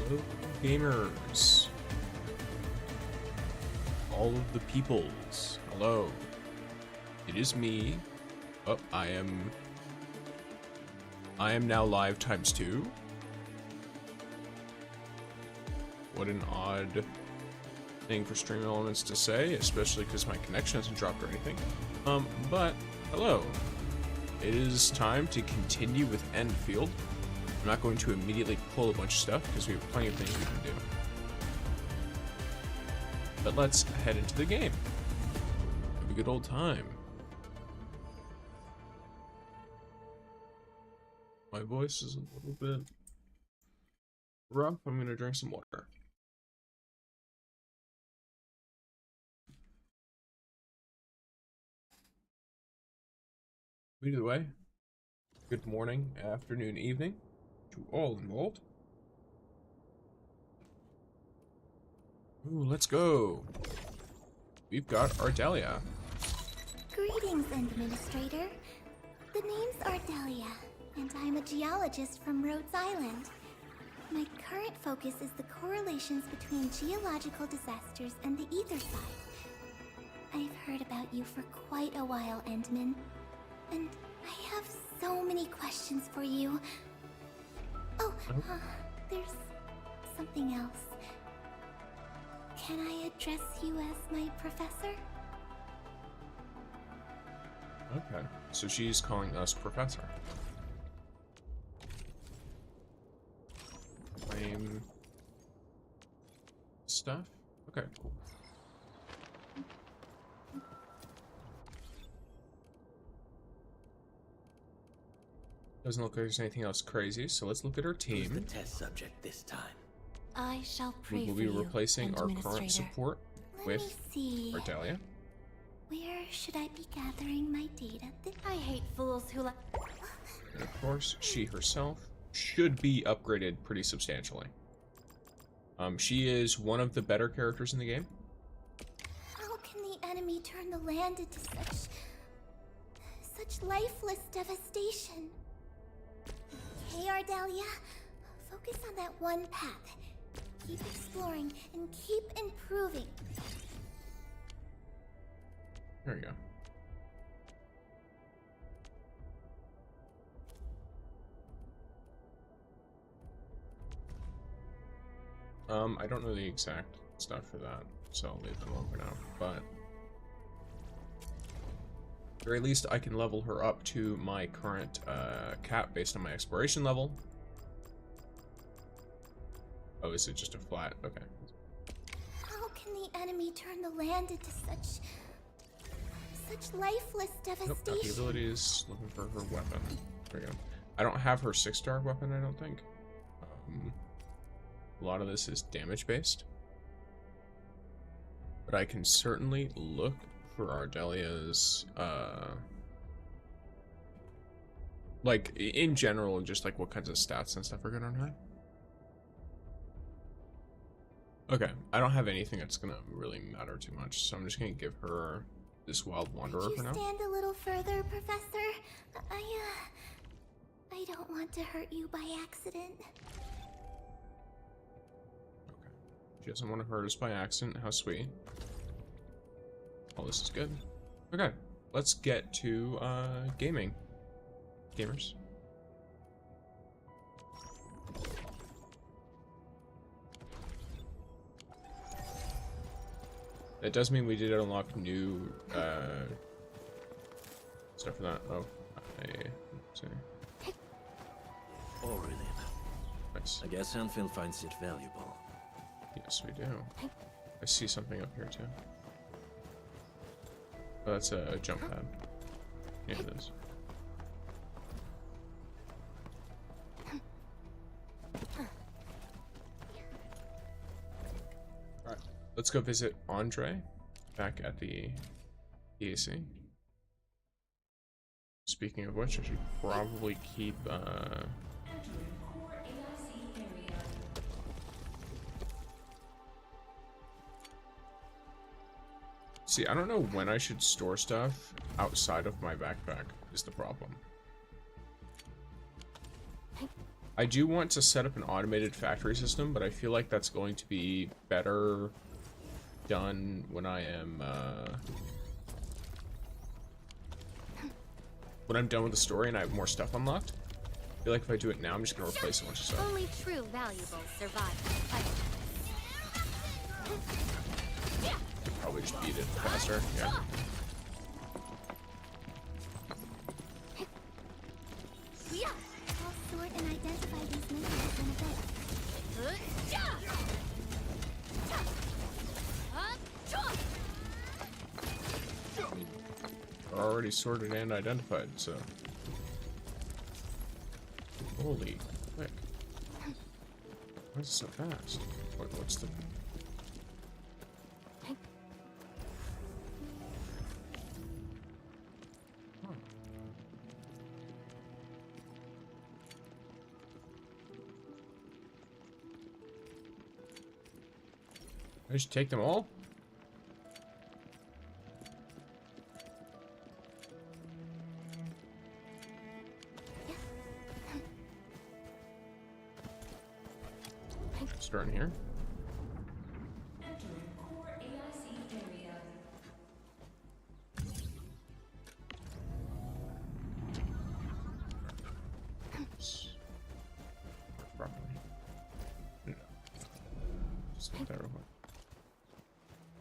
Hello, gamers. All of the peoples. Hello. It is me. Oh, I am now live ×2. What an odd thing for Stream Elements to say, especially because my connection hasn't dropped or anything. But hello. It is time to continue with Endfield. I'm not going to immediately pull a bunch of stuff because we have plenty of things we can do. But let's head into the game. Have a good old time. My voice is a little bit rough. I'm gonna drink some water. Either way, good morning, afternoon, evening to all involved. Ooh, let's go. We've got Ardelia. Greetings, Administrator. The name's Ardelia, and I'm a geologist from Rhodes Island. My current focus is the correlations between geological disasters and the ether side. I've heard about you for quite a while, Endman, and I have so many questions for you. Oh, there's something else. Can I address you as my professor? Okay, so she's calling us professor. Claim stuff? Okay, cool. Doesn't look like there's anything else crazy, so let's look at our team. Who's the test subject this time? I shall pray We will for be you, replacing our current Administrator. support Let with me see. Ardelia. Where should I be gathering my data? I hate fools who like. And of course, she herself should be upgraded pretty substantially. She is one of the better characters in the game. How can the enemy turn the land into such lifeless devastation? Okay, Ardelia, focus on that one path. Keep exploring and keep improving. There we go. I don't know the exact stuff for that, so I'll leave them alone for now, but at the very least I can level her up to my current cap based on my exploration level. Oh, is it just a flat? Okay. How can the enemy turn the land into such lifeless Nope, devastation? got the abilities, looking for her weapon. There we go. I don't have her 6-star weapon, I don't think. A lot of this is damage based. But I can certainly look for Ardelia's, like, in general, just like what kinds of stats and stuff are good on her. Okay, I don't have anything that's gonna really matter too much, so I'm just gonna give her this Wild Wanderer Could for you now. stand a little further, Professor? I don't want to hurt you by accident. Okay. She doesn't want to hurt us by accident. How sweet. All this is good. Okay, let's get to gaming. Gamers. That does mean we did unlock new stuff for that. Oh, let's see. Oh, really? Nice. I guess Endfield finds it valuable. Yes, we do. I see something up here too. Oh, that's a jump pad. Yeah, it is. Alright, let's go visit Andre back at the EAC. Speaking of which, I should probably keep see, I don't know when I should store stuff outside of my backpack is the problem. I do want to set up an automated factory system, but I feel like that's going to be better done when I am when I'm done with the story and I have more stuff unlocked. I feel like if I do it now, I'm just gonna replace a bunch of stuff. Only true valuables survive. Could probably just beat it faster. Yeah. I'll sort and identify these minerals in a bit. I mean, they're already sorted and identified, so. Holy quick. Why is it so fast? What's the... Huh. I just take them all? Starting here. Entering core AIC area. Properly. No. Just hit that real quick.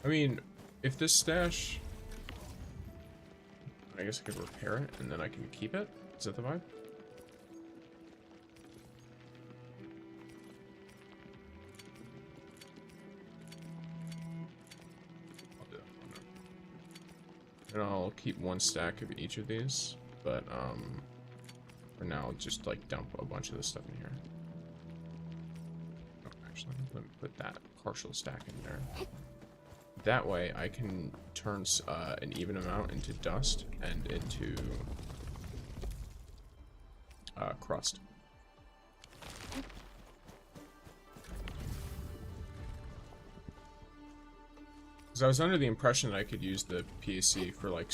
I mean, if this stash, I guess I could repair it and then I can keep it. Is that the vibe? And I'll keep one stack of each of these, but for now, I'll just like dump a bunch of this stuff in here. Oh, actually, let me put that partial stack in there. That way, I can turn an even amount into dust and into crust. Because I was under the impression that I could use the PAC for like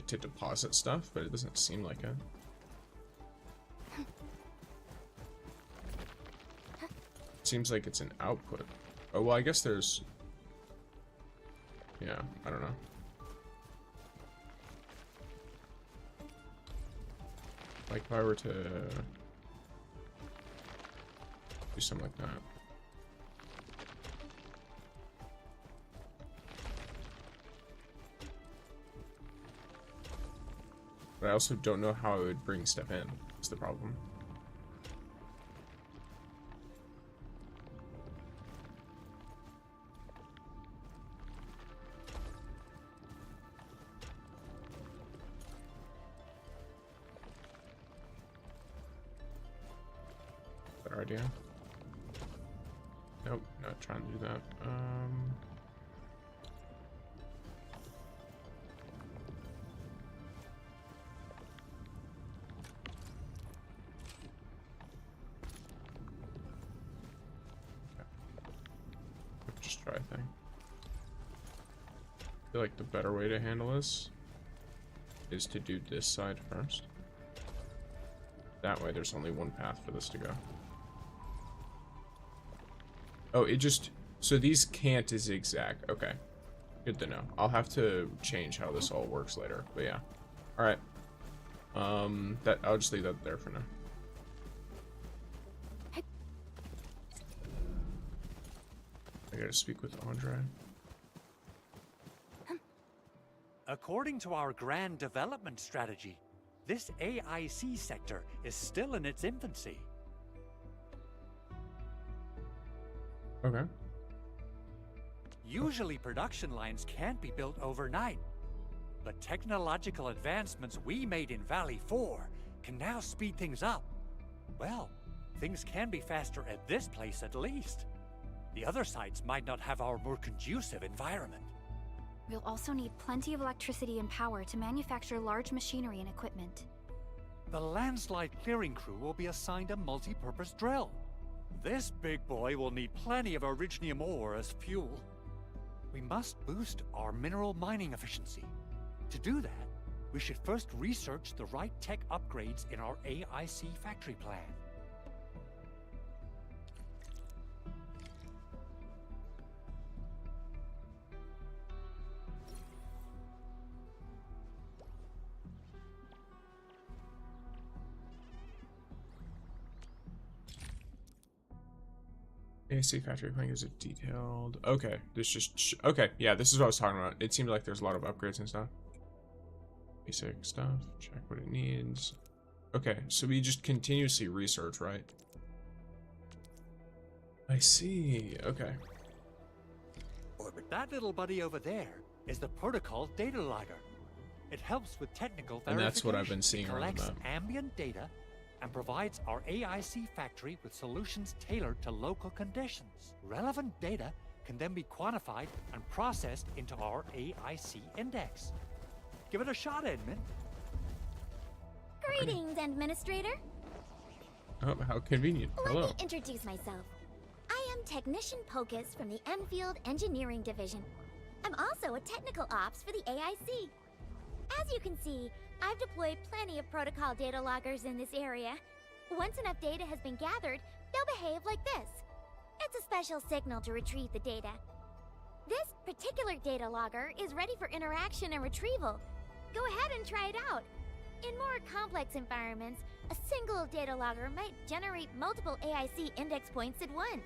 to deposit stuff, but it doesn't seem like it. Seems like it's an output. Oh well, I guess there's. Yeah, I don't know. Like if I were to do something like that. But I also don't know how I would bring stuff in. That's the problem. Better idea. Nope, not trying to do that. Just try a thing. I feel like the better way to handle this is to do this side first. That way there's only one path for this to go. Oh, it just... So these can't zigzag. Okay. Good to know. I'll have to change how this all works later. But yeah. Alright. I'll just leave that there for now. I gotta speak with Andre. According to our grand development strategy, this AIC sector is still in its infancy. Okay. Usually production lines can't be built overnight, but technological advancements we made in Valley 4 can now speed things up. Well, things can be faster at this place at least. The other sites might not have our more conducive environment. We'll also need plenty of electricity and power to manufacture large machinery and equipment. The landslide clearing crew will be assigned a multi-purpose drill. This big boy will need plenty of originium ore as fuel. We must boost our mineral mining efficiency. To do that, we should first research the right tech upgrades in our AIC factory plan. AC factory plan gives it detailed. Okay, this just okay. Yeah, this is what I was talking about. It seemed like there's a lot of upgrades and stuff. Basic stuff. Check what it needs. Okay, so we just continuously research, right? I see. Okay. That little buddy over there is the protocol data logger. It helps with technical verification. And that's what I've been seeing It around the collects map. ambient data and provides our AIC factory with solutions tailored to local conditions. Relevant data can then be quantified and processed into our AIC index. Give it a shot, Edmund. Greetings, Administrator. Oh, how convenient. Hello. Let me introduce myself. I am Technician Pocus from the Endfield Engineering Division. I'm also a technical ops for the AIC. As you can see, I've deployed plenty of protocol data loggers in this area. Once enough data has been gathered, they'll behave like this. It's a special signal to retrieve the data. This particular data logger is ready for interaction and retrieval. Go ahead and try it out. In more complex environments, a single data logger might generate multiple AIC index points at once.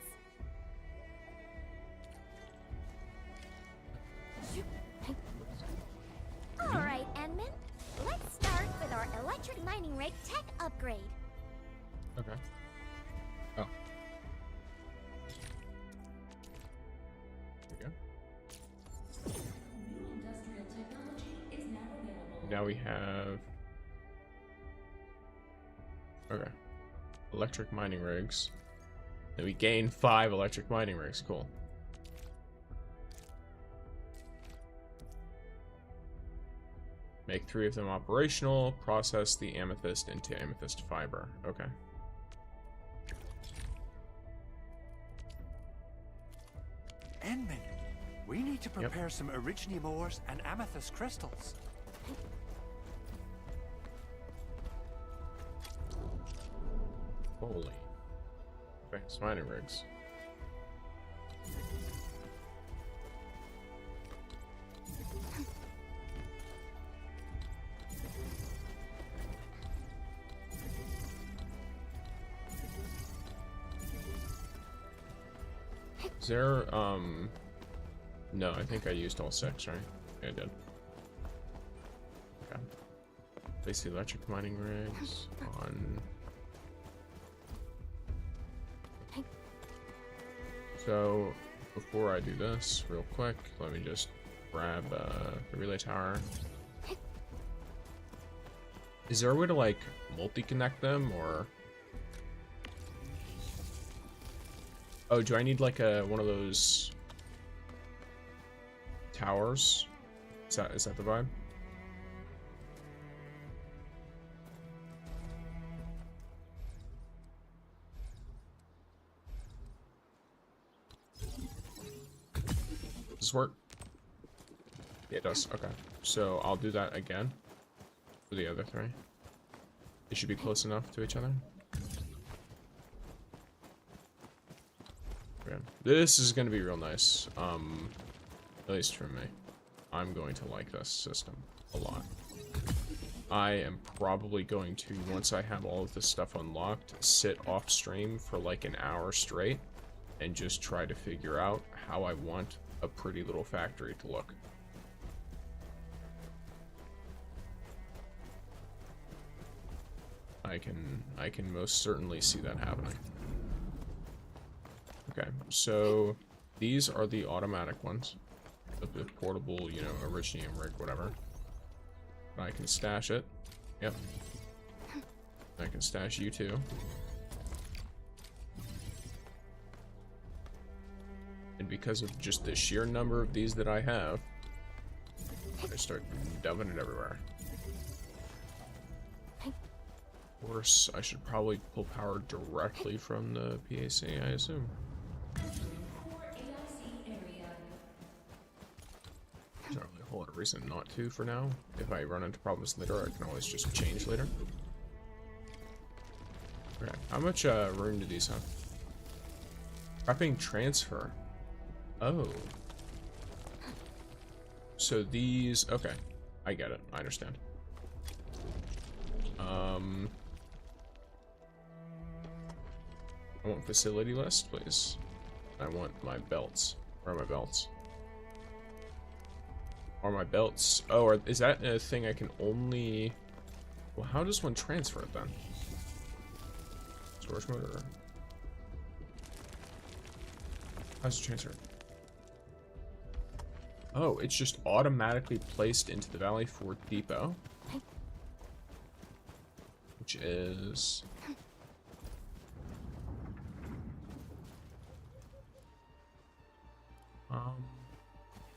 Alright, Enman. Let's start with our electric mining rig tech upgrade. Okay. Oh. There we go. New industrial technology is now available. Now we have. Okay. Electric mining rigs. Then we gain 5 electric mining rigs. Cool. Make 3 of them operational. Process the amethyst into amethyst fiber. Okay. Edmund, we need to prepare some originium ores and amethyst crystals. Holy. Thanks, mining rigs. Is there, no, I think I used all 6, right? Yeah, I did. Okay. Place the electric mining rigs on. So, before I do this, real quick, let me just grab the relay tower. Is there a way to, like, multi-connect them, or... Oh, do I need, like, one of those towers? Is that the vibe? Does this work? Yeah, it does. Okay. So I'll do that again for the other 3. They should be close enough to each other. Okay. This is going to be real nice. At least for me. I'm going to like this system a lot. I am probably going to, once I have all of this stuff unlocked, sit off stream for like an hour straight and just try to figure out how I want a pretty little factory to look. I can most certainly see that happening. Okay, so these are the automatic ones. The portable, you know, originium rig, whatever. I can stash it. Yep. I can stash you too. And because of just the sheer number of these that I have, I start dumping it everywhere. Of course, I should probably pull power directly from the PAC, I assume. Core AIC area. There's not really a whole lot of reason not to for now. If I run into problems later, I can always just change later. Okay, how much room do these have? Prepping transfer. Oh. So these, okay. I get it, I understand. I want facility list, please. I want my belts. Where are my belts? Are my belts? Oh, is that a thing I can only... Well, how does one transfer it then? Storage mode or... How's it transferred? Oh, it's just automatically placed into the Valley 4 depot. Which is...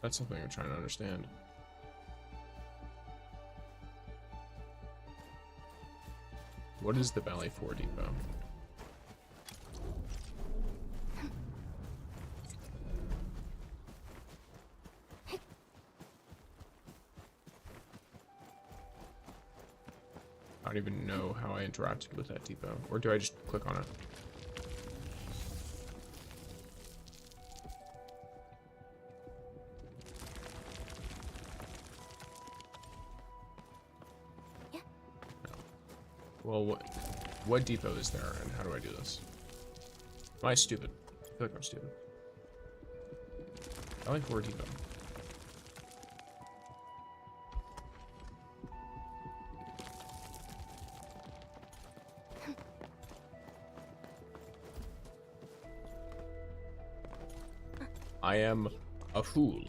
That's something I'm trying to understand. What is the Valley 4 depot? I don't even know how I interacted with that depot. Or do I just click on it? Yeah. No. Well, what depot is there, and how do I do this? Am I stupid? I feel like I'm stupid. I like 4 depot. I am a fool.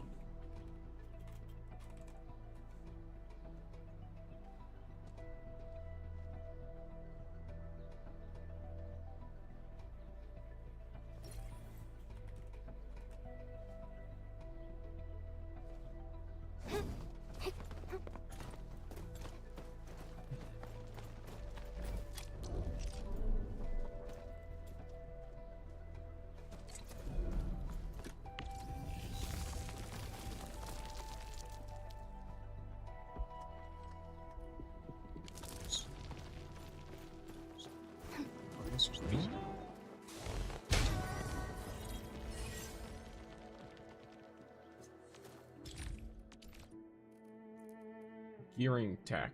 Gearing tech.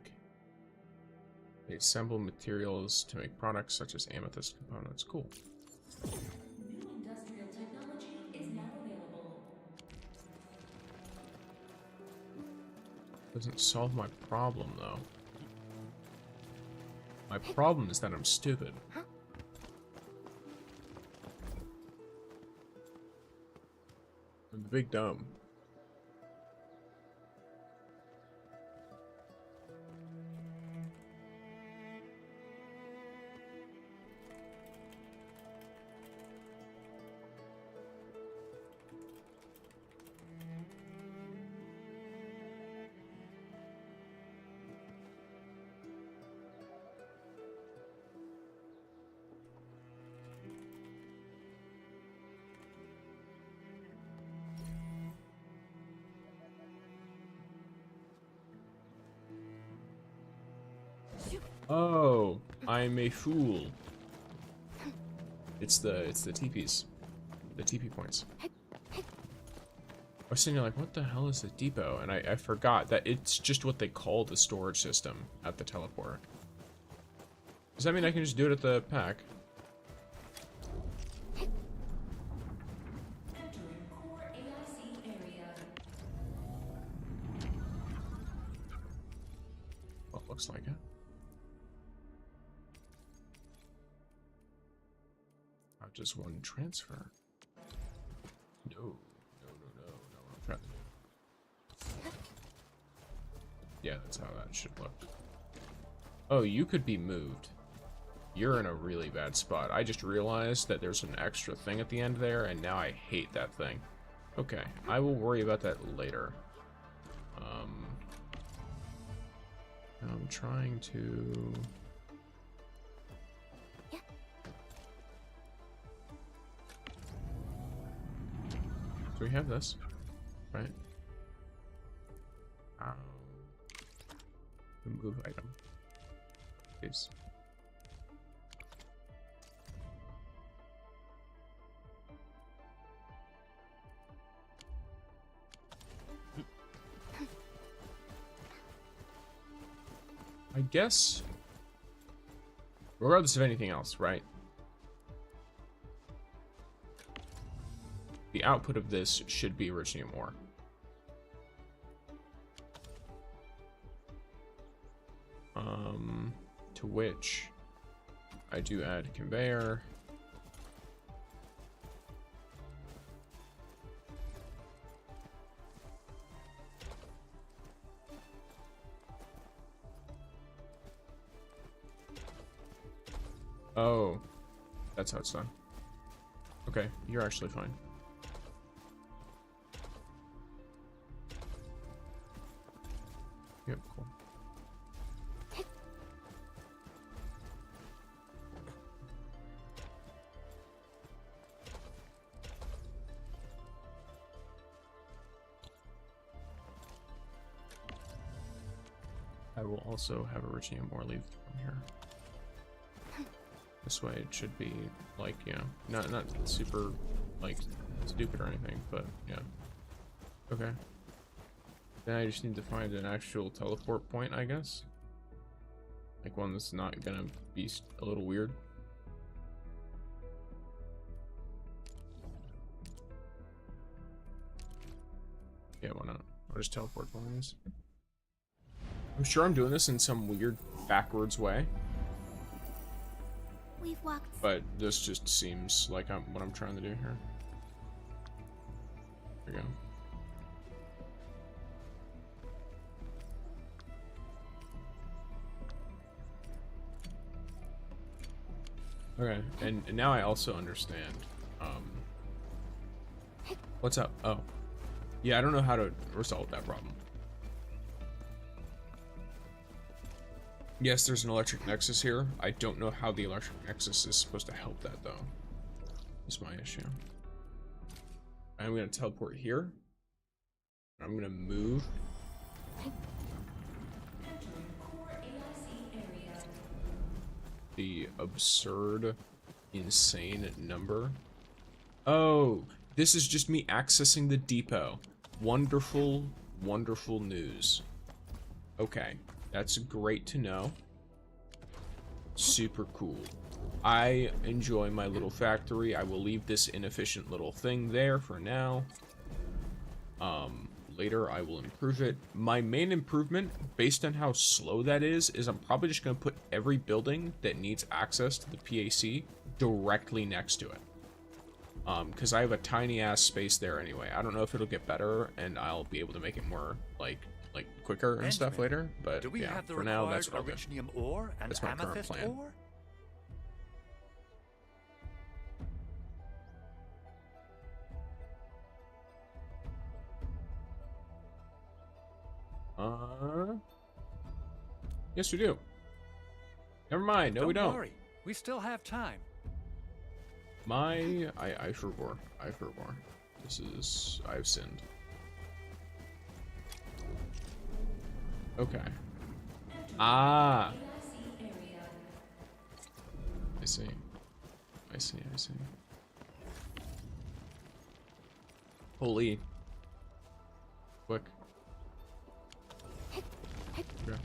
They assemble materials to make products such as amethyst components. Cool. New industrial technology is now available. Doesn't solve my problem, though. My problem is that I'm stupid. I'm the big dumb. Oh, I'm a fool. It's the TPs. The TP points. I was sitting there like, what the hell is a depot? And I forgot that it's just what they call the storage system at the teleport. Does that mean I can just do it at the pack? Entering core AIC area. Well, looks like it. How does one transfer? No. I'm trying to do. Yeah, that's how that should look. Oh, you could be moved. You're in a really bad spot. I just realized that there's an extra thing at the end there, and now I hate that thing. Okay, I will worry about that later. I'm trying to... So we have this, right? The move item. Please. I guess, regardless of anything else, right? the output of this should be Originium ore. To which I do add a conveyor. Oh, that's how it's done. Okay, you're actually fine. Yep, cool. I will also have Originium ore leave from here. This way it should be like, you know, not super like stupid or anything, but yeah. Okay. Then I just need to find an actual teleport point, I guess. Like one that's not gonna be a little weird. Yeah, why not? I'll just teleport points. I'm sure I'm doing this in some weird backwards way. We've walked. But this just seems like what I'm trying to do here. There we go. Okay, and now I also understand. What's up? Oh. Yeah, I don't know how to resolve that problem. Yes, there's an electric nexus here. I don't know how the electric nexus is supposed to help that, though. That's my issue. I'm going to teleport here. I'm going to move. The absurd, insane number. Oh, this is just me accessing the depot. Wonderful, wonderful news. Okay. That's great to know. Super cool. I enjoy my little factory. I will leave this inefficient little thing there for now. Later I will improve it. My main improvement, based on how slow that is I'm probably just going to put every building that needs access to the PAC directly next to it. Because I have a tiny ass space there anyway. I don't know if it'll get better and I'll be able to make it more like quicker and stuff later, but do we yeah, have the for now that's what I'll do. Originium ore and That's my current amethyst plan. ore? Yes we do. Never mind, no we don't. Worry. We still have time. I forbore. This is, I've sinned. Okay. Ah. I see. Holy. Quick. Okay.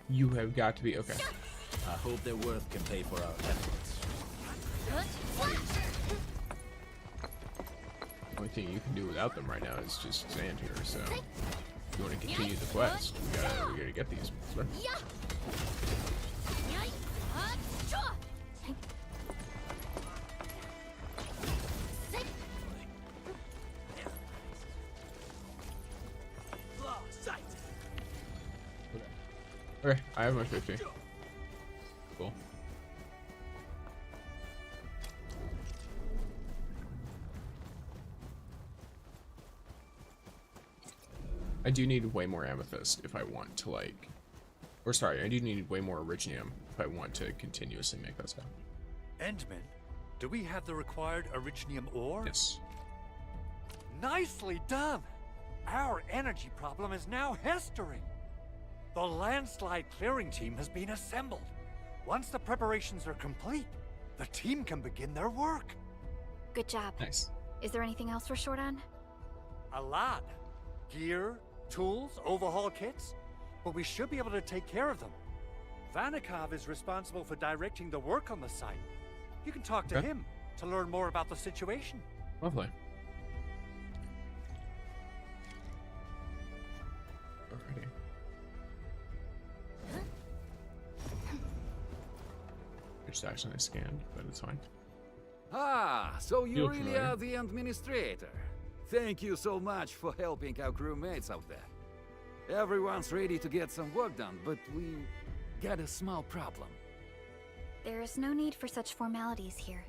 You have got to be okay. I hope their worth can pay for our efforts. The only thing you can do without them right now is just stand here, so if you want to continue the quest, we gotta get these. Right? Okay, I have my 50. Cool. I do need way more amethyst if I want to like, or sorry, I do need way more originium if I want to continuously make that stuff. Endman, do we have the required originium ore? Yes. Nicely done! Our energy problem is now history. The landslide clearing team has been assembled. Once the preparations are complete, the team can begin their work. Good job. Nice. Is there anything else we're short on? A lot. Gear, tools, overhaul kits. But we should be able to take care of them. Vanikov is responsible for directing the work on the site. You can talk to him to learn more about the situation. Lovely. Alrighty. Just accidentally scanned, but it's fine. Ah, so you Feel really familiar. are the administrator. Thank you so much for helping our crewmates out there. Everyone's ready to get some work done, but we got a small problem. There is no need for such formalities here.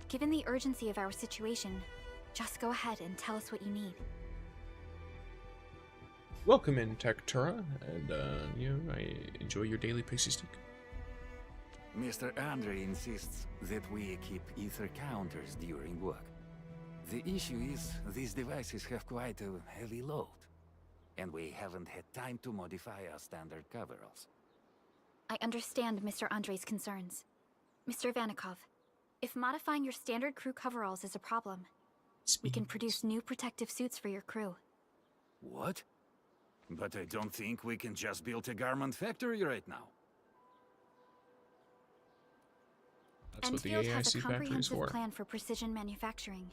Given the urgency of our situation, just go ahead and tell us what you need. Welcome in, Tektura, and I enjoy your daily pixie stick. Mr. Andre insists that we keep ether counters during work. The issue is, these devices have quite a heavy load, and we haven't had time to modify our standard coveralls. I understand Mr. Andre's concerns. Mr. Vanikov, if modifying your standard crew coveralls is a problem, we can produce new protective suits for your crew. What? But I don't think we can just build a garment factory right now. That's what the Endfield has AIC a factory is comprehensive for. plan for precision manufacturing,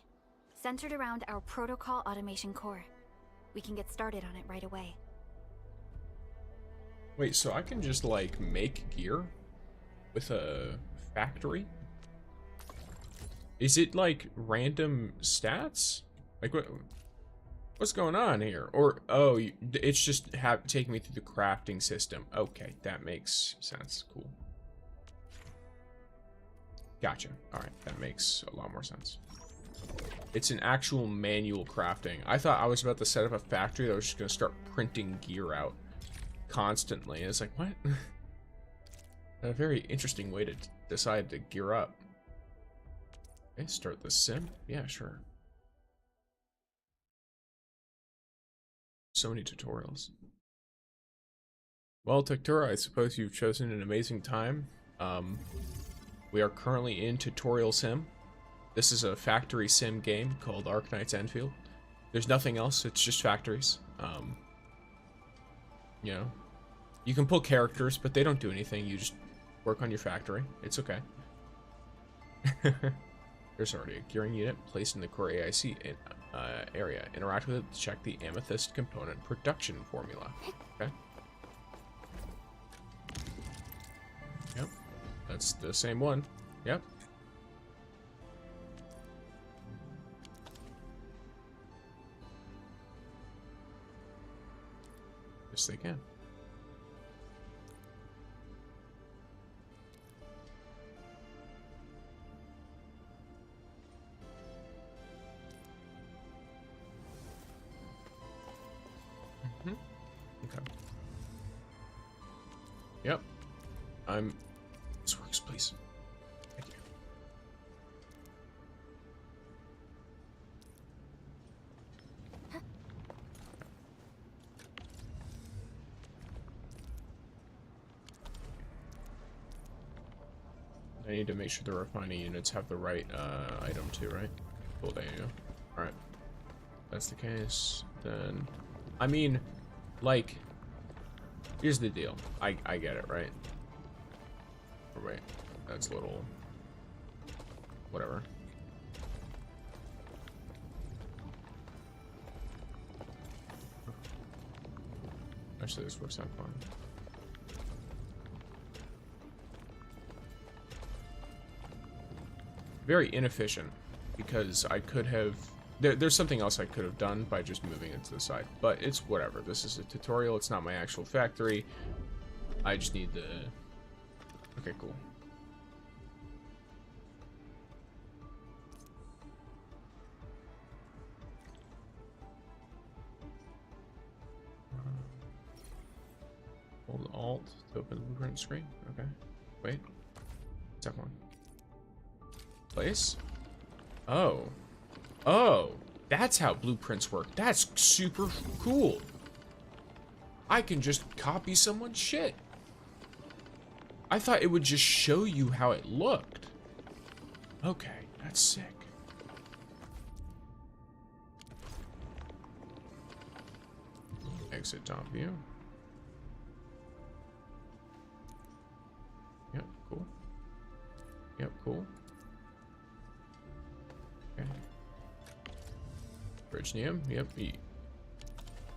centered around our protocol automation core. We can get started on it right away. Wait, so I can just like make gear with a factory? Is it like random stats? Like what's going on here? Or oh, it's just taking me through the crafting system. Okay, that makes sense. Cool. Gotcha. All right, that makes a lot more sense. It's an actual manual crafting. I thought I was about to set up a factory that was just gonna start printing gear out constantly. It's like, what? A very interesting way to decide to gear up. Okay, start the sim. Yeah, sure. So many tutorials. Well, Tektura, I suppose you've chosen an amazing time. We are currently in tutorial sim. This is a factory sim game called Arknights Endfield. There's nothing else, it's just factories. You know, you can pull characters, but they don't do anything. You just work on your factory. It's okay. There's already a gearing unit placed in the core AIC area. Interact with it to check the amethyst component production formula. Okay. Yep. That's the same one. Yep. Yes, they can. Okay. Yep. This works, please. Thank you. I need to make sure the refining units have the right item too, right? Cool, there you go. Alright. That's the case. Then, I mean, like, here's the deal. I get it, right? Or wait, that's a little, whatever. Actually, this works out fine. Very inefficient, because I could have... There's something else I could have done by just moving it to the side, but it's whatever. This is a tutorial, it's not my actual factory. I just need the... Okay, cool. Hold Alt to open the blueprint screen. Okay. Wait. Second one. Place? Oh. Oh. That's how blueprints work. That's super cool. I can just copy someone's shit. I thought it would just show you how it looked. Okay, that's sick. Exit top view. Yep, cool. Yep, cool. Okay. Originium, yep.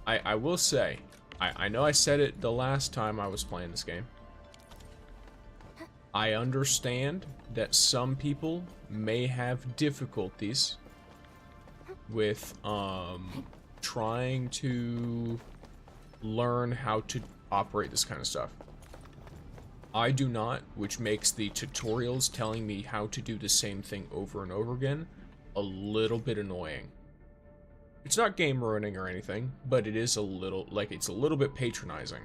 I will say, I know I said it the last time I was playing this game. I understand that some people may have difficulties with trying to learn how to operate this kind of stuff. I do not, which makes the tutorials telling me how to do the same thing over and over again a little bit annoying. It's not game ruining or anything, but it is a little, like, it's a little bit patronizing.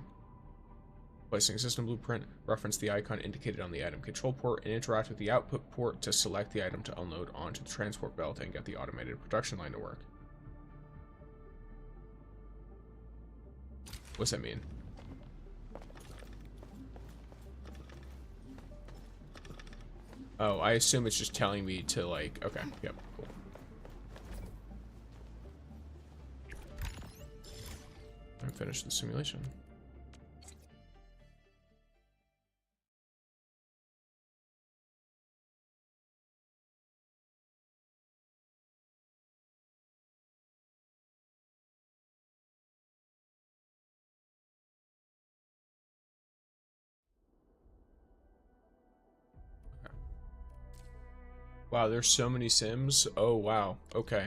Placing system blueprint, reference the icon indicated on the item control port, and interact with the output port to select the item to unload onto the transport belt and get the automated production line to work. What's that mean? Oh, I assume it's just telling me to, like, okay, yep, cool. And finish the simulation. Wow, there's so many sims. Oh, wow. Okay.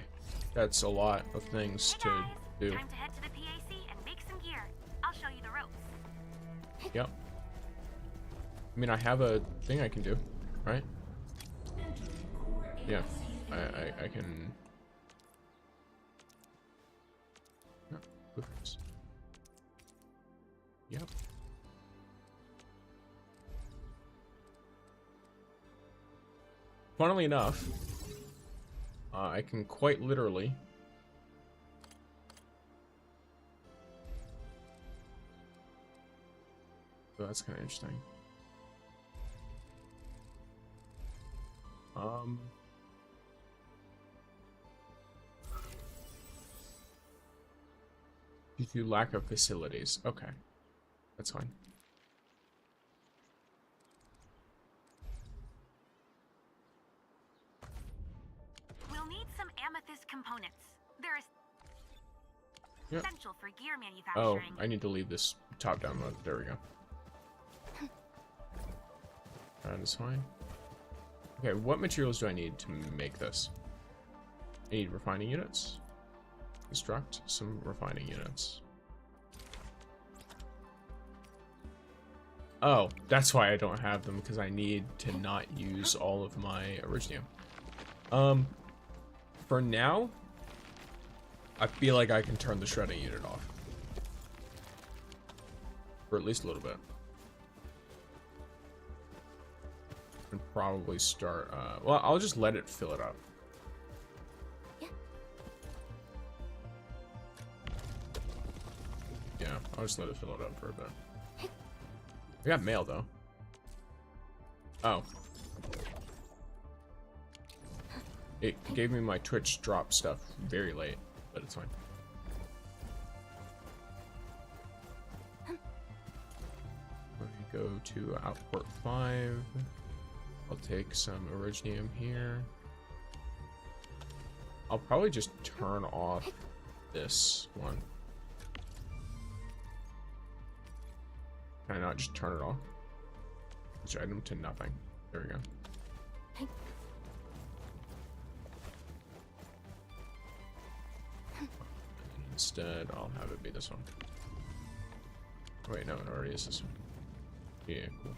That's a lot of things to do. Time to head to the PAC and make some gear. I'll show you the ropes. Yep. I mean, I have a thing I can do, right? Yeah. I can... No, blueprints. Yep. Funnily enough, I can quite literally so that's kind of interesting. Due to lack of facilities. Okay. That's fine. Amethyst components. They're Yep. essential for gear Oh, manufacturing. I need to leave this top-down mode. There we go. That is fine. Okay, what materials do I need to make this? I need refining units. Construct some refining units. Oh, that's why I don't have them, because I need to not use all of my Originium. For now, I feel like I can turn the shredding unit off. For at least a little bit. And probably start, well, I'll just let it fill it up. Yeah, I'll just let it fill it up for a bit. I got mail, though. Oh. It gave me my Twitch drop stuff very late, but it's fine. Let me go to outport 5. I'll take some Originium here. I'll probably just turn off this one. Can I not just turn it off? Each item to nothing. There we go. Instead, I'll have it be this one. Wait, no, it already is this one. Yeah, cool.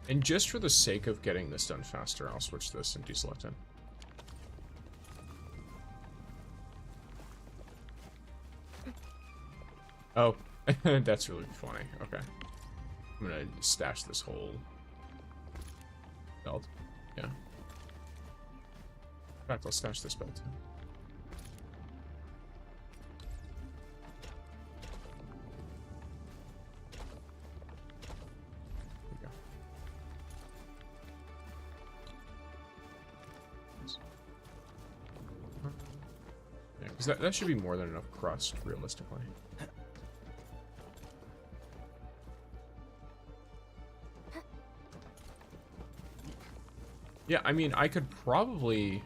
And just for the sake of getting this done faster, I'll switch this and deselect it. Oh, that's really funny. Okay. I'm gonna stash this whole belt. Yeah. In fact, I'll stash this belt too. There we go. Yeah, because that should be more than enough crust, realistically. Yeah, I mean, I could probably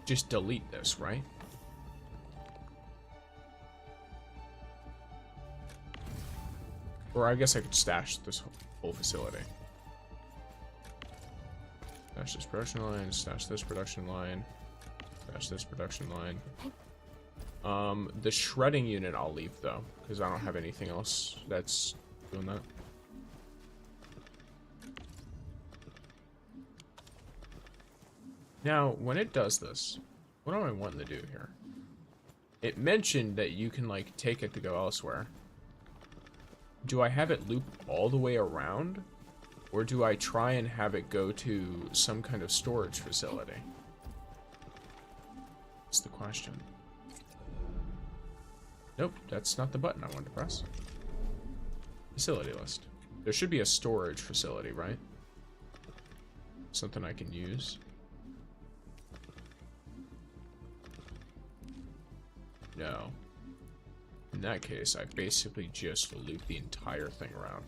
just delete this, right? Or I guess I could stash this whole facility. Stash this production line, stash this production line, stash this production line. The shredding unit I'll leave though, because I don't have anything else that's doing that. Now, when it does this, what am I wanting to do here? It mentioned that you can, like, take it to go elsewhere. Do I have it loop all the way around? Or do I try and have it go to some kind of storage facility? That's the question. Nope, that's not the button I wanted to press. Facility list. There should be a storage facility, right? Something I can use. No. In that case, I basically just loop the entire thing around.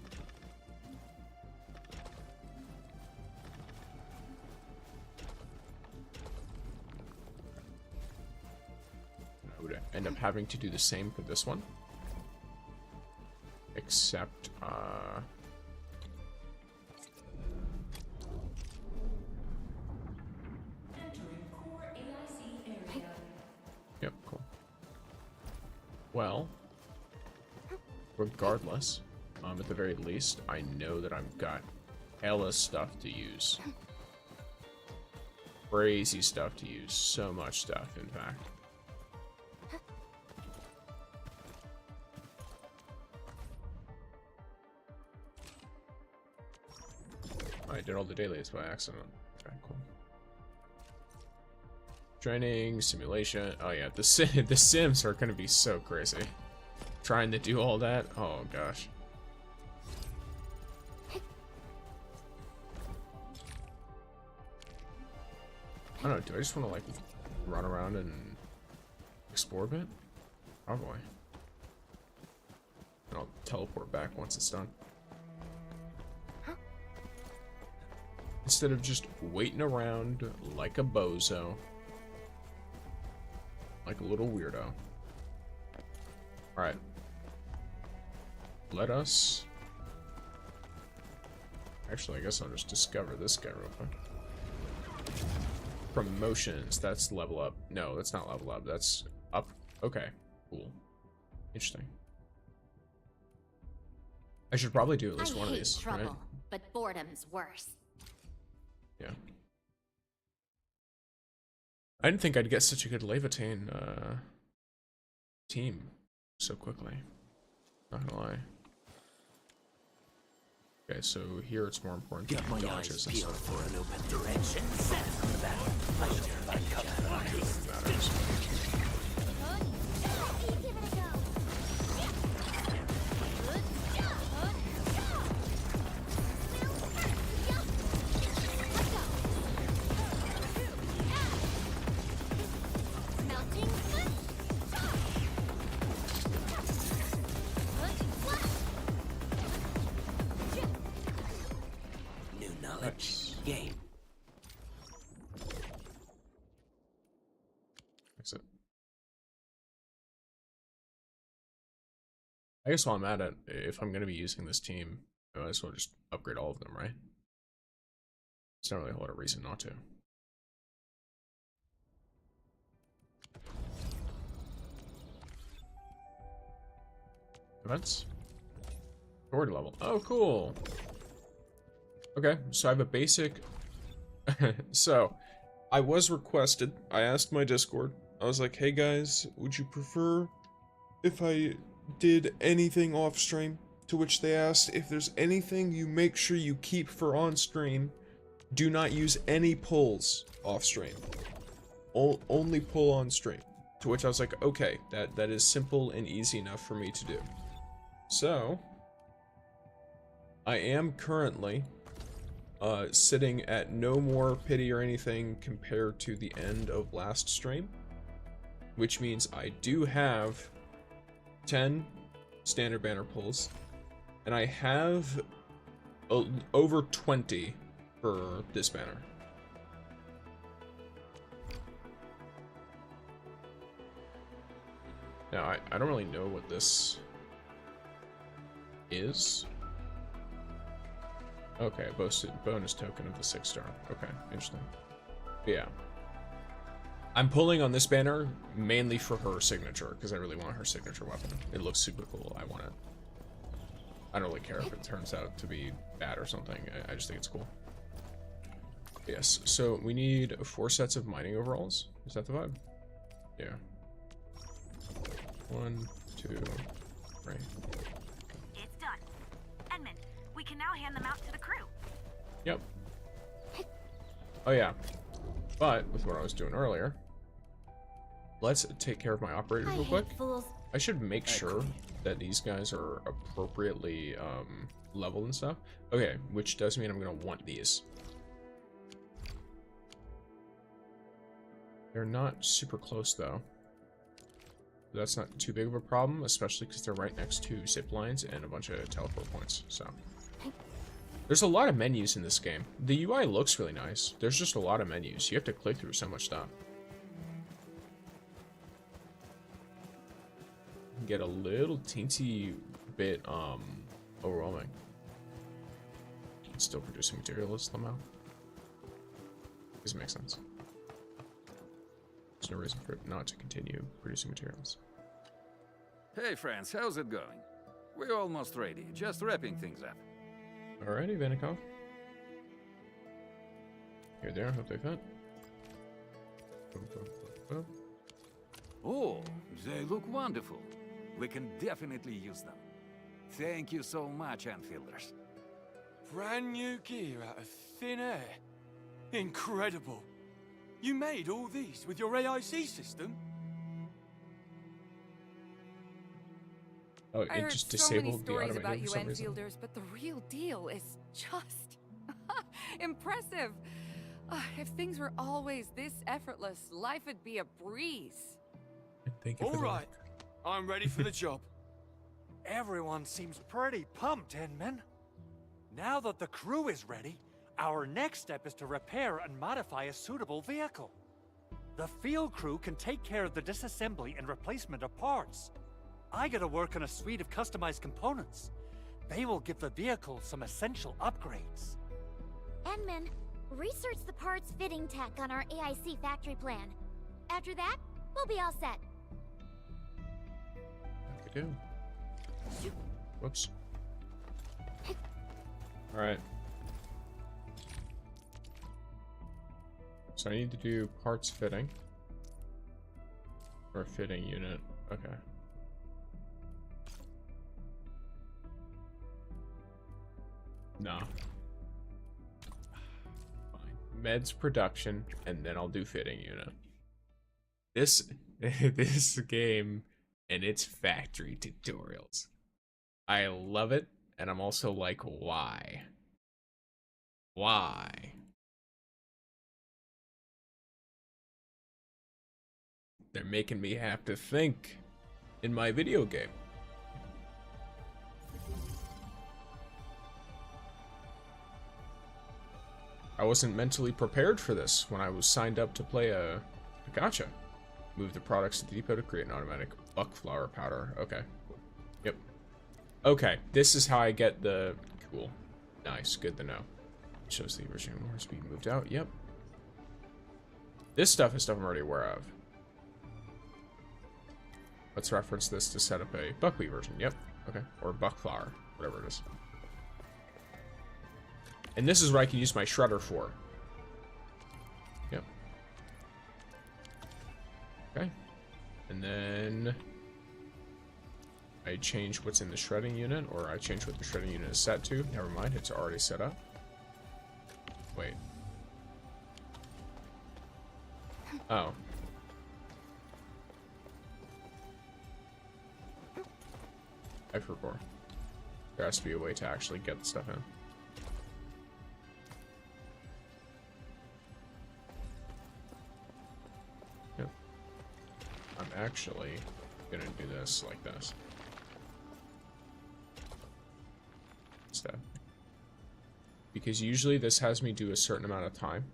I would end up having to do the same for this one. Except, Entering core AIC area. Yep, cool. Well, regardless, at the very least, I know that I've got hella stuff to use. Crazy stuff to use. So much stuff, in fact. I did all the dailies by accident. Okay, cool. Training, simulation. Oh yeah, the Sims are gonna be so crazy. Trying to do all that. Oh gosh. I don't know. Do I just want to like run around and explore a bit? Probably. And I'll teleport back once it's done. Instead of just waiting around like a bozo. Like a little weirdo. Alright. Let us... Actually, I guess I'll just discover this guy real quick. Promotions. That's level up. No, that's not level up. That's up. Okay. Cool. Interesting. I should probably do at least one of these, trouble, right? but boredom's worse. Yeah. I didn't think I'd get such a good Laevatain team so quickly. Not gonna lie. Okay, so here it's more important to Got my dodge eyes this and peeled stuff. for an open direction. Set for battle. I shall provide cover. Matters. New knowledge. Nice. Game. That's it. I guess while I'm at it, if I'm going to be using this team, I might as well just upgrade all of them, right? There's not really a whole lot of reason not to. Events? Authority level. Oh, cool. Okay, so I have a basic... So, I was requested, I asked my Discord, I was like, hey guys, would you prefer if I did anything off stream? To which they asked, if there's anything you make sure you keep for on stream, do not use any pulls off stream. Only pull on stream. To which I was like, okay, that is simple and easy enough for me to do. So, I am currently sitting at no more pity or anything compared to the end of last stream, which means I do have 10 standard banner pulls, and I have over 20 for this banner. Now, I don't really know what this is. Okay, bonus token of the 6-star. Okay, interesting. But yeah. I'm pulling on this banner mainly for her signature, because I really want her signature weapon. It looks super cool. I want it. I don't really care if it turns out to be bad or something. I just think it's cool. Yes, so we need 4 sets of mining overalls. Is that the vibe? Yeah. 1, 2, 3. It's done. Edmund, we can now hand them out to the crew. Yep. Oh yeah. But with what I was doing earlier, let's take care of my operators real quick. Fools. I should make sure that these guys are appropriately leveled and stuff. Okay, which does mean I'm gonna want these. They're not super close though. That's not too big of a problem, especially because they're right next to zip lines and a bunch of teleport points. So there's a lot of menus in this game. The UI looks really nice. There's just a lot of menus. You have to click through so much stuff. Get a little teensy bit overwhelming. It's still producing materials somehow. Doesn't make sense. There's no reason for it not to continue producing materials. Hey friends, how's it going? We're almost ready, just wrapping things up. Alrighty, Vanikov. Here they are, hope they fit. Oh, they look wonderful. We can definitely use them. Thank you so much, Enfielders. Brand new gear out of thin air. Incredible. You made all these with your AIC system? Oh, I it heard just so many disabled the stories about automated you for some reason. Enfielders, but the real deal is just impressive. If things were always this effortless, life would be a breeze. Thank you. All right. I'm ready for the job. Everyone seems pretty pumped, Edmund. Now that the crew is ready, our next step is to repair and modify a suitable vehicle. The field crew can take care of the disassembly and replacement of parts. I gotta work on a suite of customized components. They will give the vehicle some essential upgrades. Edmund, research the parts fitting tech on our AIC factory plan. After that, we'll be all set. We do. Whoops. Alright. So I need to do parts fitting. Or a fitting unit. Okay. Nah. Fine. Meds production, and then I'll do fitting unit. This game and its factory tutorials. I love it, and I'm also like, why? Why? They're making me have to think in my video game. I wasn't mentally prepared for this when I was signed up to play a gacha. Move the products to the depot to create an automatic buck flower powder. Okay. Yep. Okay, this is how I get the... Cool. Nice, good to know. Shows the original horse being moved out. Yep. This stuff is stuff I'm already aware of. Let's reference this to set up a buckwheat version. Yep. Okay. Or buck flower. Whatever it is. And this is what I can use my shredder for. Yep. Okay. And then I change what's in the shredding unit, or I change what the shredding unit is set to. Never mind, it's already set up. Wait. Oh. I forgot. There has to be a way to actually get the stuff in. Yep. I'm actually gonna do this like this. Instead. Because usually this has me do a certain amount of time.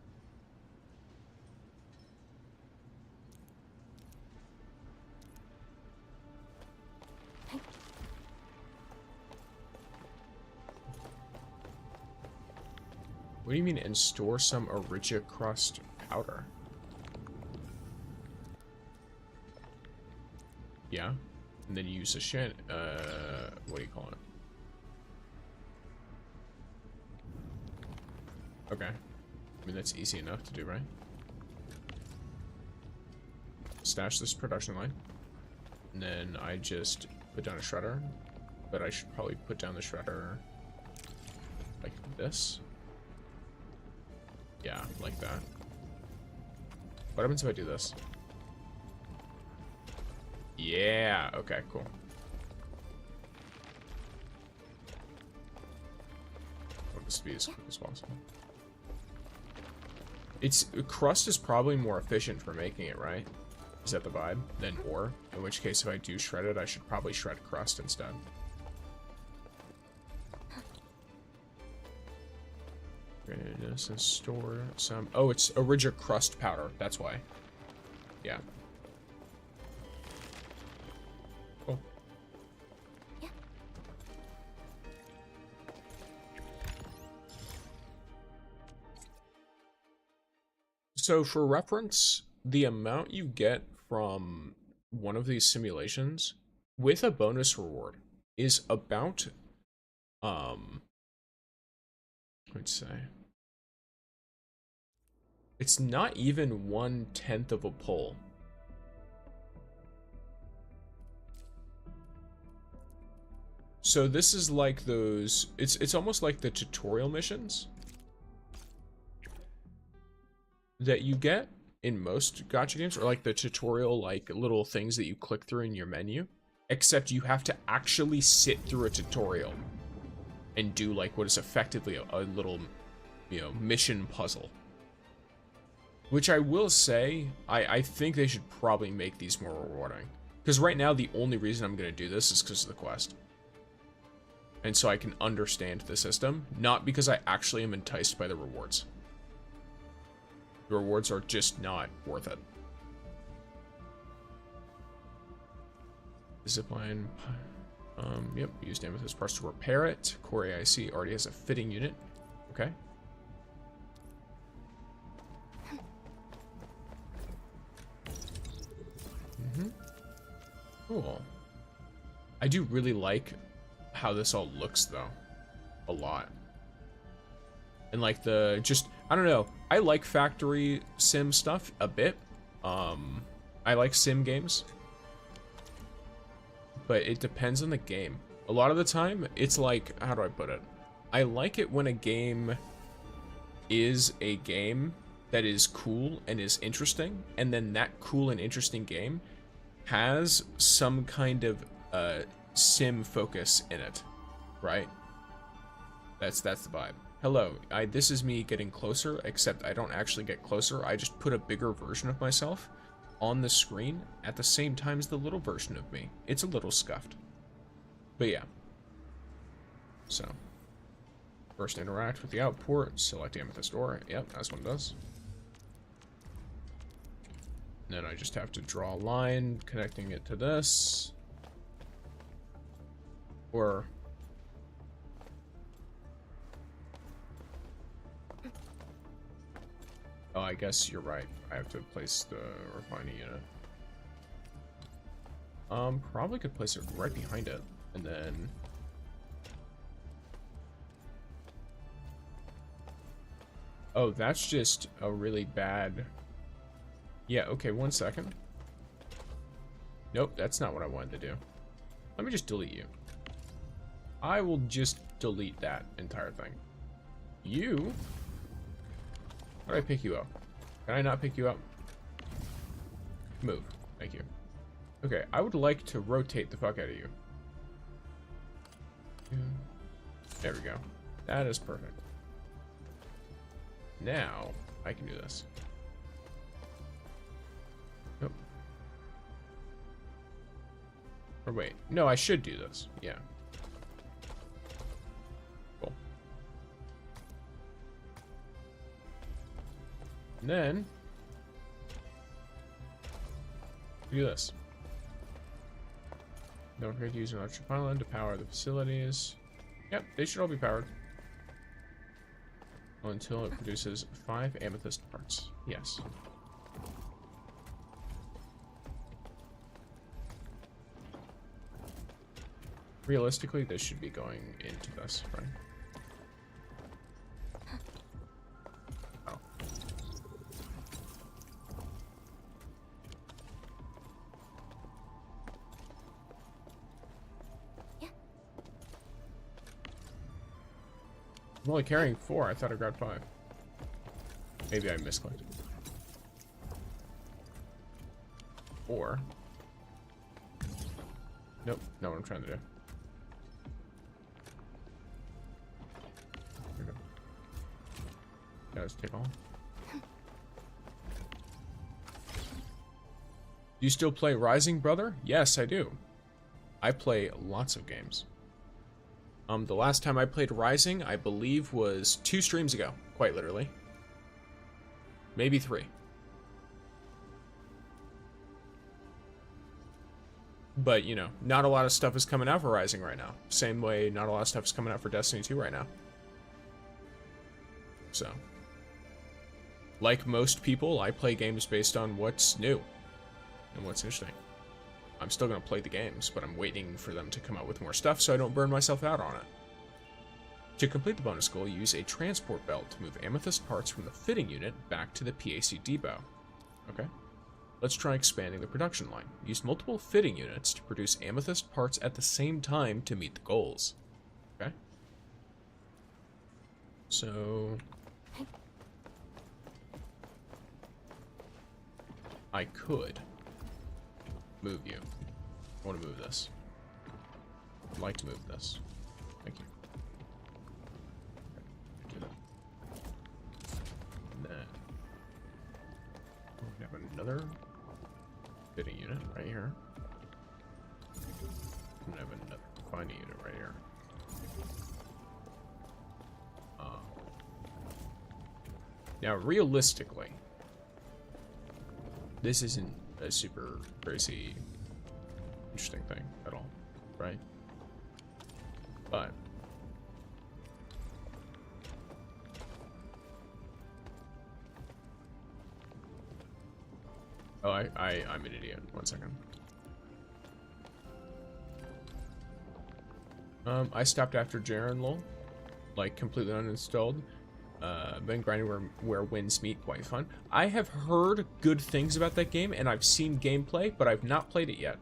What do you mean, and store some Origin crust powder? Yeah. And then use a what do you call it? Okay. I mean, that's easy enough to do, right? Stash this production line. And then I just put down a shredder. But I should probably put down the shredder like this. Yeah, like that. What happens if I do this? Yeah, okay, cool. I want this to be as quick as possible. Crust is probably more efficient for making it, right? Is that the vibe? Than ore. In which case, if I do shred it, I should probably shred crust instead. This is store some. Oh, it's Origin crust powder. That's why. Yeah. Cool. Yeah. So for reference, the amount you get from one of these simulations with a bonus reward is about let's say it's not even 1/10 of a pull. So this is like those, it's almost like the tutorial missions that you get in most gacha games, or like the tutorial like little things that you click through in your menu, except you have to actually sit through a tutorial and do like what is effectively a little, you know, mission puzzle. Which I will say, I think they should probably make these more rewarding. Because right now, the only reason I'm going to do this is because of the quest. And so I can understand the system, not because I actually am enticed by the rewards. The rewards are just not worth it. Zipline. Yep, use amethyst parts to repair it. Core AIC already has a fitting unit. Okay. Cool. I do really like how this all looks, though. A lot. And like the, just, I don't know. I like factory sim stuff a bit. I like sim games. But it depends on the game. A lot of the time, it's like, how do I put it? I like it when a game is a game that is cool and is interesting, and then that cool and interesting game has some kind of sim focus in it, right? That's the vibe. Hello, this is me getting closer, except I don't actually get closer. I just put a bigger version of myself on the screen at the same time as the little version of me. It's a little scuffed. But yeah. So, first interact with the output, select the amethyst ore. Yep, that's what it does. And then I just have to draw a line connecting it to this. Or... oh, I guess you're right. I have to place the refining unit. Probably could place it right behind it, and then... oh, that's just a really bad... yeah, okay, 1 second. Nope, that's not what I wanted to do. Let me just delete you. I will just delete that entire thing. You... how do I pick you up? Can I not pick you up? Move. Thank you. Okay, I would like to rotate the fuck out of you. There we go. That is perfect. Now, I can do this. Nope. Or wait. No, I should do this. Yeah. Cool. And then... do this. Don't forget to use an electric pylon to power the facilities. Yep, they should all be powered. until it produces 5 amethyst parts. Yes. Realistically, this should be going into this, right? Oh. Yeah. I'm only carrying 4. I thought I grabbed 5. Maybe I misclicked. Or... Nope, not what I'm trying to do. Here we go. Let's take all. Do you still play Rising, brother? Yes, I do. I play lots of games. The last time I played Rising, I believe, was 2 streams ago, quite literally. Maybe 3. But, you know, not a lot of stuff is coming out for Rising right now. Same way not a lot of stuff is coming out for Destiny 2 right now. So, like most people, I play games based on what's new and what's interesting. I'm still going to play the games, but I'm waiting for them to come out with more stuff so I don't burn myself out on it. To complete the bonus goal, use a transport belt to move amethyst parts from the fitting unit back to the PAC depot. Okay. Let's try expanding the production line. Use multiple fitting units to produce amethyst parts at the same time to meet the goals. Okay. So... I could move you. I want to move this. I'd like to move this. Thank you. Okay. And then we have another fitting unit right here. And I have another finding unit right here. Now, realistically, this isn't a super crazy interesting thing at all, right? But oh, I'm an idiot. 1 second. I stopped after Jaren lol, like completely uninstalled. Been grinding where winds meet, quite fun. I have heard good things about that game, and I've seen gameplay, but I've not played it yet.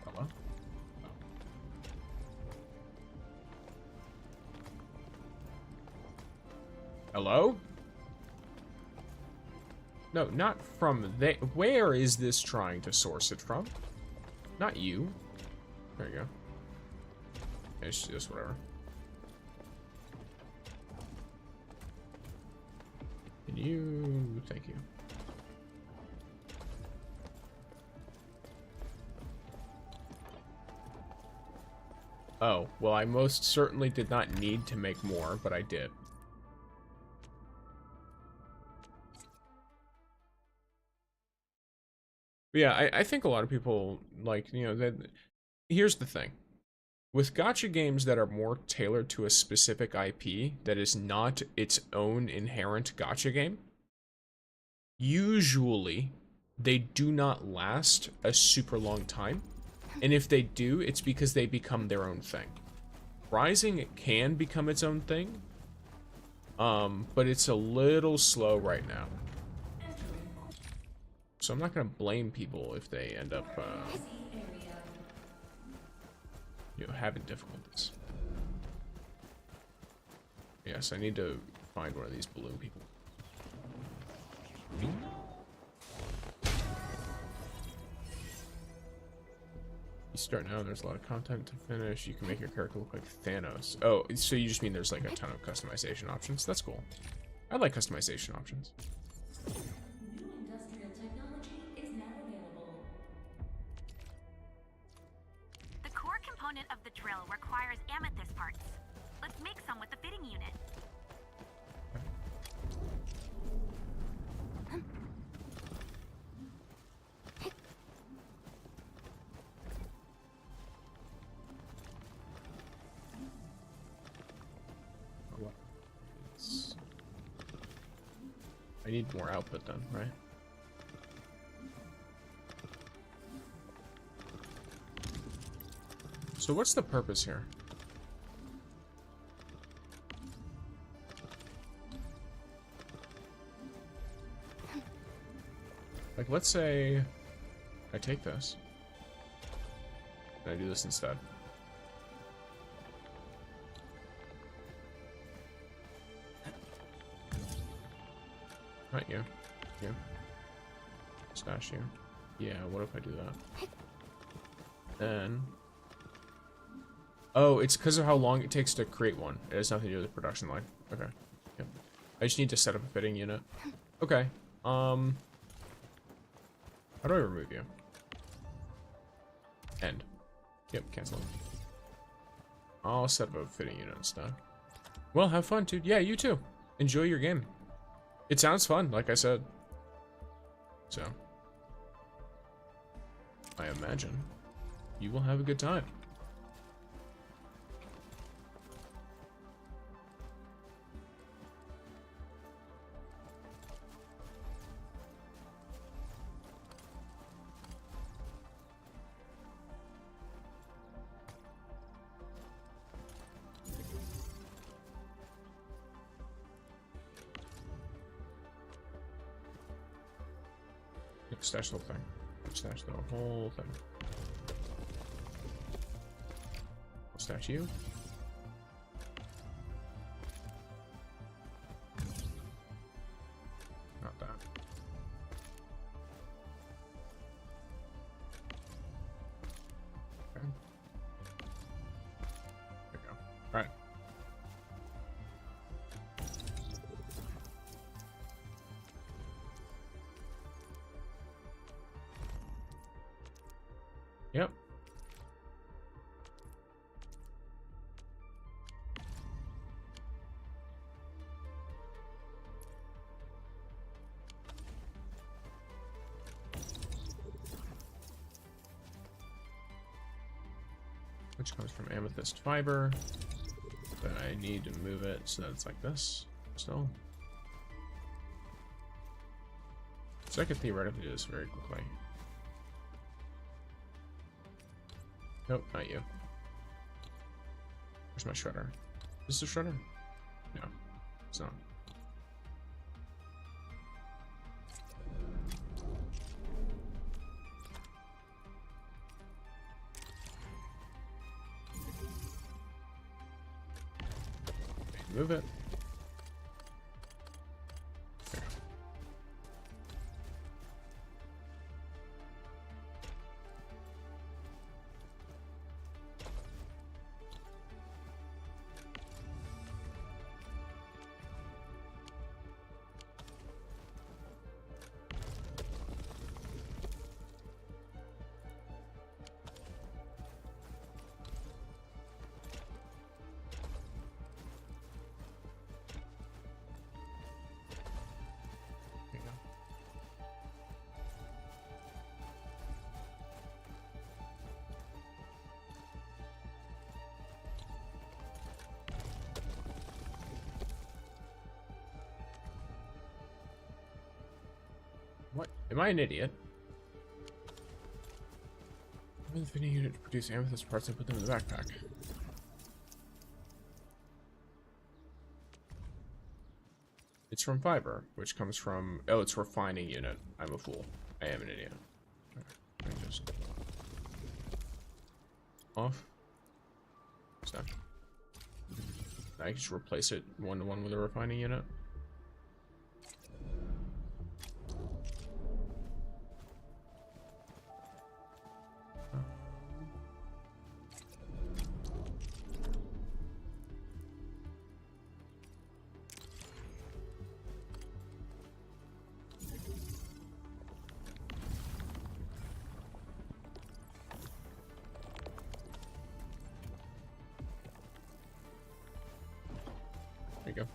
Hello? Oh. Hello? No, not from there. Where is this trying to source it from? Not you. There you go. It's just whatever. And you... Thank you. Oh, well, I most certainly did not need to make more, but I did. But yeah, I think a lot of people, like, you know, that here's the thing. With gacha games that are more tailored to a specific IP that is not its own inherent gacha game, usually they do not last a super long time. And if they do, it's because they become their own thing. Rising can become its own thing, but it's a little slow right now. So I'm not going to blame people if they end up, you know, having difficulties. Yes, I need to find one of these balloon people. You start now, there's a lot of content to finish. You can make your character look like Thanos. Oh, so you just mean there's like a ton of customization options? That's cool. I like customization options. Of the drill requires amethyst parts. Let's make some with the fitting unit. I need more output then, right? So what's the purpose here? Like, let's say I take this. And I do this instead. Not you. You. Stash you. Yeah, what if I do that? Then... Oh, it's because of how long it takes to create one. It has nothing to do with the production line. Okay. Yep. I just need to set up a fitting unit. Okay. How do I remove you? End. Yep, cancel. I'll set up a fitting unit instead. Well, have fun, dude. Yeah, you too. Enjoy your game. It sounds fun, like I said. So. I imagine you will have a good time. Stash the whole thing. Stash the whole thing. I'll stash you. Not that. Okay. There we go. All right. Yep. Which comes from amethyst fiber. But I need to move it so that it's like this. So I could theoretically do this very quickly. Nope, not you. Where's my shredder? Is this a shredder? No, it's not. Move it. There. What? Am I an idiot? I'm in the fitting unit to produce amethyst parts and put them in the backpack. It's from fiber, which comes from... Oh, it's refining unit. I'm a fool. I am an idiot. Okay. Let me just... Off. So. I can just replace it one-to-one with a refining unit. There you go.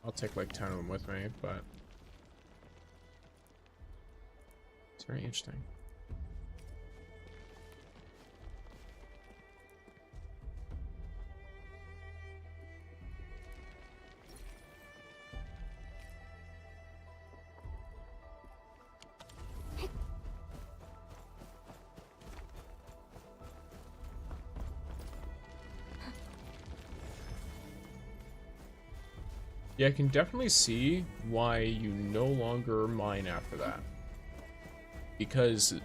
I'll take like 10 of them with me, but it's very interesting. Yeah, I can definitely see why you no longer mine after that. Because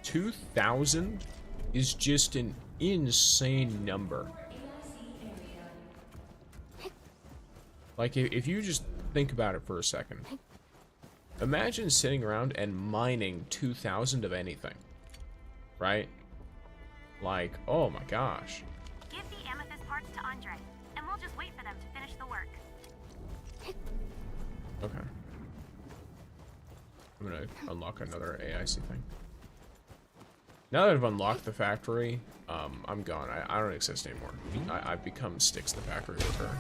2,000 is just an insane number. Like, if you just think about it for a second. Imagine sitting around and mining 2,000 of anything. Right? Like, oh my gosh. Give the amethyst parts to Andre, and we'll just wait for them to finish the work. Okay. I'm gonna unlock another AIC thing. Now that I've unlocked the factory, I'm gone. I don't exist anymore. I've become Styx the factory worker.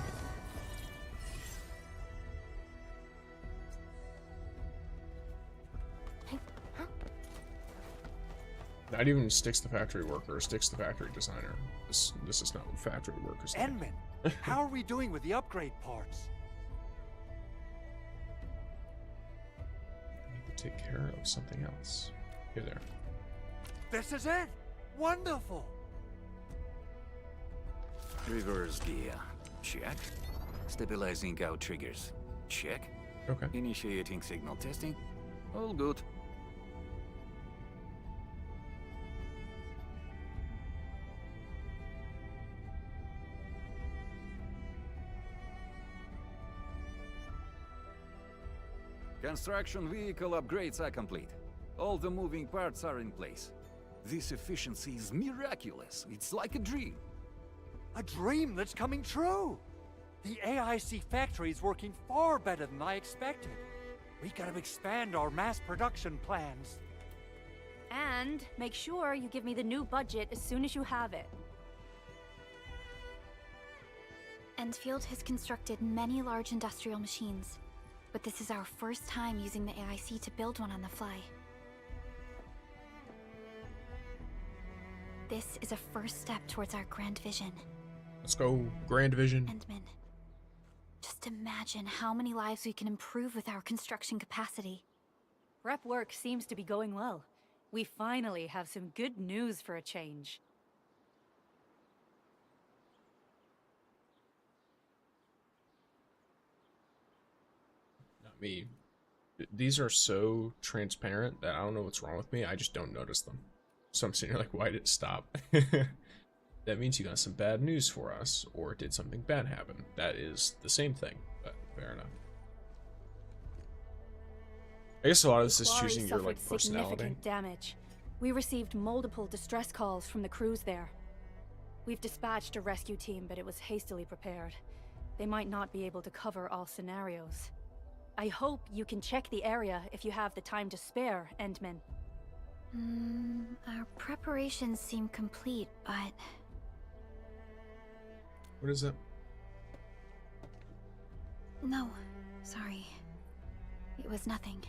Not even Styx the factory worker, Styx the factory designer. This is not what factory workers do. Enman, how are we doing with the upgrade parts? I need to take care of something else. Here, there. This is it! Wonderful! Reverse gear. Check. Stabilizing out triggers. Check. Okay. Initiating signal testing. All good. Construction vehicle upgrades are complete. All the moving parts are in place. This efficiency is miraculous. It's like a dream. A dream that's coming true! The AIC factory is working far better than I expected. We gotta expand our mass production plans. And make sure you give me the new budget as soon as you have it. Endfield has constructed many large industrial machines, but this is our first time using the AIC to build one on the fly. This is a first step towards our grand vision. Let's go, grand vision. Endman, just imagine how many lives we can improve with our construction capacity. Prep work seems to be going well. We finally have some good news for a change. Not me. These are so transparent that I don't know what's wrong with me. I just don't notice them. So I'm sitting here like, why did it stop? That means you got some bad news for us, or did something bad happen? That is the same thing, but fair enough. I guess a lot of this is choosing your like personality. Significant damage. We received multiple distress calls from the crews there. We've dispatched a rescue team, but it was hastily prepared. They might not be able to cover all scenarios. I hope you can check the area if you have the time to spare, Endman. Our preparations seem complete, but... What is it? No, sorry. It was nothing.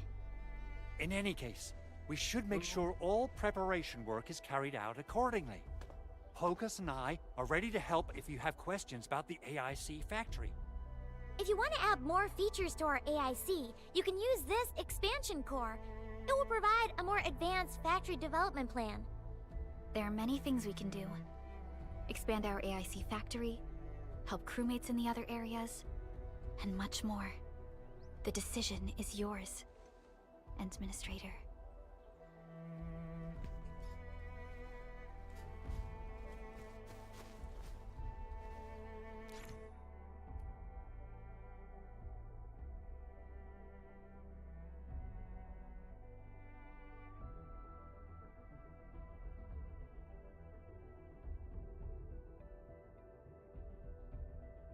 In any case, we should make sure all preparation work is carried out accordingly. Hocus and I are ready to help if you have questions about the AIC factory. If you want to add more features to our AIC, you can use this expansion core. It will provide a more advanced factory development plan. There are many things we can do. Expand our AIC factory, help crewmates in the other areas, and much more. The decision is yours, Administrator.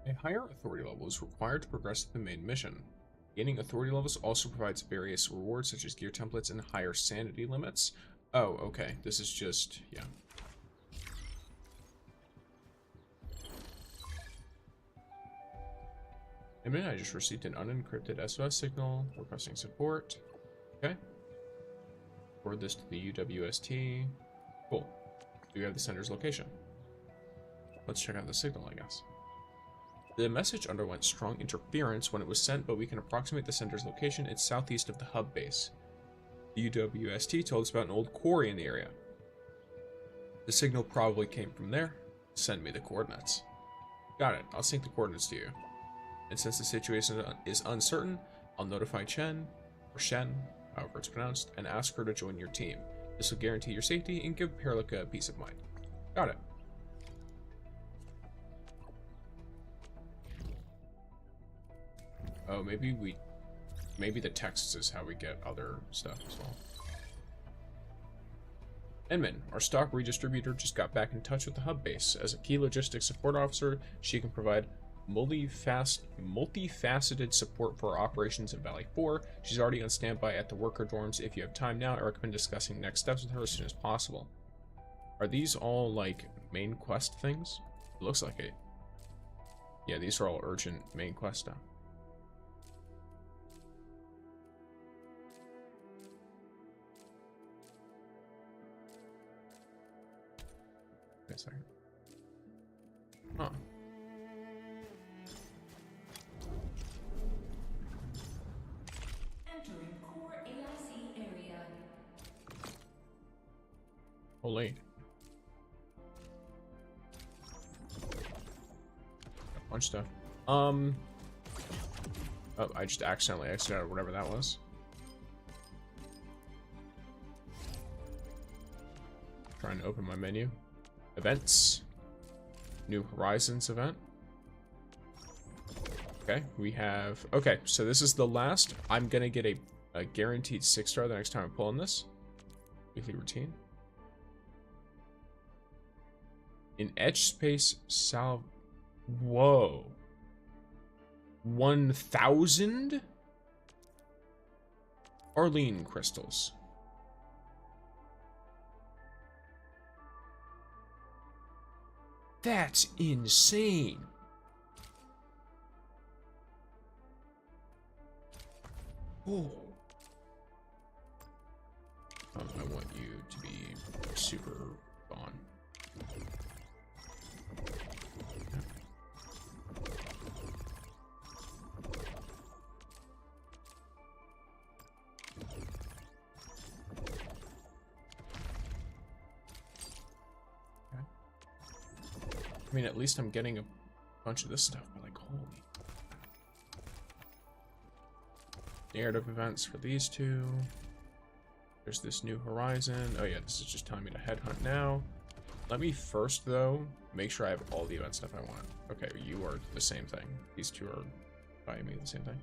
A higher authority level is required to progress to the main mission. Gaining authority levels also provides various rewards such as gear templates and higher sanity limits. Oh, okay. This is just, yeah. I just received an unencrypted SOS signal requesting support. Okay. Forward this to the UWST. Cool. We have the sender's location. Let's check out the signal, I guess. The message underwent strong interference when it was sent, but we can approximate the sender's location. It's southeast of the hub base. The UWST told us about an old quarry in the area. The signal probably came from there. Send me the coordinates. Got it. I'll sync the coordinates to you. And since the situation is uncertain, I'll notify Chen, or Shen, however it's pronounced, and ask her to join your team. This will guarantee your safety and give Perlica peace of mind. Got it. Oh, maybe the text is how we get other stuff as well. Enman, our stock redistributor, just got back in touch with the hub base. As a key logistics support officer, she can provide multifaceted support for our operations in Valley 4. She's already on standby at the worker dorms. If you have time now, I recommend discussing next steps with her as soon as possible. Are these all, like, main quest things? It looks like it. Yeah, these are all urgent main quest stuff. Wait a second. Huh. Entering core AIC area. Holy. A bunch of stuff. Oh, I just accidentally exited out whatever that was. Trying to open my menu. Events. New Horizons event. Okay, we have... Okay, so this is the last. I'm gonna get a guaranteed 6-star the next time I pull on this. Weekly routine. In Etch Space Salve... Whoa. 1,000? Arlene crystals. That's insane. Oh. I want you to be super gone. I mean, at least I'm getting a bunch of this stuff, but like, holy. Narrative events for these two. There's this New Horizon. Oh yeah, this is just telling me to headhunt now. Let me first, though, make sure I have all the event stuff I want. Okay, you are the same thing. These two are buying me the same thing.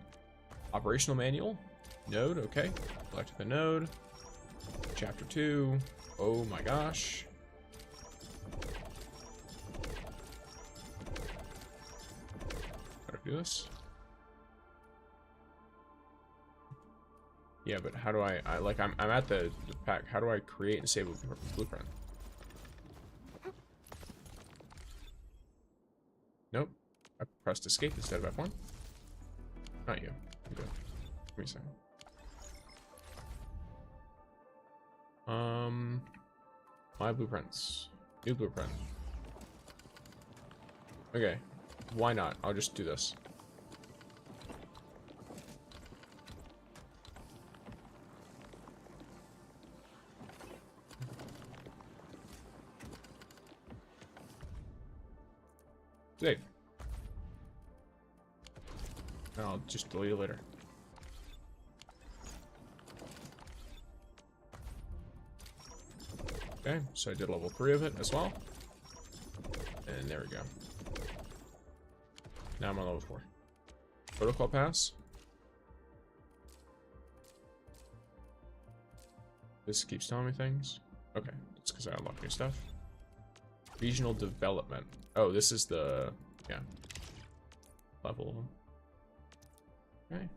Operational manual. Node, okay. Select the node. Chapter 2. Oh my gosh. Do this. Yeah, but how do I like I'm at the pack. How do I create and save a blueprint? Nope. I pressed escape instead of F1. Not you. I'm good. Give me a second. My blueprints. New blueprint. Okay. Why not? I'll just do this. Save. And I'll just delete it later. Okay, so I did level 3 of it as well. And there we go. Now I'm on level 4. Protocol pass. This keeps telling me things. Okay, it's because I unlocked new stuff. Regional development. Oh, this is the, yeah, level. Okay.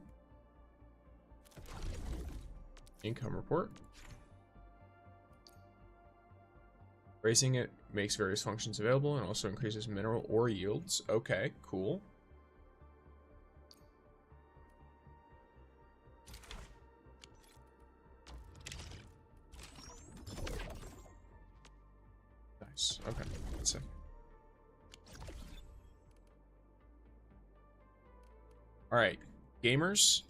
Income report. Raising it makes various functions available and also increases mineral ore yields. Okay, cool. Nice. Okay, let's see. All right, gamers.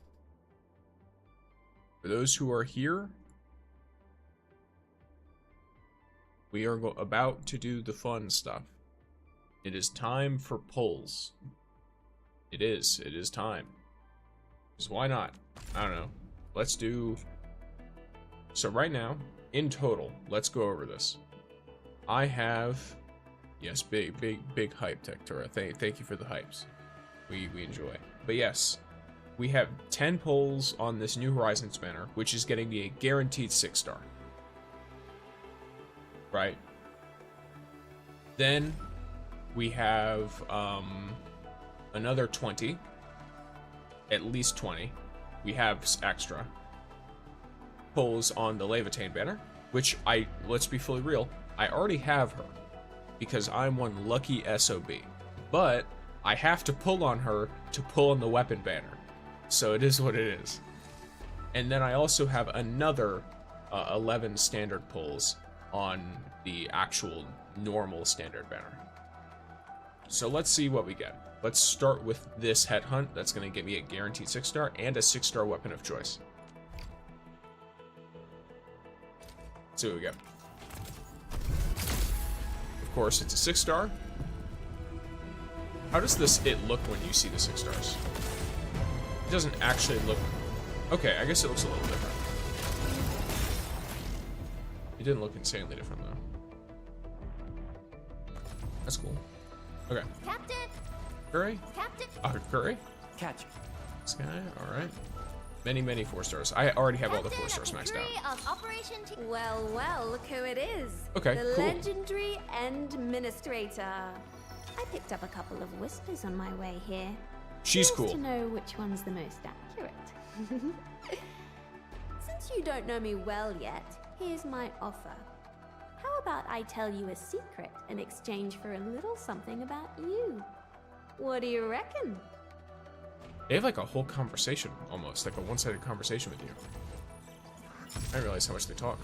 For those who are here, we are about to do the fun stuff. It is time for pulls. It is time. Because why not? I don't know. Let's do... So right now, in total, let's go over this. I have... Yes, big hype, Tektura. Thank you for the hypes. We enjoy. But yes, we have 10 polls on this New Horizons banner, which is getting me a guaranteed 6-star. Right? Then we have another 20. At least 20. We have extra polls on the Laevatain banner, which let's be fully real, I already have her because I'm one lucky SOB. But I have to pull on her to pull on the weapon banner. So it is what it is. And then I also have another 11 standard pulls on the actual normal standard banner. So let's see what we get. Let's start with this headhunt. That's going to get me a guaranteed 6-star and a 6-star weapon of choice. Let's see what we get. Of course, it's a 6-star. How does it look when you see the 6 stars? It doesn't actually look... Okay, I guess it looks a little different. It didn't look insanely different, though. That's cool. Okay. Captain! Curry? Captain! Curry? Catch. This guy? Alright. Many 4 stars. I already have all the 4 stars maxed out. Of Operation well, look who it is. Okay, the cool. legendary Administrator. I picked up a couple of whispers on my way here. She's Just cool. to know which one's the most accurate. Since you don't know me well yet, here's my offer. How about I tell you a secret in exchange for a little something about you? What do you reckon? They have like a whole conversation, almost. Like a one-sided conversation with you. I didn't realize how much they talk.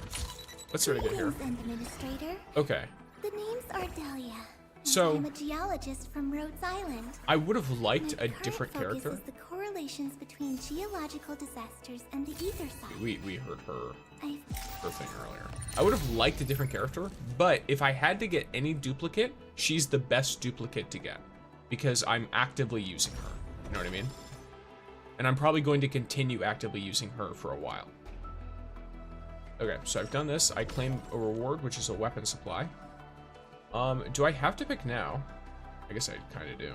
Let's see what I get here. Administrator. Okay. The name's Ardelia. So, I'm a geologist from Rhodes Island. I would have liked My a current different focus character. is the correlations between geological disasters and the ether side. We heard her I thing earlier. I would have liked a different character, but if I had to get any duplicate, she's the best duplicate to get. Because I'm actively using her. You know what I mean? And I'm probably going to continue actively using her for a while. Okay, so I've done this. I claim a reward, which is a weapon supply. Do I have to pick now? I guess I kind of do.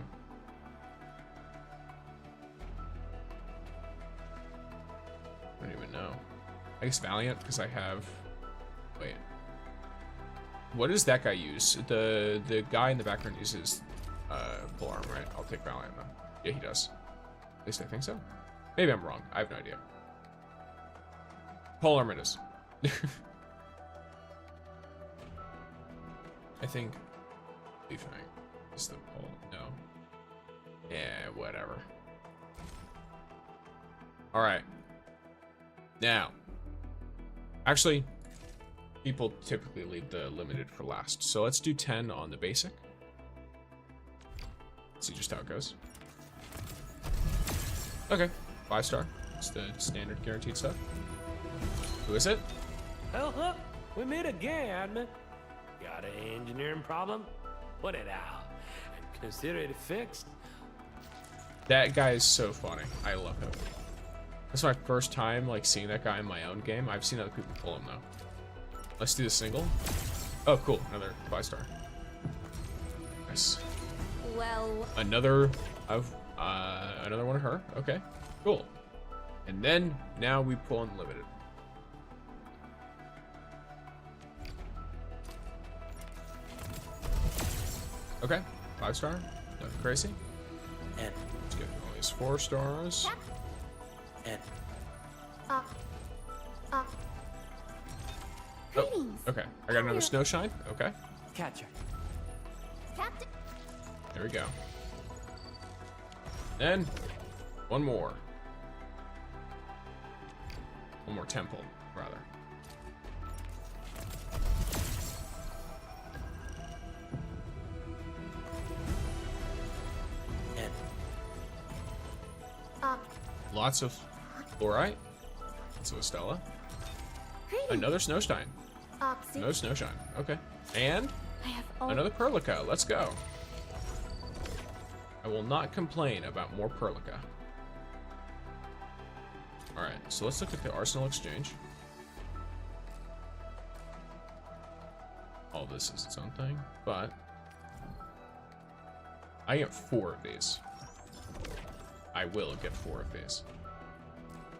I don't even know. I guess Valiant, because I have... Wait. What does that guy use? The guy in the background uses full arm, right? I'll take Valiant then. Yeah, he does. At least I think so. Maybe I'm wrong. I have no idea. Pole arm it is. I think Leafang is the pole. No. Yeah, whatever. Alright. Now. Actually, people typically leave the limited for last. So let's do 10 on the basic. See just how it goes. Okay. 5-star. It's the standard guaranteed stuff. Who is it? Oh, look, we meet again, Admin. Got an engineering problem? Put it out and consider it fixed. That guy is so funny. I love him. That's my first time like seeing that guy in my own game. I've seen other people pull him though. Let's do the single. Oh, cool. Another 5-star. Nice. well, Another one of her. Okay, cool. And then now we pull unlimited. Okay, 5-star. Nothing crazy. And Let's get all these 4 stars. and greetings. Okay, I got another snow shine. Okay, Catch her. Captain. there we go. Then one more. One more temple, rather. and Lots of fluorite. Lots of Estella. Greetings. Another snowshine. Oxy. Another snowshine. Okay. And I have all another Perlica. Let's go. I will not complain about more Perlica. Alright, so let's look at the Arsenal Exchange. All this is its own thing, but I get 4 of these. I will get 4 of these,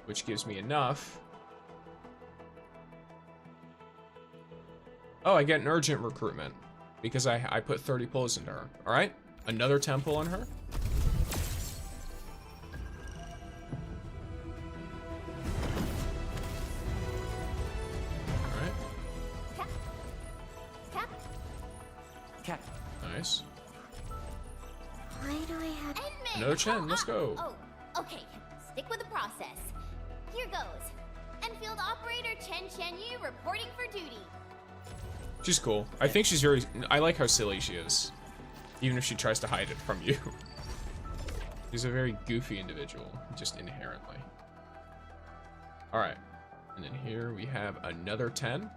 which gives me enough. Oh, I get an urgent recruitment because I put 30 pulls into her. All right, another 10 pull on her. All right. Cap. Cap. Nice. Why do I have... Another 10. Let's go. Oh, okay. Stick with the process. Here goes. Enfield operator Chen Yu reporting for duty. She's cool. I think she's very... I like how silly she is, even if she tries to hide it from you. She's a very goofy individual, just inherently. All right. And then here we have another 10.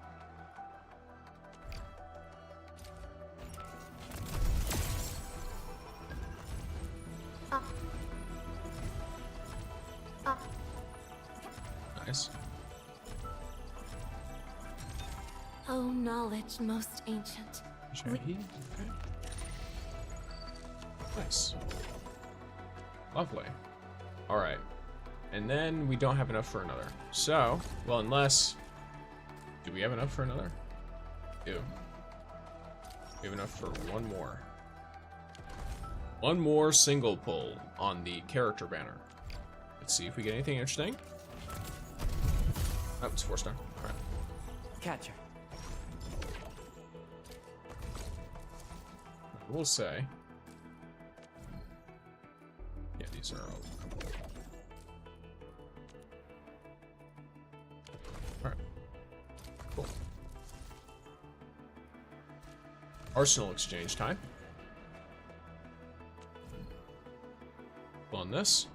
Nice. Oh, knowledge most ancient. Okay. Nice. Lovely. All right. And then we don't have enough for another. So, well, unless... Do we have enough for another? Do. We have enough for one more. One more single pull on the character banner. Let's see if we get anything interesting. Oh, it's 4-star. All right. Catcher. I will say... Yeah, these are all... Alright. Cool. Arsenal exchange time. On this.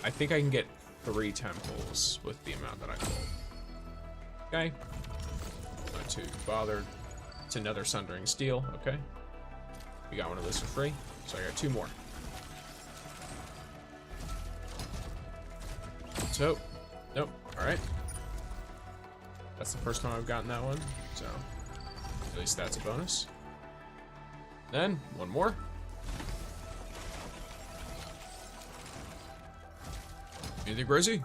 I think I can get 3 temples with the amount that I pulled. Okay. Not too bothered. It's another Sundering Steel. Okay. We got one of those for free. So I got 2 more. So, nope. Alright. That's the first time I've gotten that one. So, at least that's a bonus. Then, one more. Anything crazy?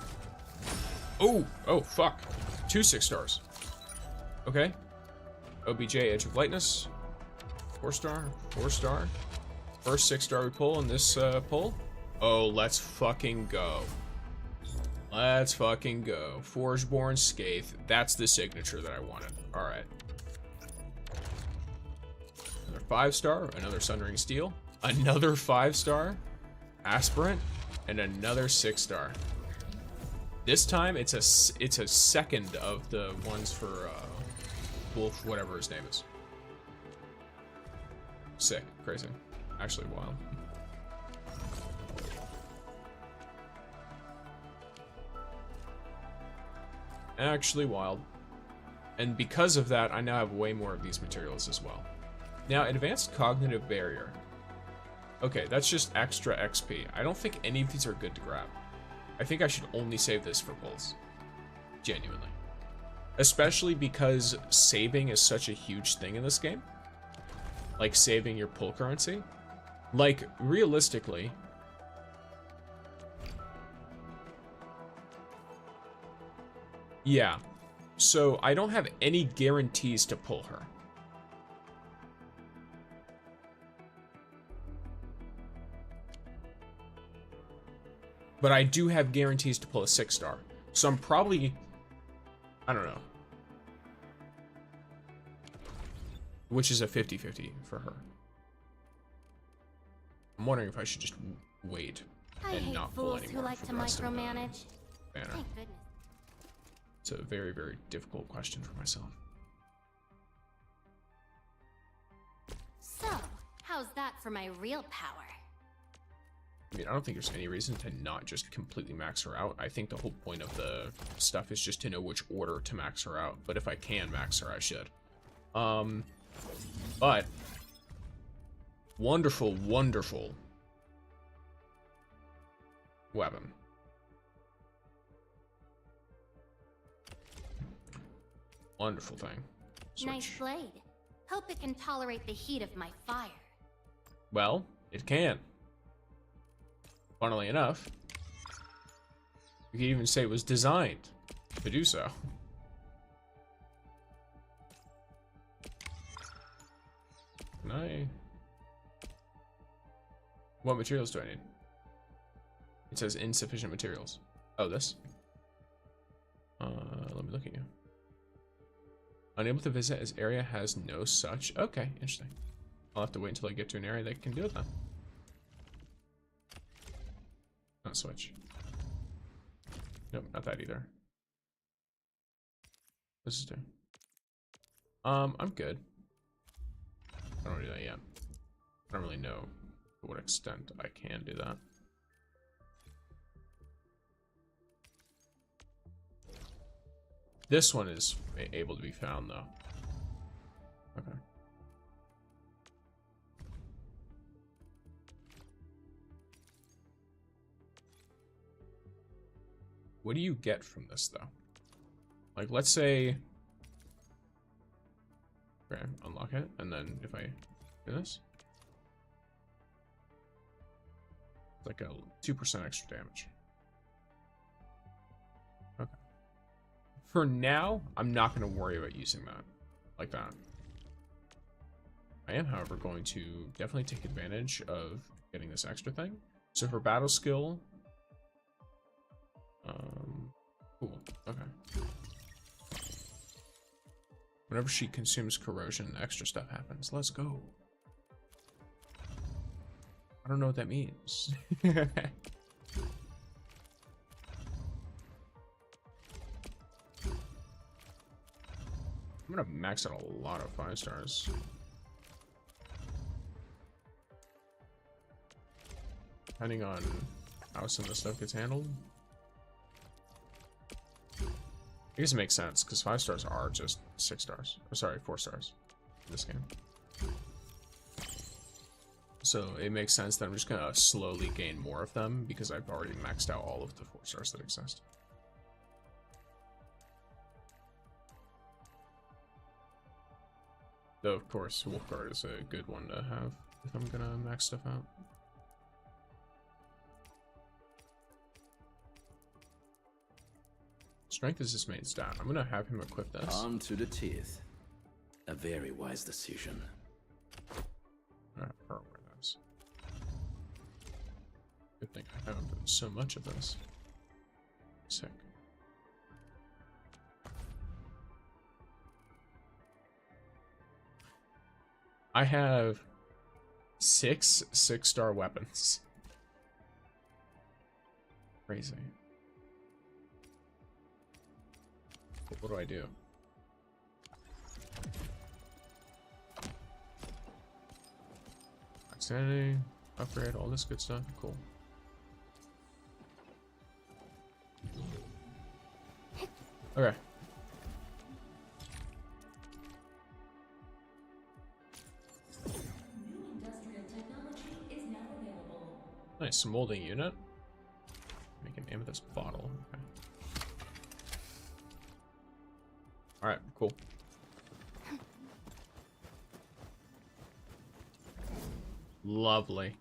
Oh, fuck. 2 6-stars. Okay. OBJ, Edge of Lightness. 4-star, 4-star. First 6-star we pull in this pull. Oh, let's fucking go. Let's fucking go. Forgeborn Scathe. That's the signature that I wanted. Alright. Another 5-star, another Sundering Steel, another 5-star Aspirant, and another 6-star. This time it's a second of the ones for Wolf, whatever his name is. Sick, crazy, actually wild. Actually wild. And because of that, I now have way more of these materials as well. Now, Advanced Cognitive Barrier. Okay, that's just extra XP. I don't think any of these are good to grab. I think I should only save this for pulls. Genuinely. Especially because saving is such a huge thing in this game. Like saving your pull currency. Like, realistically... Yeah. So, I don't have any guarantees to pull her. But I do have guarantees to pull a 6-star. So I'm probably... I don't know. Which is a 50-50 for her. I'm wondering if I should just wait and not pull anymore. I hate fools who like to micromanage. Thank goodness. It's a very, very difficult question for myself. So, how's that for my real power? I mean, I don't think there's any reason to not just completely max her out. I think the whole point of the stuff is just to know which order to max her out. But if I can max her, I should. But Wonderful, wonderful weapon. Wonderful thing. Switch. Nice blade. Hope it can tolerate the heat of my fire. Well, it can. Funnily enough, you could even say it was designed to do so. Can I... What materials do I need? It says insufficient materials. Oh, this? Let me look at you. Unable to visit as area has no such. Okay, interesting. I'll have to wait until I get to an area that can do it then. Not switch. Nope, not that either. This is two. I'm good. I don't do that yet. I don't really know to what extent I can do that. This one is able to be found though. Okay. What do you get from this though? Like, let's say, okay, unlock it, and then if I do this, it's like a 2% extra damage. Okay. For now, I'm not going to worry about using that like that. I am, however, going to definitely take advantage of getting this extra thing. So for battle skill, cool. Okay. Whenever she consumes corrosion, extra stuff happens. Let's go. I don't know what that means. I'm gonna max out a lot of 5 stars. Depending on how some of the stuff gets handled. I guess it makes sense, because 5 stars are just 6 stars. Or sorry, 4 stars in this game. So it makes sense that I'm just gonna slowly gain more of them, because I've already maxed out all of the 4 stars that exist. Though, of course, Wolfguard is a good one to have if I'm gonna max stuff out. Strength is his main stat. I'm gonna have him equip this. Armed to the teeth. A very wise decision. Alright, wear this. Good thing I have so much of this. Sick. I have 6 6-star weapons. Crazy. What do I do? Sanity, upgrade, all this good stuff. Cool. Okay. Nice, molding unit. Make an amethyst bottle. Okay. Alright, cool. Lovely.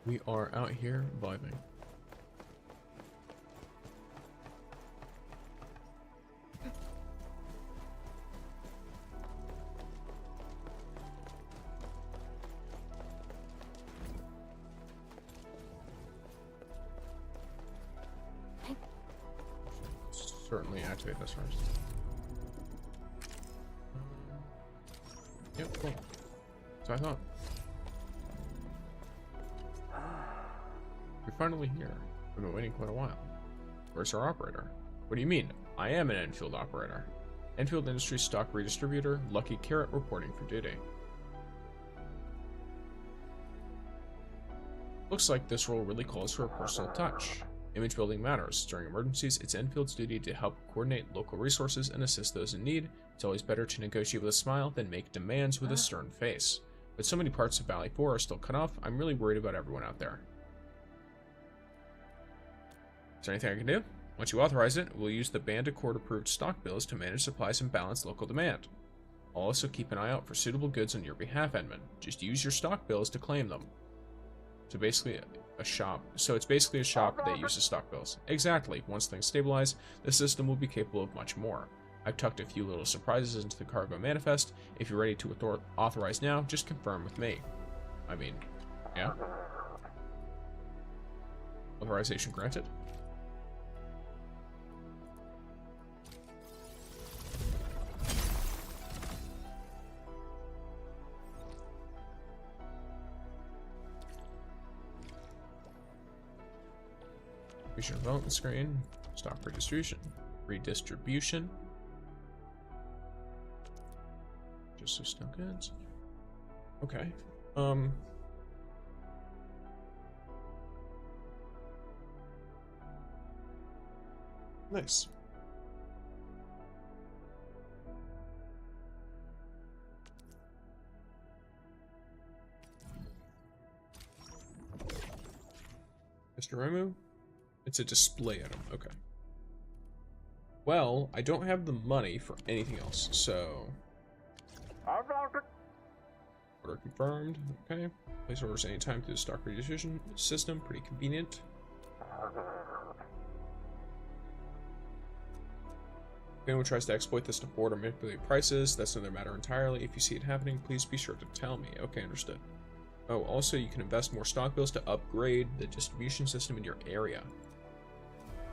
We are out here vibing. certainly activate this first. Yep, cool. So I thought. You're finally here. I've been waiting quite a while. Where's our operator? What do you mean? I am an Endfield operator. Endfield Industries stock redistributor, Lucky Carrot reporting for duty. Looks like this role really calls for a personal touch. Image building matters. During emergencies, it's Enfield's duty to help coordinate local resources and assist those in need. It's always better to negotiate with a smile than make demands with a stern face. But so many parts of Valley 4 are still cut off, I'm really worried about everyone out there. Is there anything I can do? Once you authorize it, we'll use the Band Accord approved stock bills to manage supplies and balance local demand. I'll also keep an eye out for suitable goods on your behalf, Edmund. Just use your stock bills to claim them. So basically a shop. So it's basically a shop that uses stock bills. Exactly. Once things stabilize, the system will be capable of much more. I've tucked a few little surprises into the cargo manifest. If you're ready to authorize now, just confirm with me. I mean, yeah. Authorization granted. Mission development screen, stock redistribution. Just so still goods. Okay. Nice. Mr. Remu? It's a display item, okay. Well, I don't have the money for anything else, so... Order confirmed, okay. Place orders anytime through the stock redistribution system, pretty convenient. If anyone tries to exploit this to board or manipulate prices, that's another matter entirely. If you see it happening, please be sure to tell me. Okay, understood. Oh, also, you can invest more stock bills to upgrade the distribution system in your area.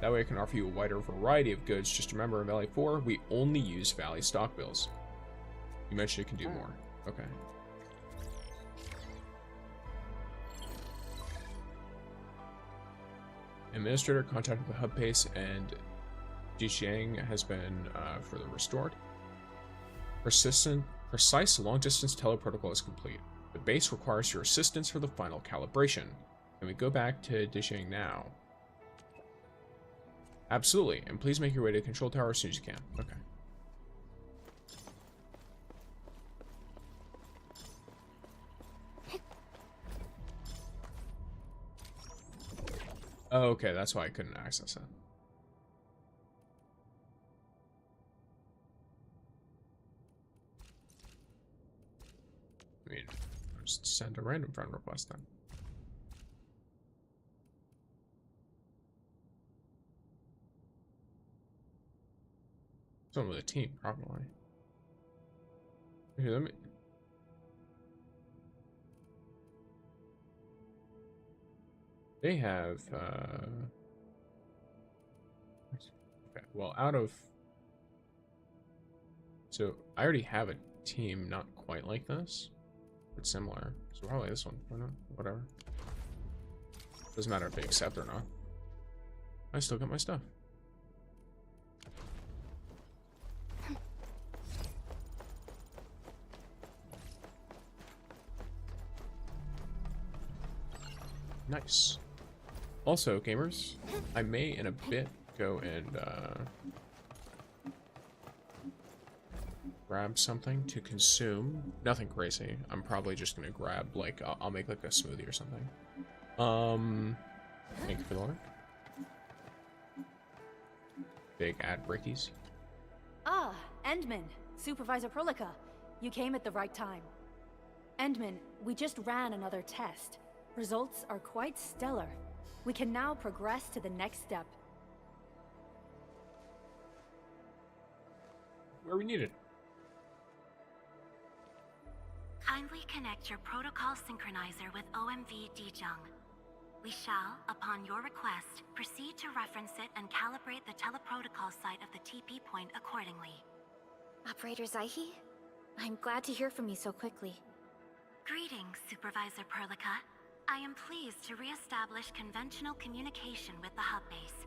That way I can offer you a wider variety of goods. Just remember, in Valley 4, we only use Valley stock bills. You mentioned it can do more. Okay. Administrator contacted the hub base and Jixiang has been further restored. Precise long-distance teleprotocol is complete. The base requires your assistance for the final calibration. Can we go back to Jixiang now? Absolutely, and please make your way to the control tower as soon as you can. Okay. Oh, okay, that's why I couldn't access it. I mean, just send a random friend request then. Someone with a team, probably. Here, let me... They have, okay, well, out of... So, I already have a team not quite like this, but similar. So probably this one, why not? Whatever. Doesn't matter if they accept or not. I still got my stuff. Nice. Also, gamers, I may in a bit go and grab something to consume. Nothing crazy. I'm probably just gonna grab like I'll make like a smoothie or something. Thank you for the order. Big ad breakies. Ah, Endman, Supervisor Prolica. You came at the right time. Endman, we just ran another test. Results are quite stellar. We can now progress to the next step. Where we need it. Kindly connect your protocol synchronizer with OMV Dijung. We shall, upon your request, proceed to reference it and calibrate the teleprotocol site of the TP point accordingly. Operator Zaihi? I'm glad to hear from you so quickly. Greetings, Supervisor Perlica. I am pleased to re-establish conventional communication with the hub base.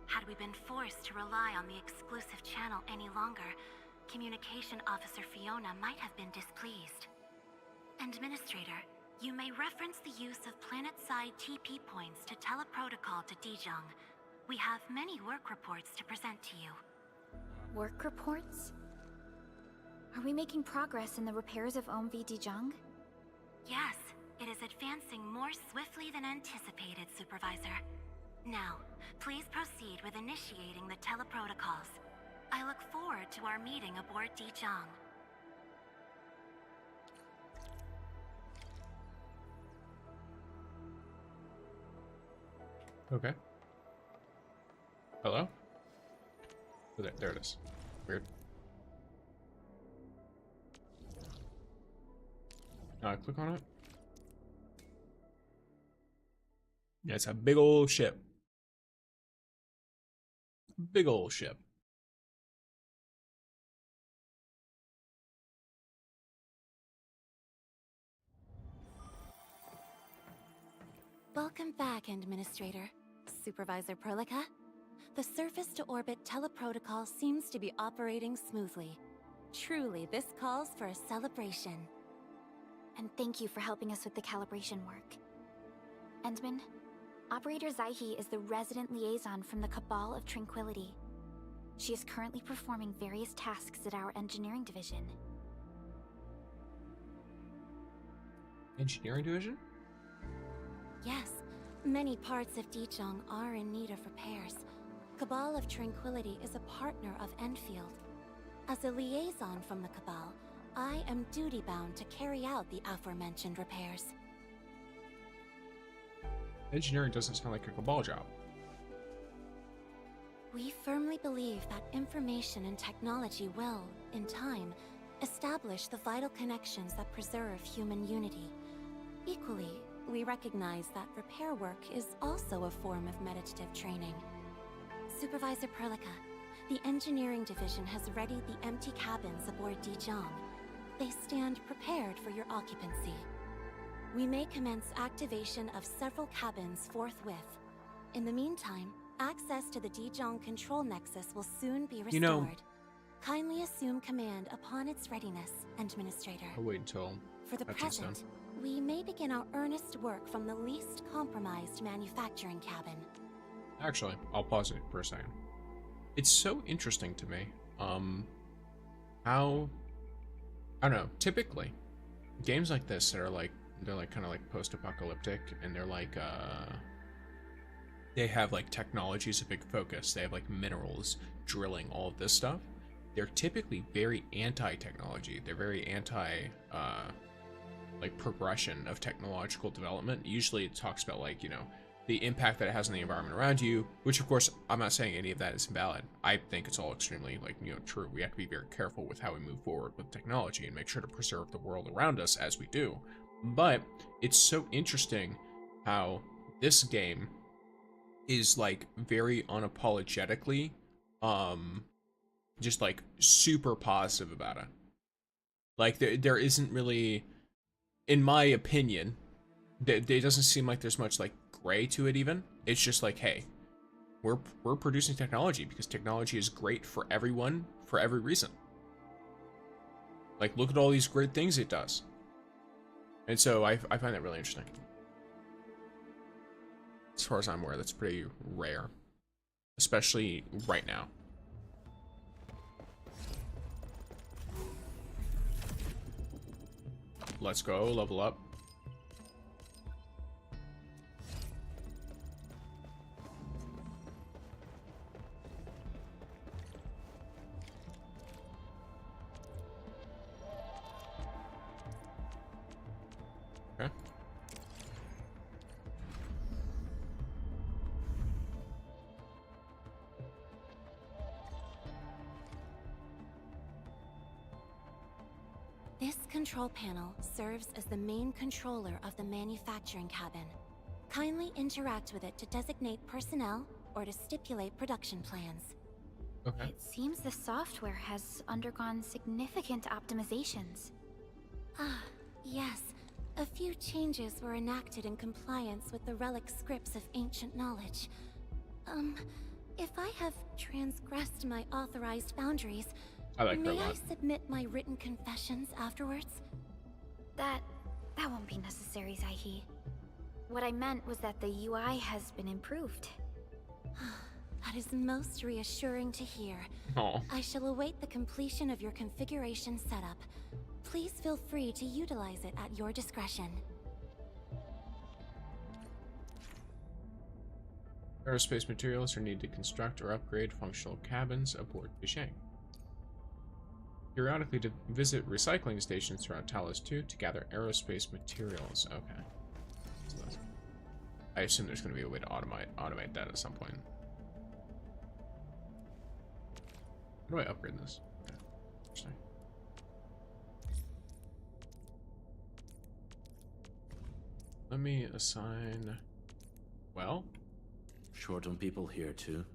Had we been forced to rely on the exclusive channel any longer, Communication Officer Fiona might have been displeased. Administrator, you may reference the use of planet-side TP points to teleprotocol to Dijong. We have many work reports to present to you. Work reports? Are we making progress in the repairs of OMV Dijong? Yes, it is advancing more swiftly than anticipated, Supervisor. Now, please proceed with initiating the teleprotocols. I look forward to our meeting aboard Dijong. Okay. Hello? Oh, there it is. Weird. Click on it. Yeah, it's a big old ship. Big old ship. Welcome back, Administrator. Supervisor Perlica. The surface-to-orbit teleprotocol seems to be operating smoothly. Truly, this calls for a celebration. And thank you for helping us with the calibration work. Endman, Operator Zaihi is the resident liaison from the Cabal of Tranquility. She is currently performing various tasks at our engineering division. Engineering division? Yes, many parts of Dijong are in need of repairs. Cabal of Tranquility is a partner of Endfield. As a liaison from the Cabal, I am duty-bound to carry out the aforementioned repairs. Engineering doesn't sound like a Cabal job. We firmly believe that information and technology will, in time, establish the vital connections that preserve human unity. Equally, we recognize that repair work is also a form of meditative training. Supervisor Perlica, the engineering division has readied the empty cabins aboard Dijong. They stand prepared for your occupancy. We may commence activation of several cabins forthwith. In the meantime, access to the Dijong control nexus will soon be restored. You know, kindly assume command upon its readiness, Administrator. I'll wait until For the that thing's done. present, we may begin our earnest work from the least compromised manufacturing cabin. Actually, I'll pause it for a second. It's so interesting to me, how, I don't know, typically, games like this that are like, they're like kind of like post-apocalyptic, and they're like, they have like technology as a big focus. They have like minerals, drilling, all of this stuff. They're typically very anti-technology. They're very anti, like progression of technological development. Usually it talks about like, you know, the impact that it has on the environment around you, which of course, I'm not saying any of that is invalid. I think it's all extremely like, you know, true. We have to be very careful with how we move forward with technology and make sure to preserve the world around us as we do. But it's so interesting how this game is like very unapologetically, just like super positive about it. Like there isn't really, in my opinion, it doesn't seem like there's much like gray to it even. It's just like, hey, we're producing technology because technology is great for everyone for every reason. Like, look at all these great things it does. And so I find that really interesting. As far as I'm aware, that's pretty rare, especially right now. Let's go, level up. Okay. This control panel serves as the main controller of the manufacturing cabin. Kindly interact with it to designate personnel or to stipulate production plans. Okay. It seems the software has undergone significant optimizations. Ah, yes. A few changes were enacted in compliance with the relic scripts of ancient knowledge. If I have transgressed my authorized boundaries, may I submit my written confessions afterwards? That won't be necessary, Zaihi. What I meant was that the UI has been improved. That is most reassuring to hear. Oh. I shall await the completion of your configuration setup. Please feel free to utilize it at your discretion. Aerospace materials are needed to construct or upgrade functional cabins aboard Bishang. Periodically to visit recycling stations throughout Talos 2 to gather aerospace materials. Okay. So I assume there's going to be a way to automate that at some point. How do I upgrade this? Okay. Interesting. Let me assign... Well? Short on people here, too.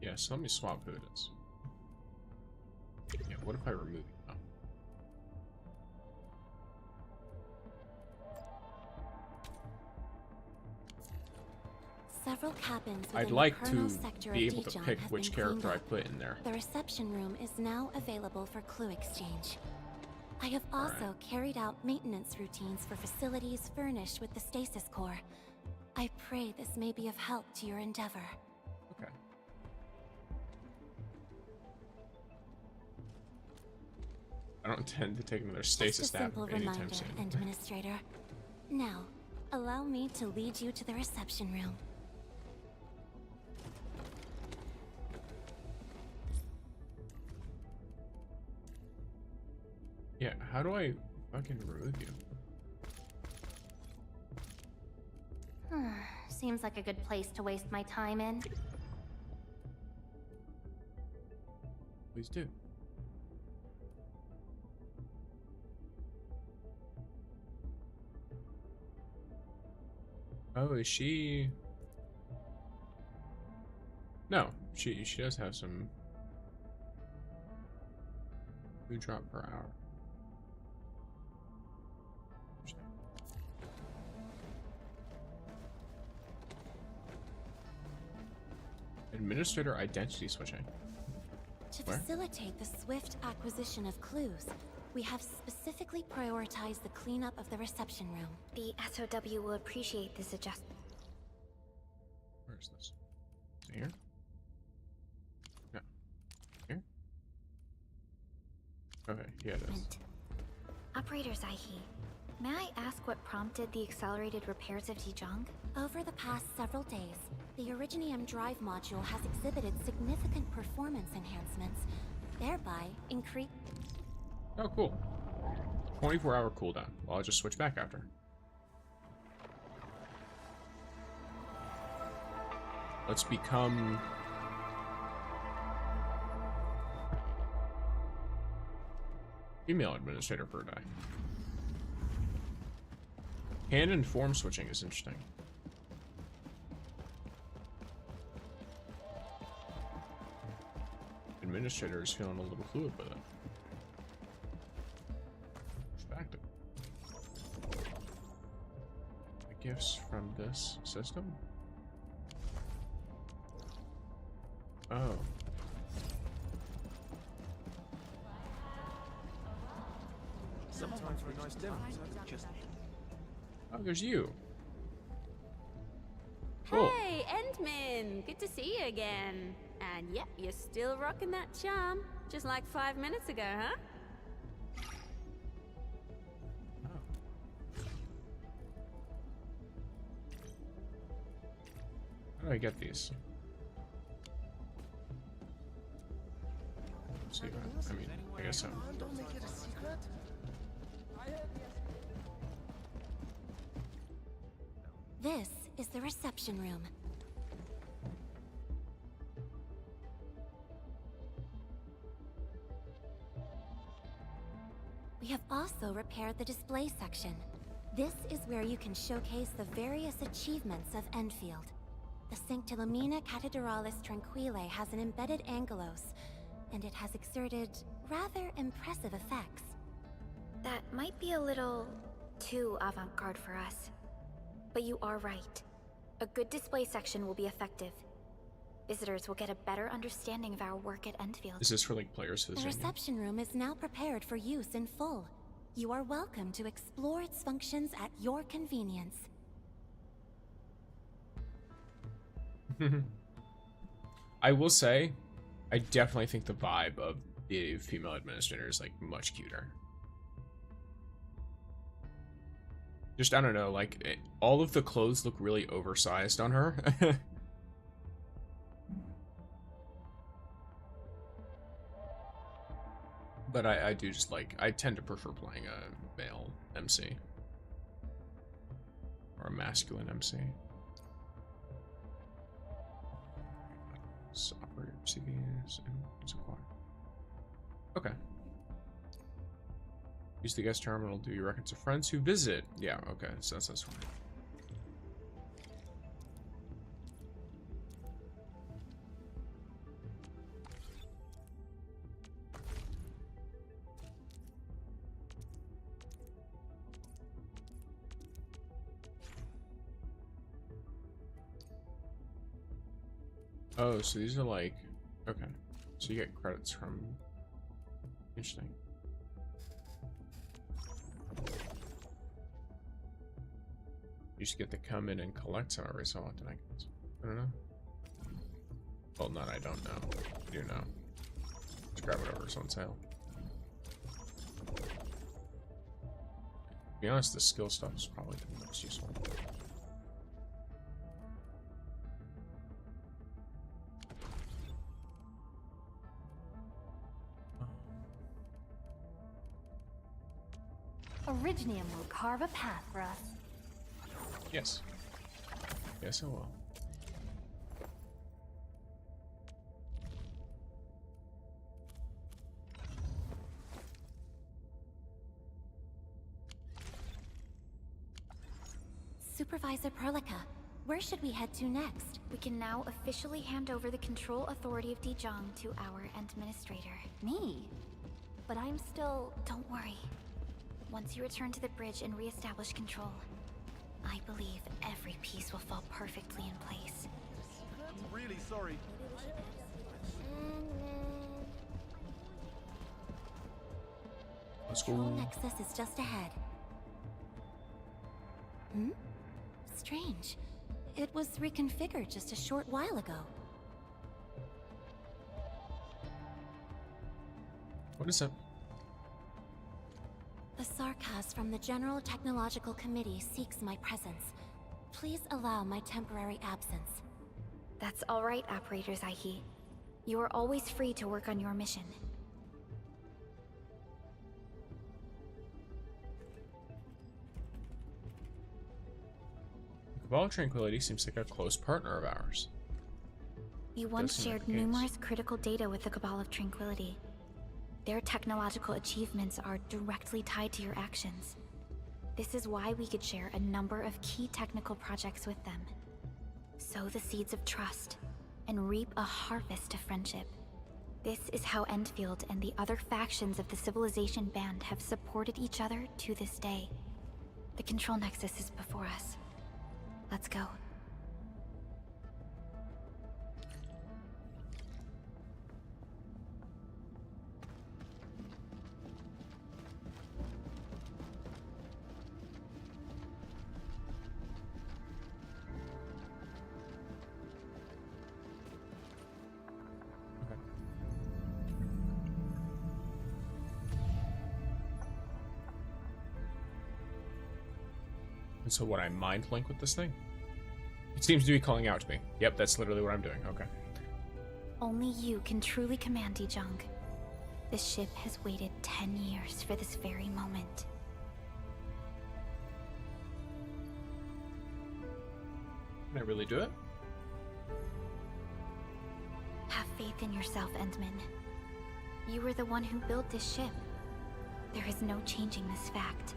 Yeah, so let me swap who it is. Yeah, what if I remove it? Oh. Several cabins I'd like to be able to pick which character I put in there. The reception room is now available for clue exchange. I have also carried out maintenance routines for facilities furnished with the stasis core. I pray this may be of help to your endeavor. Okay. I don't intend to take another stasis stab anytime soon. Administrator. Now, allow me to lead you to the reception room. Yeah, how do I fucking remove you? Seems like a good place to waste my time in. Please do. Oh, is she... No, she does have some food drop per hour. Administrator identity switching. To facilitate the swift acquisition of clues, we have specifically prioritized the cleanup of the reception room. The SOW will appreciate this adjustment. Where is this? Is it here? No. Here? Okay, yeah it is. Operator Zaihi, may I ask what prompted the accelerated repairs of Zhejiang? Over the past several days, the Originium drive module has exhibited significant performance enhancements, thereby increase. Oh, cool. 24-hour cooldown. Well, I'll just switch back after. Let's become... female administrator for a day. Hand and form switching is interesting. Administrator is feeling a little fluid with it. Perspective. The gifts from this system? Oh. Sometimes for a nice dinner, just... Oh, there's you. Cool. Hey, Endman! Good to see you again. And yep, you're still rocking that charm. Just like 5 minutes ago, huh? How do I get these? Let's see, I mean, I guess so. Don't make it a secret. This is the reception room. We have also repaired the display section. This is where you can showcase the various achievements of Endfield. The Sanctilumina Cathedralis Tranquile has an embedded angelos, and it has exerted rather impressive effects. That might be a little too avant-garde for us. But you are right. A good display section will be effective. Visitors will get a better understanding of our work at Endfield. Is this for like players The visiting? reception room is now prepared for use in full. You are welcome to explore its functions at your convenience. I will say, I definitely think the vibe of the female administrator is like much cuter. Just, I don't know, like all of the clothes look really oversized on her. But I do just like, I tend to prefer playing a male MC. Or a masculine MC. Operator CVs and support. Okay. Use the guest terminal, do your records of friends who visit. Yeah, okay, so that's fine. Oh, so these are like, okay. So you get credits from, interesting. You just get to come in and collect some every so often, I guess. I don't know. Well, none, I don't know. I do know. Just grab whatever's on sale. To be honest, the skill stuff is probably the most useful. Originium will carve a path for us. Yes. Yes, I will. Supervisor Perlica, where should we head to next? We can now officially hand over the control authority of Dijon to our administrator. Me? But I'm still... Don't worry. Once you return to the bridge and re-establish control, I believe every piece will fall perfectly in place. I'm really sorry. Let's Control go. Nexus is just ahead. Hmm? Strange. It was reconfigured just a short while ago. What is it? The Sarkaz from the General Technological Committee seeks my presence. Please allow my temporary absence. That's all right, Operator Zaihi. You are always free to work on your mission. Cabal Tranquility seems like a close partner of ours. We once Doesn't shared that the case? numerous critical data with the Cabal of Tranquility. Their technological achievements are directly tied to your actions. This is why we could share a number of key technical projects with them. Sow the seeds of trust, and reap a harvest of friendship. This is how Endfield and the other factions of the Civilization Band have supported each other to this day. The Control Nexus is before us. Let's go. And so what, I mind link with this thing? It seems to be calling out to me. Yep, that's literally what I'm doing. Okay. Only you can truly command Dijong. The ship has waited 10 years for this very moment. Can I really do it? Have faith in yourself, Endman. You were the one who built this ship. There is no changing this fact.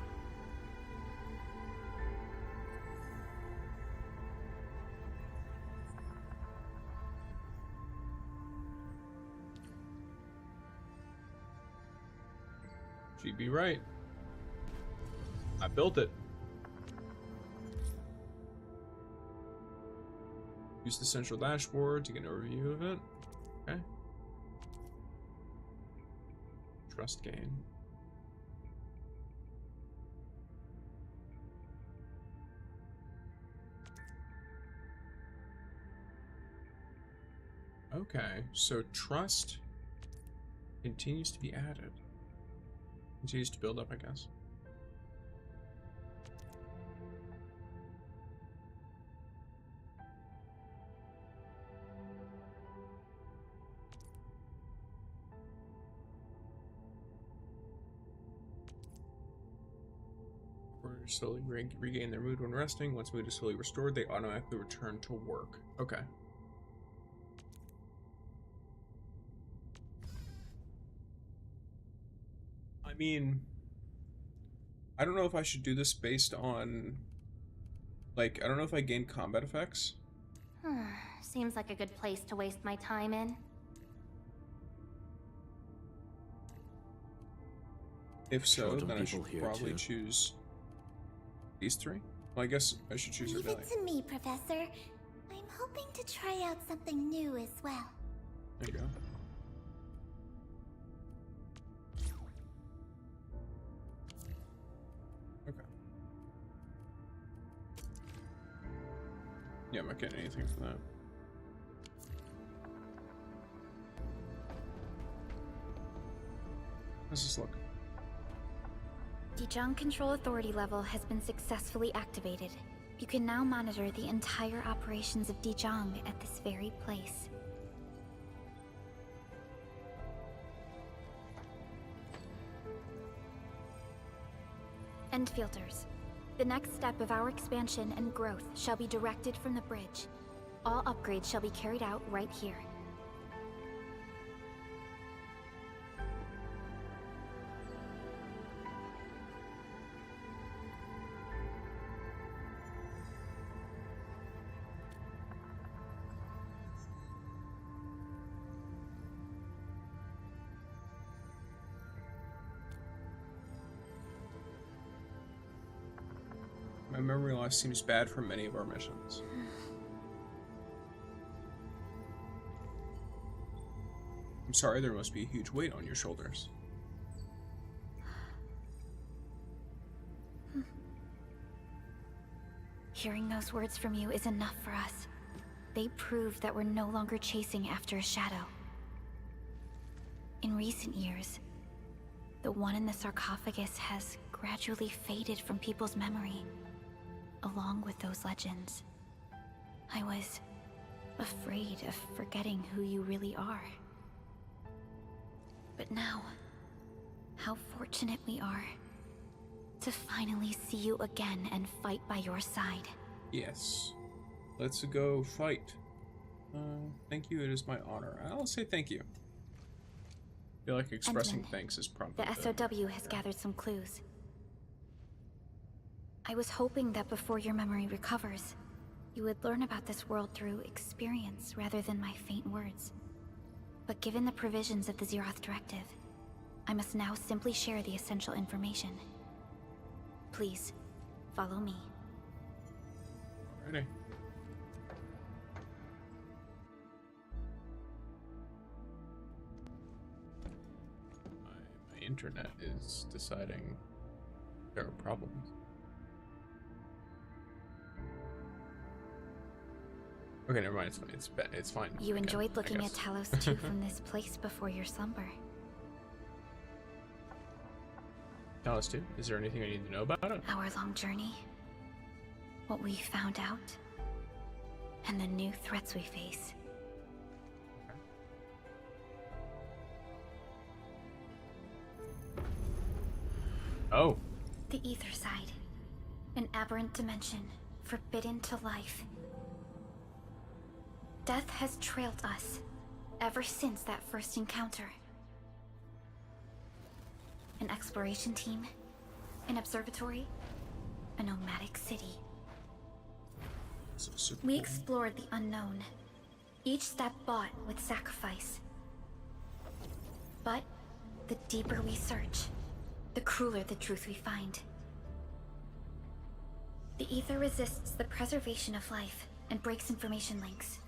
She'd be right. I built it. Use the central dashboard to get an overview of it. Okay. Trust gain. Okay, so trust continues to be added. Continues to build up, I guess. Slowly regain their mood when resting. Once mood is slowly restored, they automatically return to work. Okay. I mean, I don't know if I should do this based on, like, I don't know if I gain combat effects. Seems like a good place to waste my time in. If so, Short on then I people should here, probably too. choose these three. Well, I guess I should choose Leave Rebellion. it to me, Professor. I'm hoping to try out something new as well. There you go. Okay. Yeah, I'm not getting anything from that. How's this look? Dijong Control Authority level has been successfully activated. You can now monitor the entire operations of Dijong at this very place. End filters. The next step of our expansion and growth shall be directed from the bridge. All upgrades shall be carried out right here. My memory loss seems bad for many of our missions. I'm sorry, there must be a huge weight on your shoulders. Hearing those words from you is enough for us. They prove that we're no longer chasing after a shadow. In recent years, the one in the sarcophagus has gradually faded from people's memory, along with those legends. I was afraid of forgetting who you really are. But now, how fortunate we are to finally see you again and fight by your side. Yes. Let's go fight. Thank you, it is my honor. I'll say thank you. I feel like expressing Endman, thanks is probably the SOW has gathered some clues. I was hoping that before your memory recovers, you would learn about this world through experience rather than my faint words. But given the provisions of the Zeroth Directive, I must now simply share the essential information. Please, follow me. Alrighty. My internet is deciding there are problems. Okay, never mind. It's fine. You Again, enjoyed I looking at guess. Talos 2 from this place before your slumber. Talos 2? Is there anything I need to know about it? Our long journey, what we found out, and the new threats we face. Oh. The ether side, an aberrant dimension, forbidden to life. Death has trailed us ever since that first encounter. An exploration team, an observatory, a nomadic city. We explored the unknown, each step bought with sacrifice. But the deeper we search, the crueler the truth we find. The ether resists the preservation of life and breaks information links.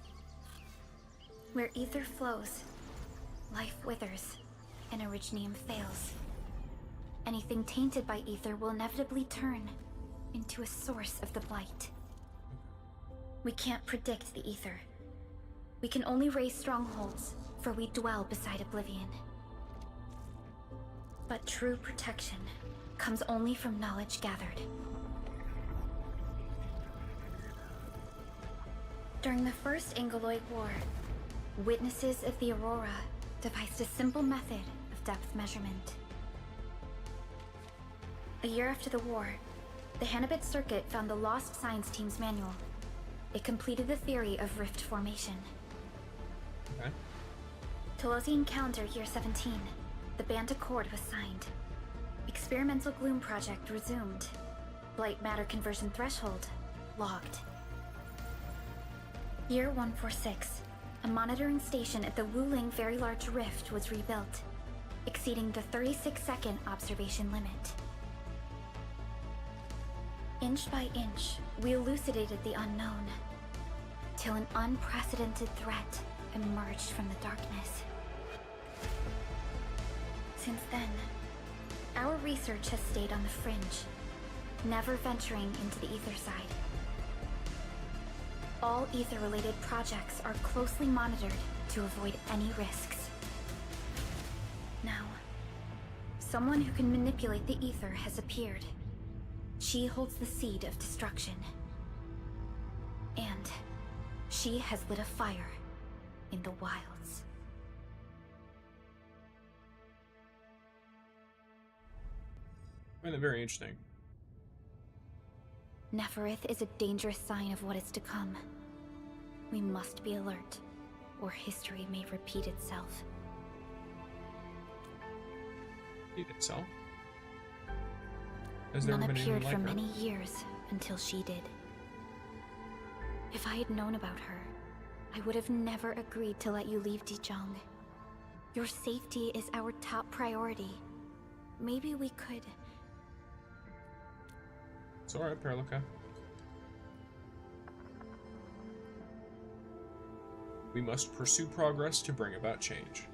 Where ether flows, life withers, and Originium fails. Anything tainted by ether will inevitably turn into a source of the blight. We can't predict the ether. We can only raise strongholds, for we dwell beside oblivion. But true protection comes only from knowledge gathered. During the First Angoloid War, witnesses of the Aurora devised a simple method of depth measurement. A year after the war, the Hannibit Circuit found the lost science team's manual. It completed the theory of rift formation. Okay. Tolosi encounter year 17. The Band Accord was signed. Experimental Gloom project resumed. Blight matter conversion threshold logged. Year 146. A monitoring station at the Wuling Very Large Rift was rebuilt, exceeding the 36-second observation limit. Inch by inch, we elucidated the unknown, till an unprecedented threat emerged from the darkness. Since then, our research has stayed on the fringe, never venturing into the ether side. All ether-related projects are closely monitored to avoid any risks. Now, someone who can manipulate the ether has appeared. She holds the seed of destruction. And she has lit a fire in the wilds. I find that very interesting. Neferith is a dangerous sign of what is to come. We must be alert, or history may repeat itself. Repeat itself? Has there None been appeared anyone for like her? many years until she did. If I had known about her, I would have never agreed to let you leave Dijiang. Your safety is our top priority. Maybe we could... It's alright, Perlica. We must pursue progress to bring about change.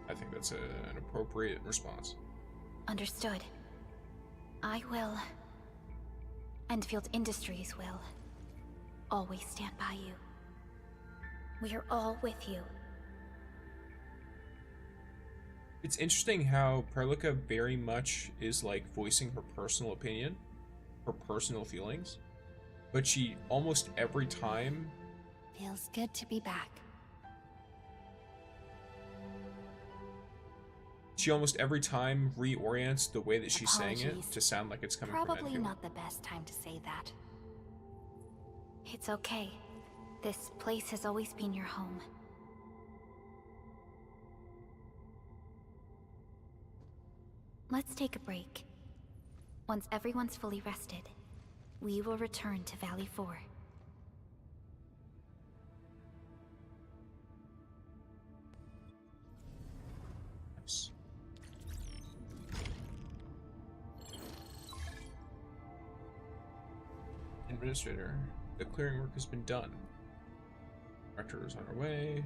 I think that's an appropriate response. Understood. I will. Endfield Industries will. Always stand by you. We are all with you. It's interesting how Perlica very much is like voicing her personal opinion, her personal feelings, but she almost every time... Feels good to be back. She almost every time reorients the way that she's saying it to sound like it's coming from Probably Endfield. not the best time to say that. It's okay. This place has always been your home. Let's take a break. Once everyone's fully rested, we will return to Valley 4. Nice. Administrator, the clearing work has been done. Director is on her way.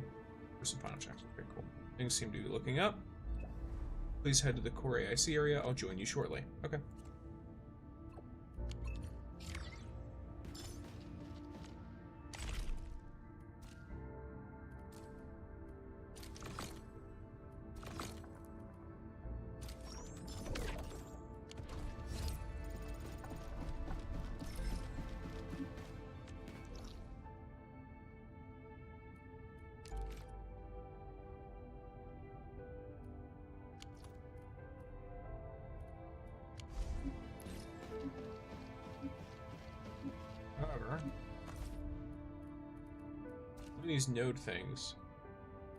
First and final checks. Okay, cool. Things seem to be looking up. Please head to the core AIC area. I'll join you shortly. Okay. these node things.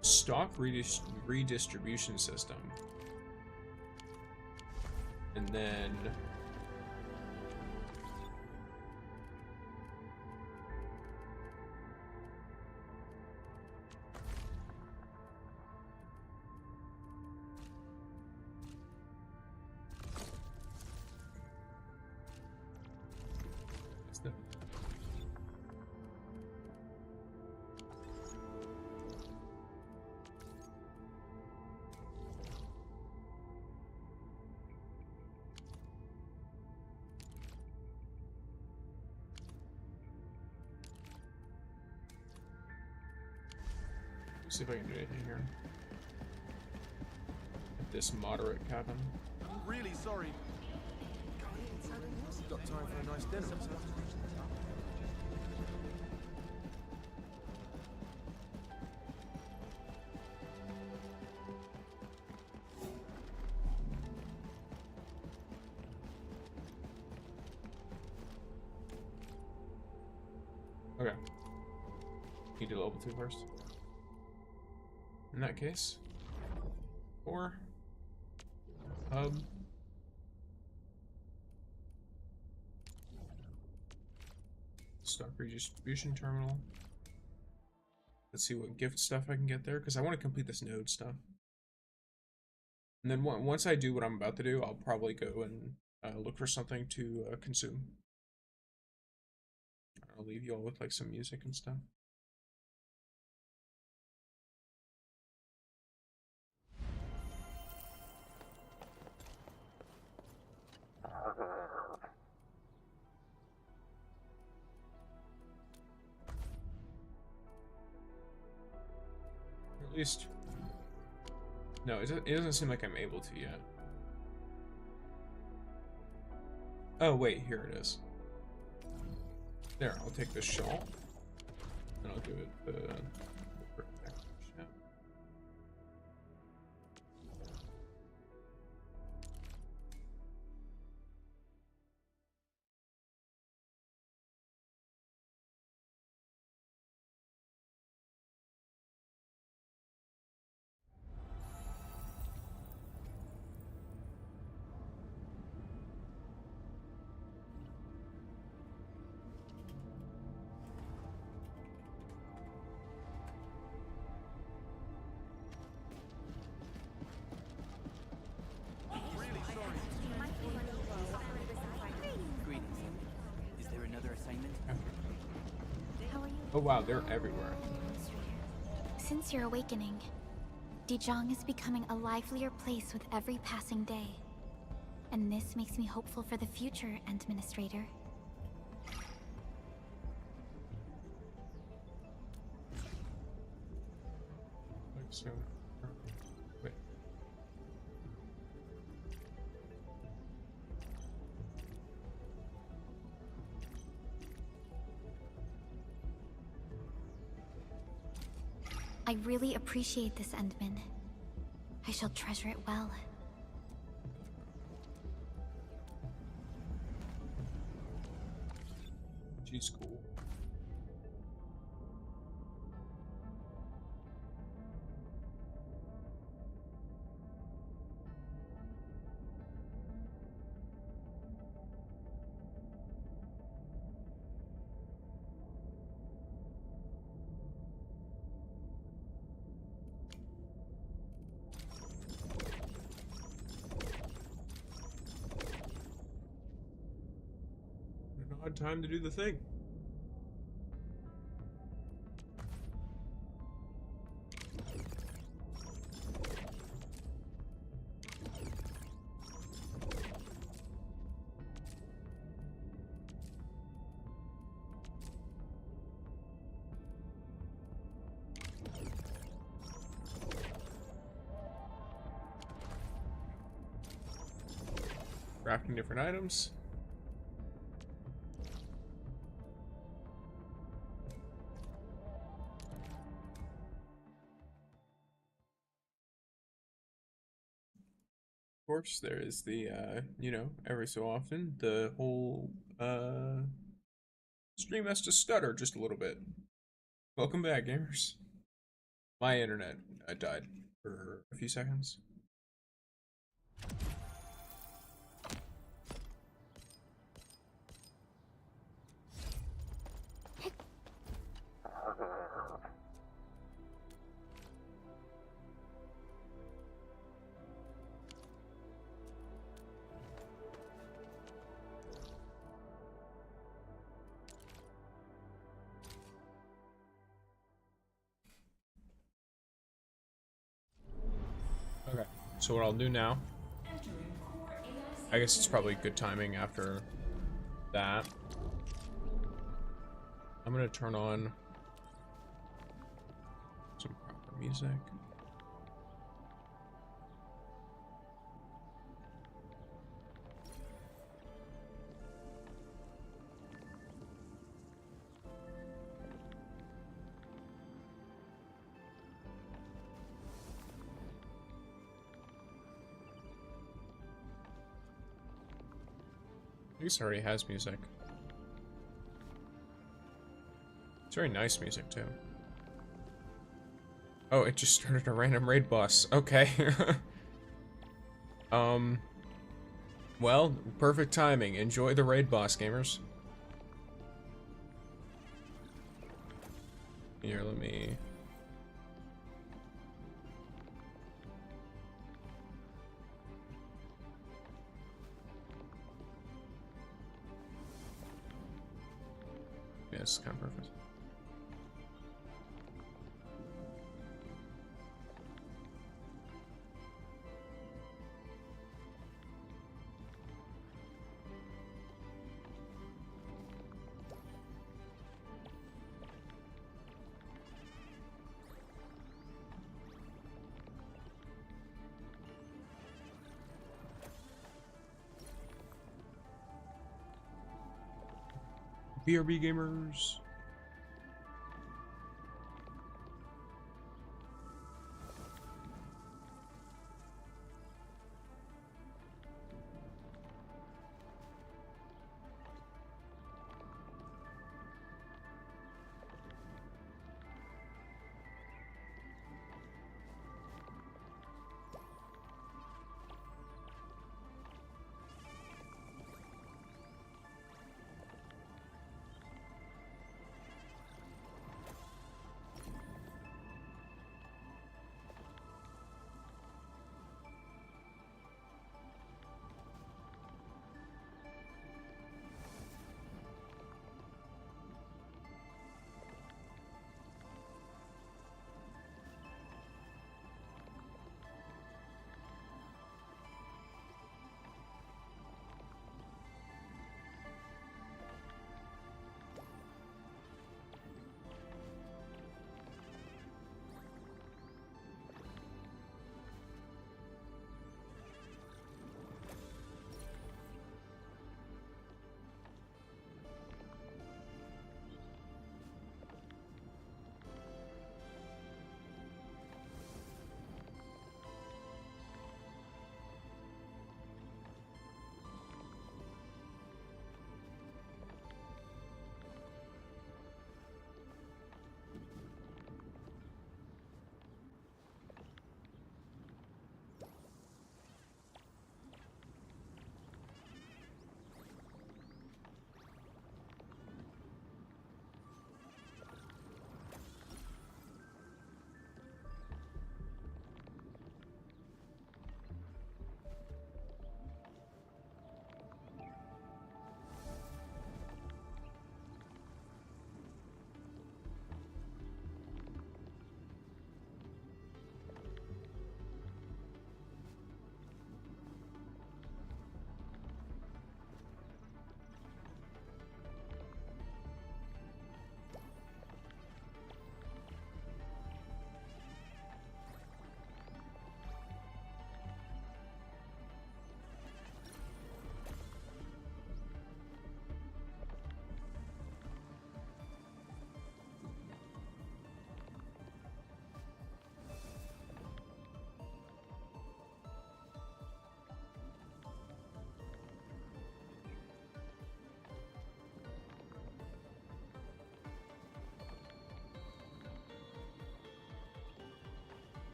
Stock redistribution system. And then see if I can do anything here. At this moderate cabin. I'm really sorry. Got time for a nice dinner, sir? Okay. You do level 2 first. In that case. Or stock redistribution terminal. Let's see what gift stuff I can get there, because I want to complete this node stuff. And then once I do what I'm about to do, I'll probably go and look for something to consume. I'll leave you all with like some music and stuff. At least, no, it doesn't seem like I'm able to yet. Oh wait, here it is. There, I'll take this shawl, and I'll give it the protection. Oh wow, they're everywhere. Since your awakening, Dijon is becoming a livelier place with every passing day. And this makes me hopeful for the future, Administrator. Like so. Wait. I really appreciate this, Endman. I shall treasure it well. She's cool. An odd time to do the thing. Crafting different items. Of course, there is the, you know, every so often, the whole, stream has to stutter just a little bit. Welcome back, gamers. My internet died for a few seconds. Okay, so what I'll do now, I guess it's probably good timing after that. I'm gonna turn on some proper music. I guess it already has music. It's very nice music too. Oh, it just started a random raid boss. Okay. Well, perfect timing. Enjoy the raid boss, gamers. Here, let me... Yeah, it's kind of perfect. BRB gamers.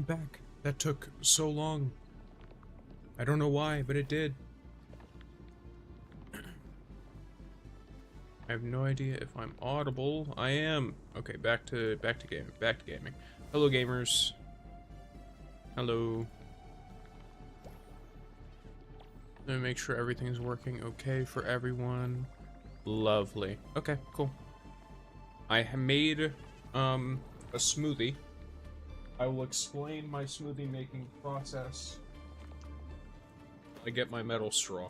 I'm back. That took so long. I don't know why, but it did. I have no idea if I'm audible. I am. Okay, back to gaming. Hello, gamers. Hello. Let me make sure everything's working okay for everyone. Lovely. Okay, cool. I have made a smoothie. I will explain my smoothie making process. I get my metal straw.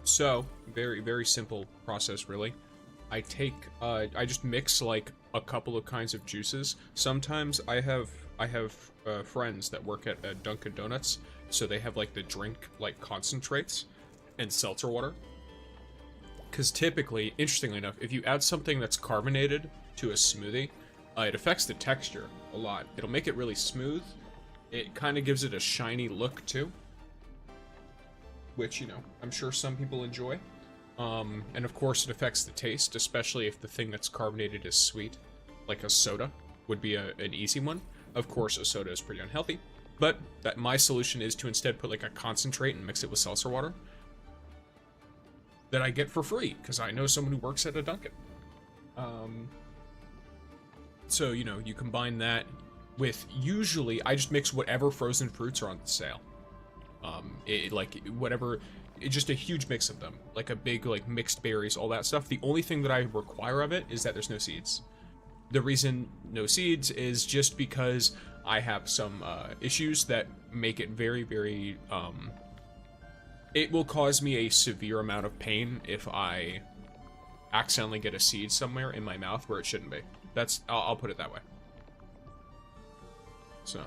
So very, very simple process, really. I take, I just mix like a couple of kinds of juices. Sometimes I have friends that work at Dunkin' Donuts, so they have like the drink like concentrates and seltzer water. Because typically, interestingly enough, if you add something that's carbonated to a smoothie, it affects the texture a lot. It'll make it really smooth. It kind of gives it a shiny look too, which, you know, I'm sure some people enjoy. And of course it affects the taste, especially if the thing that's carbonated is sweet, like a soda would be an easy one. Of course, a soda is pretty unhealthy, but my solution is to instead put like a concentrate and mix it with seltzer water that I get for free, because I know someone who works at a Dunkin'. So, you know, you combine that with, usually, I just mix whatever frozen fruits are on sale. Just a huge mix of them. Like a big, like, mixed berries, all that stuff. The only thing that I require of it is that there's no seeds. The reason no seeds is just because I have some issues that make it very, very, it will cause me a severe amount of pain if I accidentally get a seed somewhere in my mouth where it shouldn't be. I'll put it that way. So.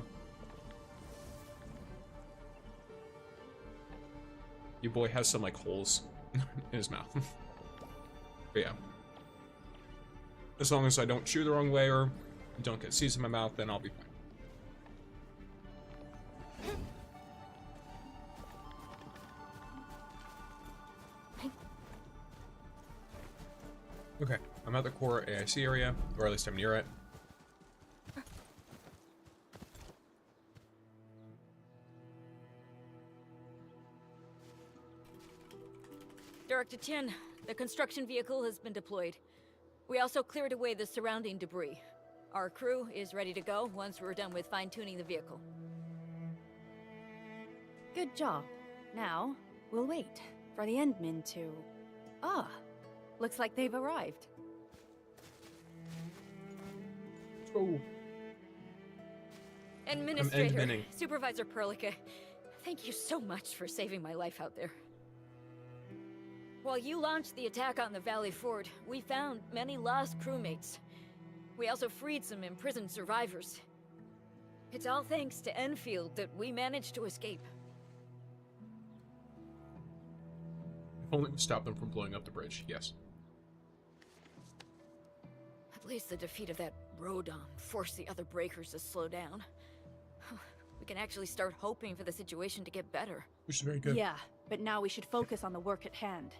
Your boy has some, like, holes in his mouth. But yeah. As long as I don't chew the wrong way or don't get seeds in my mouth, then I'll be fine. Okay, I'm at the core AIC area, or at least I'm near it. Director Chen, the construction vehicle has been deployed. We also cleared away the surrounding debris. Our crew is ready to go once we're done with fine-tuning the vehicle. Good job. Now, we'll wait for the Endmen to... Ah, looks like they've arrived. Oh. Administrator, Supervisor Perlica, thank you so much for saving my life out there. While you launched the attack on the Valley Fort, we found many lost crewmates. We also freed some imprisoned survivors. It's all thanks to Enfield that we managed to escape. If only we stopped them from blowing up the bridge, yes. At least the defeat of that Rodon forced the other breakers to slow down. We can actually start hoping for the situation to get better. Which is very good. Yeah, but now we should focus on the work at hand.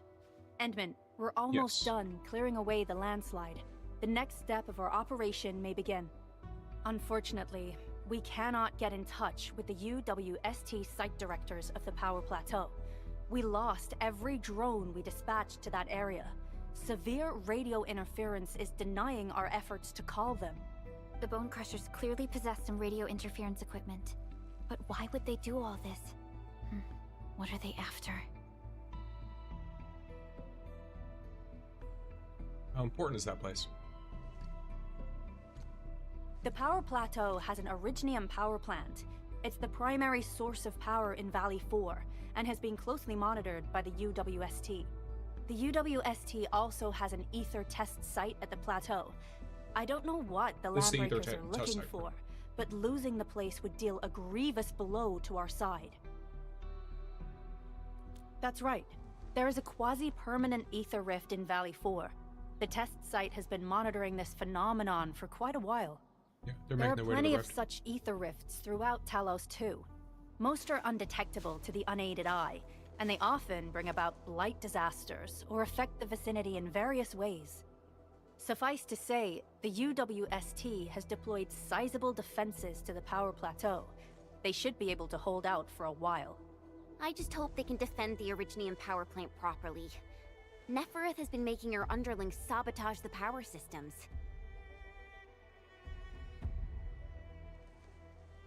Endman, we're almost done clearing away the landslide. The next step of our operation may begin. Unfortunately, we cannot get in touch with the UWST site directors of the Power Plateau. We lost every drone we dispatched to that area. Severe radio interference is denying our efforts to call them. The Bone Crushers clearly possess some radio interference equipment. But why would they do all this? What are they after? How important is that place? The Power Plateau has an Originium power plant. It's the primary source of power in Valley 4, and has been closely monitored by the UWST. The UWST also has an ether test site at the plateau. I don't know what the Lambreakers are looking for, but losing the place would deal a grievous blow to our side. That's right. There is a quasi-permanent ether rift in Valley 4. The test site has been monitoring this phenomenon for quite a while. Yeah, there are plenty of such ether rifts throughout Talos too. Most are undetectable to the unaided eye, and they often bring about blight disasters or affect the vicinity in various ways. Suffice to say, the UWST has deployed sizable defenses to the power plateau. They should be able to hold out for a while. I just hope they can defend the Originium power plant properly. Nefereth has been making her underlings sabotage the power systems.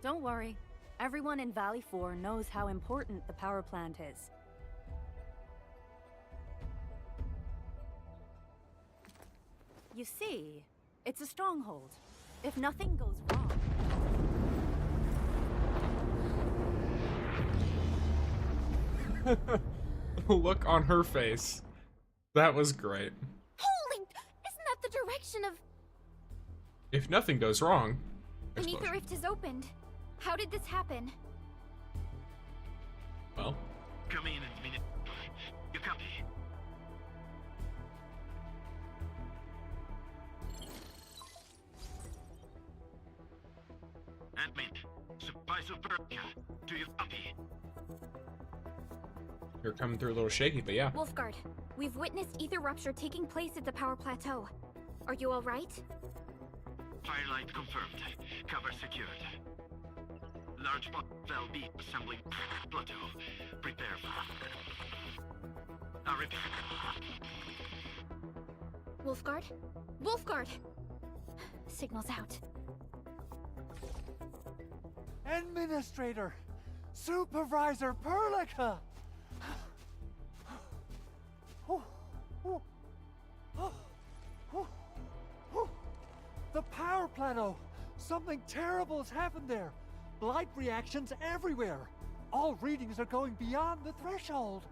Don't worry. Everyone in Valley 4 knows how important the power plant is. You see, it's a stronghold. If nothing goes wrong... Look on her face. That was great. Holy! Isn't that the direction of... If nothing goes wrong... An Explosion. ether rift has opened. How did this happen? Well... Come in a minute. You copy? Admin, Supervisor Berka, do you copy? You're coming through a little shaky, but yeah. Wolfguard, we've witnessed ether rupture taking place at the power plateau. Are you alright? Firelight confirmed. Cover secured. Large valve B assembling plateau. Prepare for... I repeat. Wolfguard? Wolfguard! Signal's out. Administrator! Supervisor Perlica! The power plateau! Something terrible has happened there! Blight reactions everywhere! All readings are going beyond the threshold!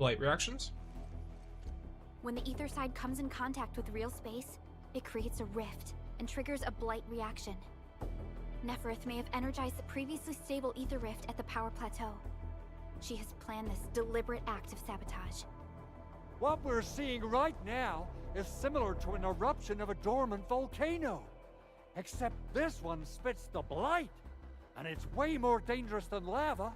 Blight reactions? When the ether side comes in contact with real space, it creates a rift and triggers a blight reaction. Nefereth may have energized the previously stable ether rift at the power plateau. She has planned this deliberate act of sabotage. What we're seeing right now is similar to an eruption of a dormant volcano. Except this one spits the blight, and it's way more dangerous than lava.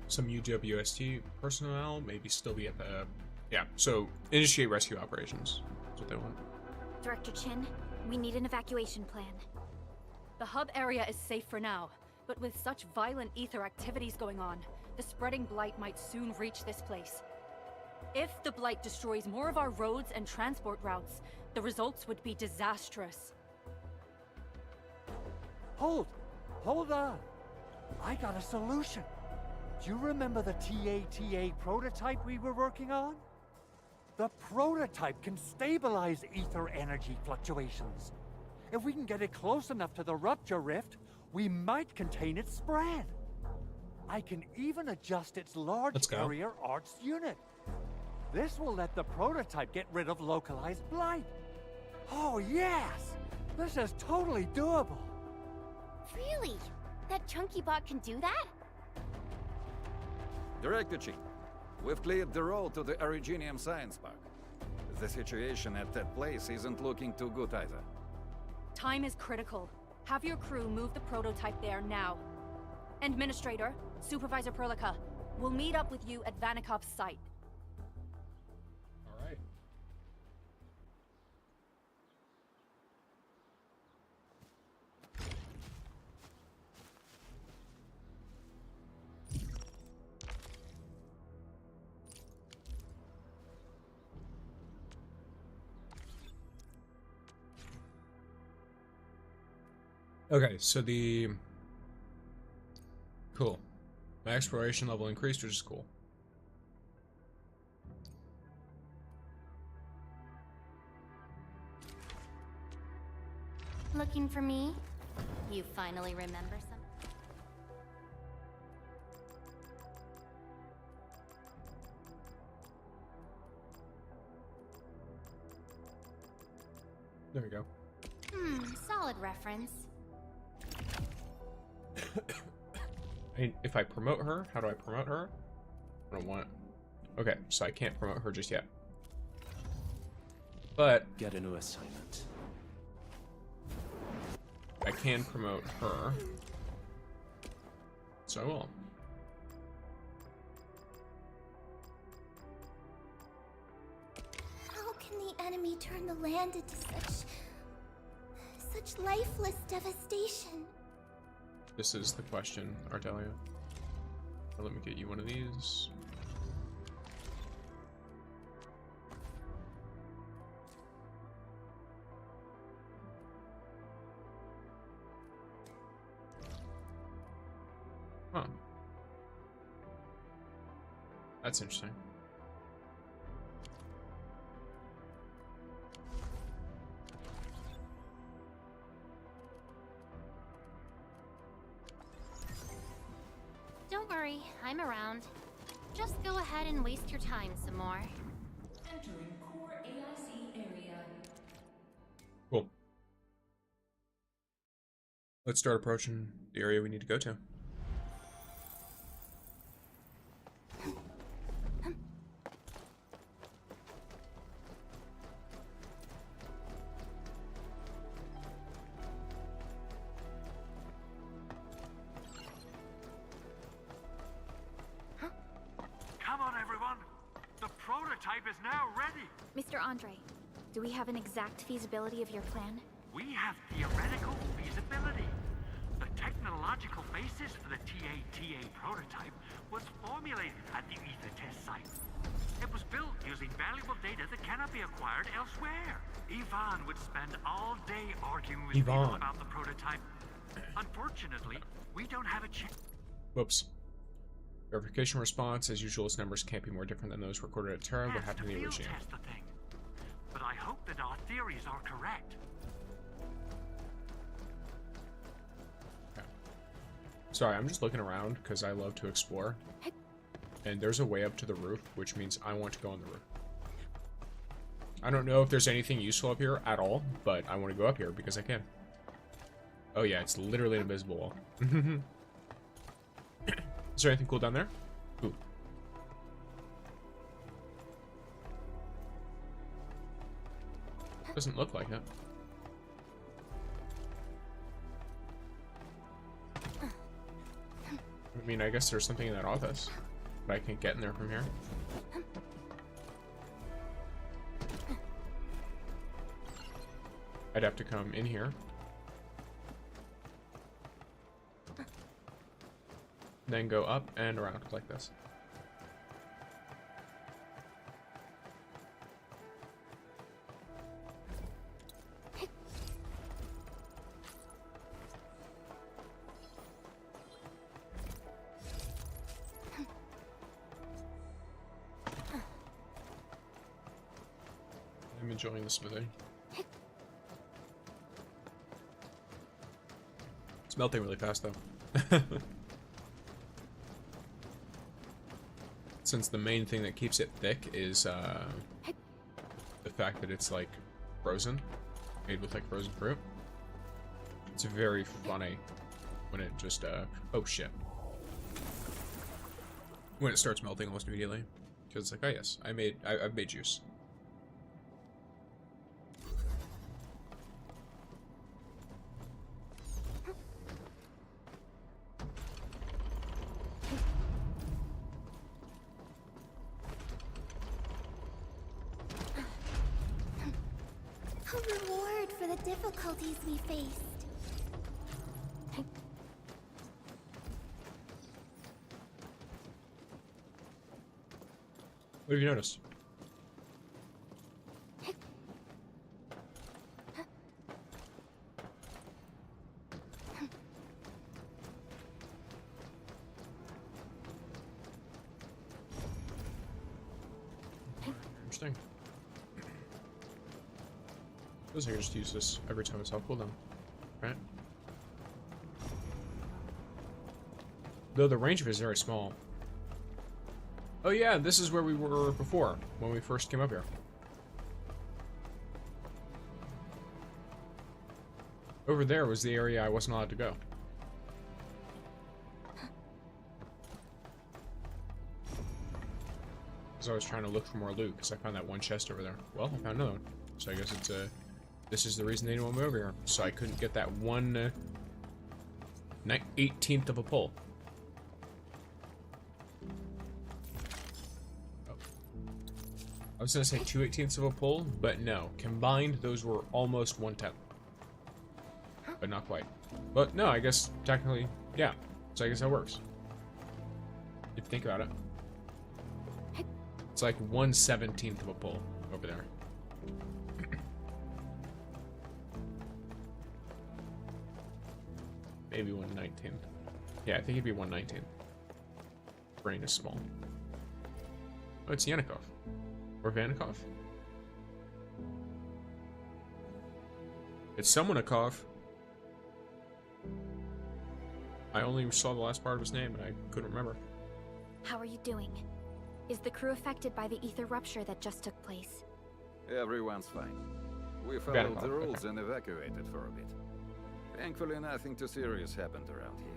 Some UWST personnel maybe still be at the... Yeah, so initiate rescue operations. That's what they want. Director Chin, we need an evacuation plan. The hub area is safe for now, but with such violent ether activities going on, the spreading blight might soon reach this place. If the blight destroys more of our roads and transport routes, the results would be disastrous. Hold on. I got a solution. Do you remember the TATA prototype we were working on? The prototype can stabilize ether energy fluctuations. If we can get it close enough to the rupture rift, we might contain its spread. I can even adjust its large area arts unit. This will let the prototype get rid of localized blight. Oh yes! This is totally doable. Really? That chunky bot can do that? Director Chief, we've cleared the road to the Originium Science Park. The situation at that place isn't looking too good either. Time is critical. Have your crew move the prototype there now. Administrator, Supervisor Perlica, we'll meet up with you at Vanikov's site. All right. Okay, so the... Cool. My exploration level increased, which is cool. Looking for me? You finally remember something? There we go. Solid reference. If I promote her, how do I promote her? I don't want... Okay, so I can't promote her just yet. But... Get a new assignment. I can promote her. So I will. How can the enemy turn the land into such lifeless devastation? This is the question, Ardelia. Let me get you one of these. Huh. That's interesting. Don't worry, I'm around. Just go ahead and waste your time some more. Entering core AIC area. Cool. Let's start approaching the area we need to go to. Come on, everyone. The prototype is now ready. Mr. Andre, do we have an exact feasibility of your plan? We have theoretical feasibility. The technological basis for the TA prototype was formulated at the Ether test site. It was built using valuable data that cannot be acquired elsewhere. Ivan would spend all day arguing with people about the prototype. Unfortunately, we don't have a chance. Whoops. Verification response, as usual, its numbers can't be more different than those recorded at Terra. What happened to the original? Test the thing. But I hope that our theories are correct. Okay. Sorry, I'm just looking around because I love to explore. And there's a way up to the roof, which means I want to go on the roof. I don't know if there's anything useful up here at all, but I want to go up here because I can. Oh yeah, it's literally an invisible wall. Is there anything cool down there? Ooh. Doesn't look like it. I mean, I guess there's something in that office, but I can't get in there from here. I'd have to come in here. Then go up and around like this. I'm enjoying the smoothing. It's melting really fast though. Since the main thing that keeps it thick is the fact that it's like frozen, made with like frozen fruit. It's very funny when it just oh shit, when it starts melting almost immediately, because it's like, oh yes, I've made juice. A reward for the difficulties we faced. What have you noticed? Interesting. I suppose I can just use this every time it's off cooldown, right? Though the range of it is very small. Oh yeah, this is where we were before, when we first came up here. Over there was the area I wasn't allowed to go. Because I was trying to look for more loot, because I found that one chest over there. Well, I found another one. So I guess it's This is the reason they didn't want me over here. So I couldn't get that 1/18th of a pull. Oh. I was gonna say 2/18ths of a pull, but no. Combined, those were almost 1/10. But not quite. But no, I guess technically, yeah. So I guess that works. If you think about it. It's like 1/17th of a pull over there. Maybe 1/19th. Yeah, I think it'd be 1/19th. Brain is small. Oh, it's Yanikov. Or Vanikov. It's Somonikov. I only saw the last part of his name and I couldn't remember. How are you doing? Is the crew affected by the ether rupture that just took place? Everyone's fine. We followed the rules and evacuated for a bit. Thankfully, nothing too serious happened around here.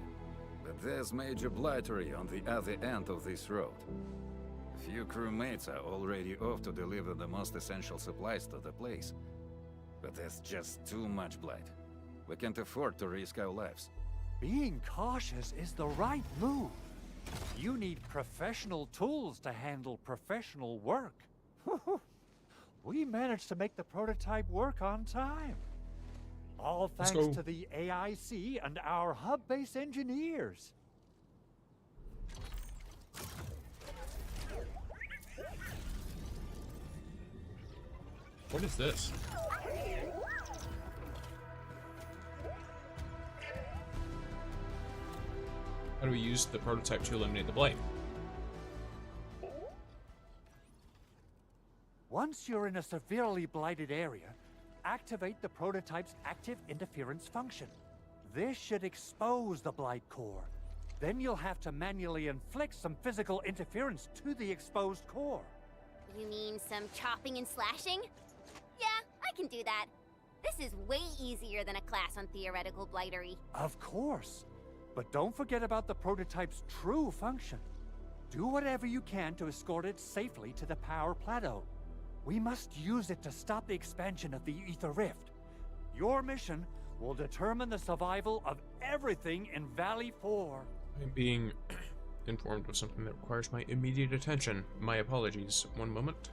But there's major blightery on the other end of this road. A few crewmates are already off to deliver the most essential supplies to the place. But there's just too much blight. We can't afford to risk our lives. Being cautious is the right move. You need professional tools to handle professional work. We managed to make the prototype work on time. All thanks to the AIC and our hub-base engineers. What is this? How do we use the prototype to eliminate the blight? Once you're in a severely blighted area, activate the prototype's active interference function. This should expose the blight core. Then you'll have to manually inflict some physical interference to the exposed core. You mean some chopping and slashing? Yeah, I can do that. This is way easier than a class on theoretical blightery. Of course. But don't forget about the prototype's true function. Do whatever you can to escort it safely to the power plateau. We must use it to stop the expansion of the Ether Rift. Your mission will determine the survival of everything in Valley 4. I'm being informed of something that requires my immediate attention. My apologies. One moment.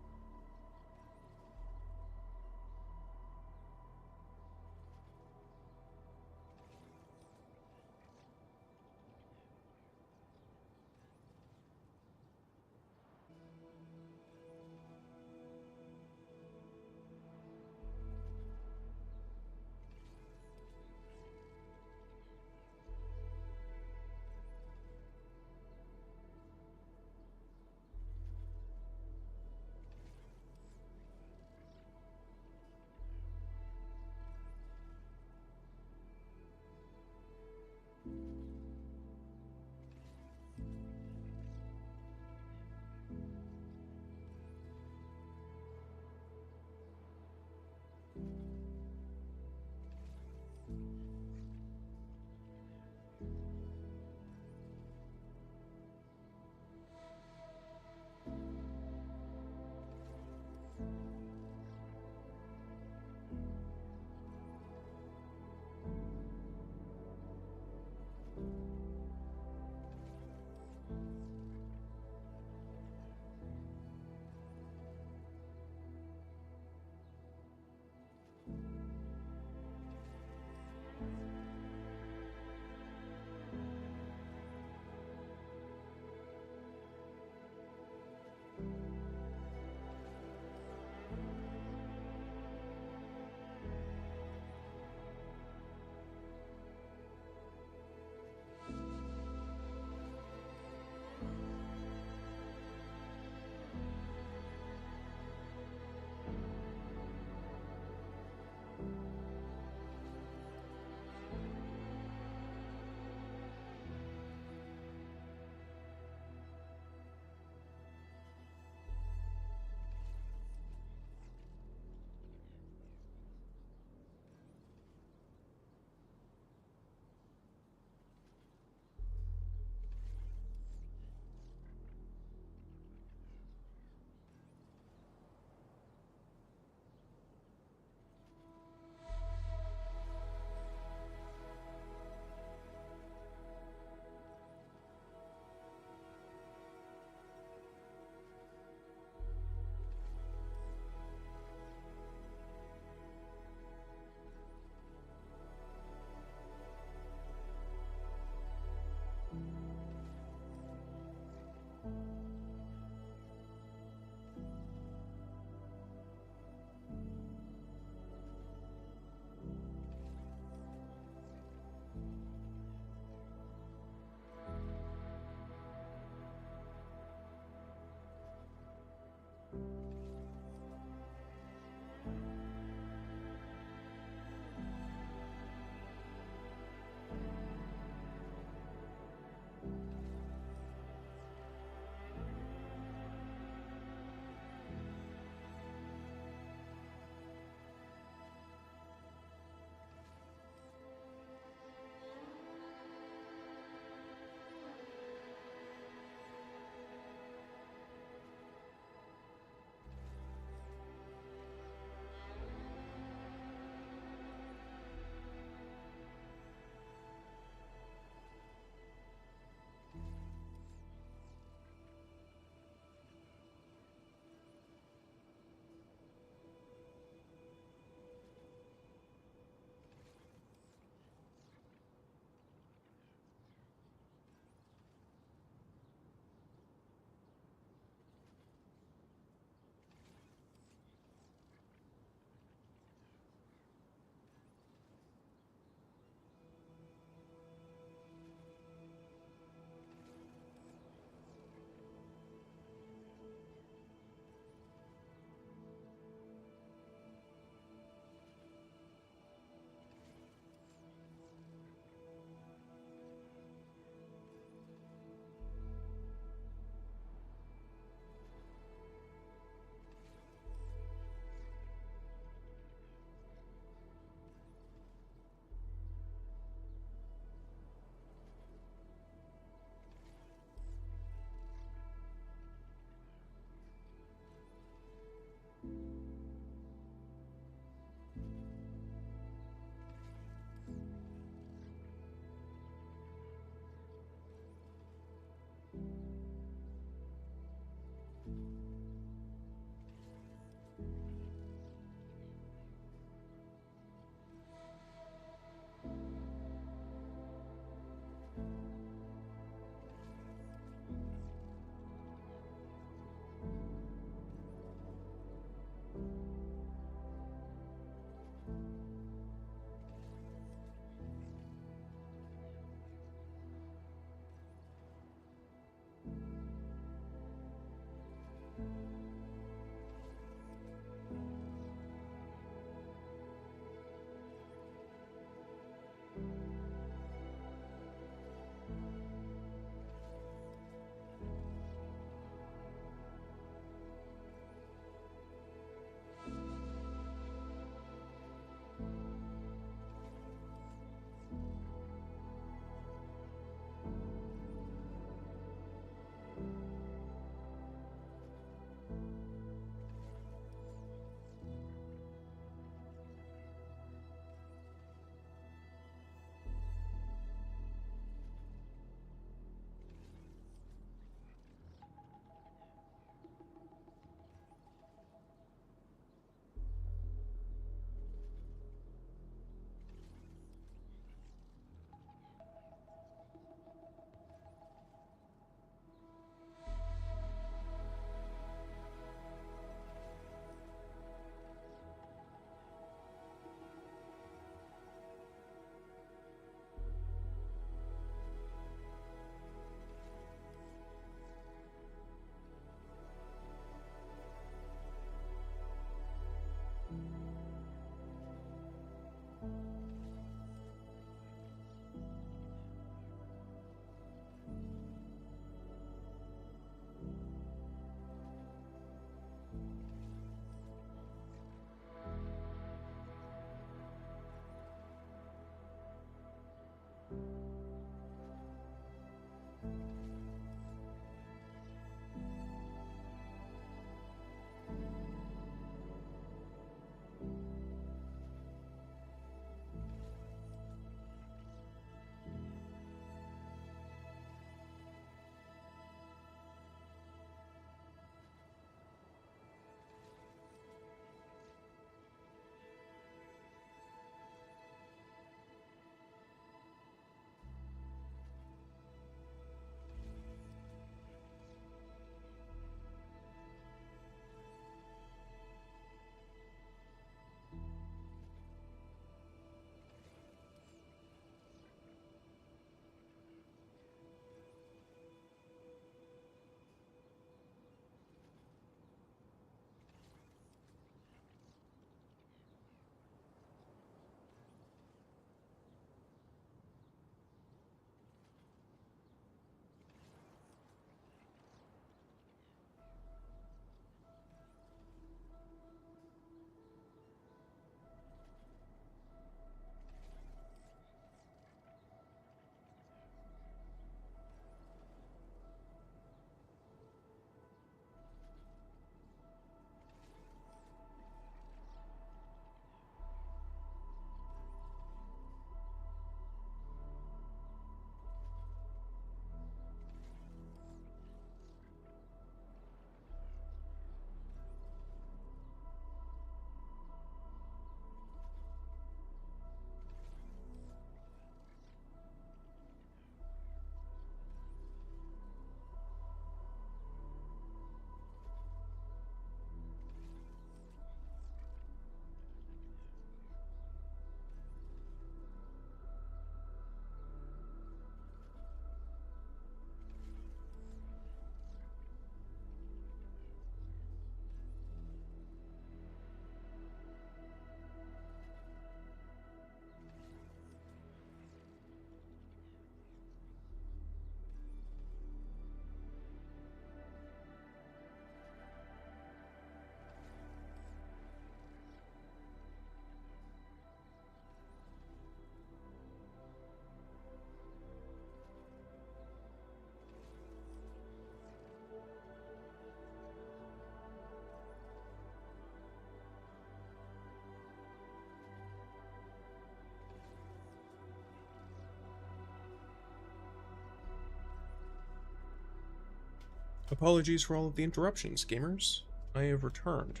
Apologies for all of the interruptions, gamers. I have returned.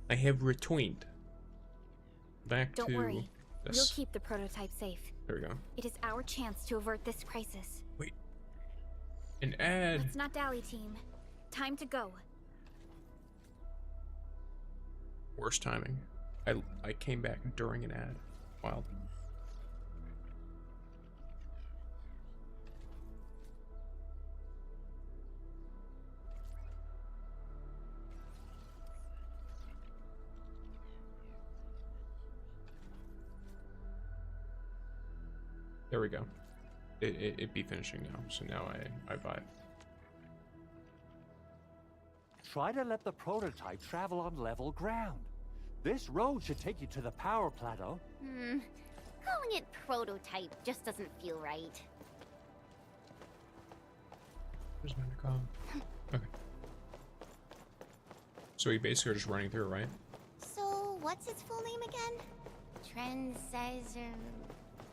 I have returned. Back Don't to worry. this. We'll keep the prototype safe. There we go. It is our chance to avert this crisis. Wait. An ad. Let's not dally, team. Time to go. Worst timing. I came back during an ad. Wild. There we go. It be finishing now, so now I buy it. Try to let the prototype travel on level ground. This road should take you to the power plateau. Calling it prototype just doesn't feel right. Where's my intercom? Okay. So we basically are just running through, right? So, what's its full name again?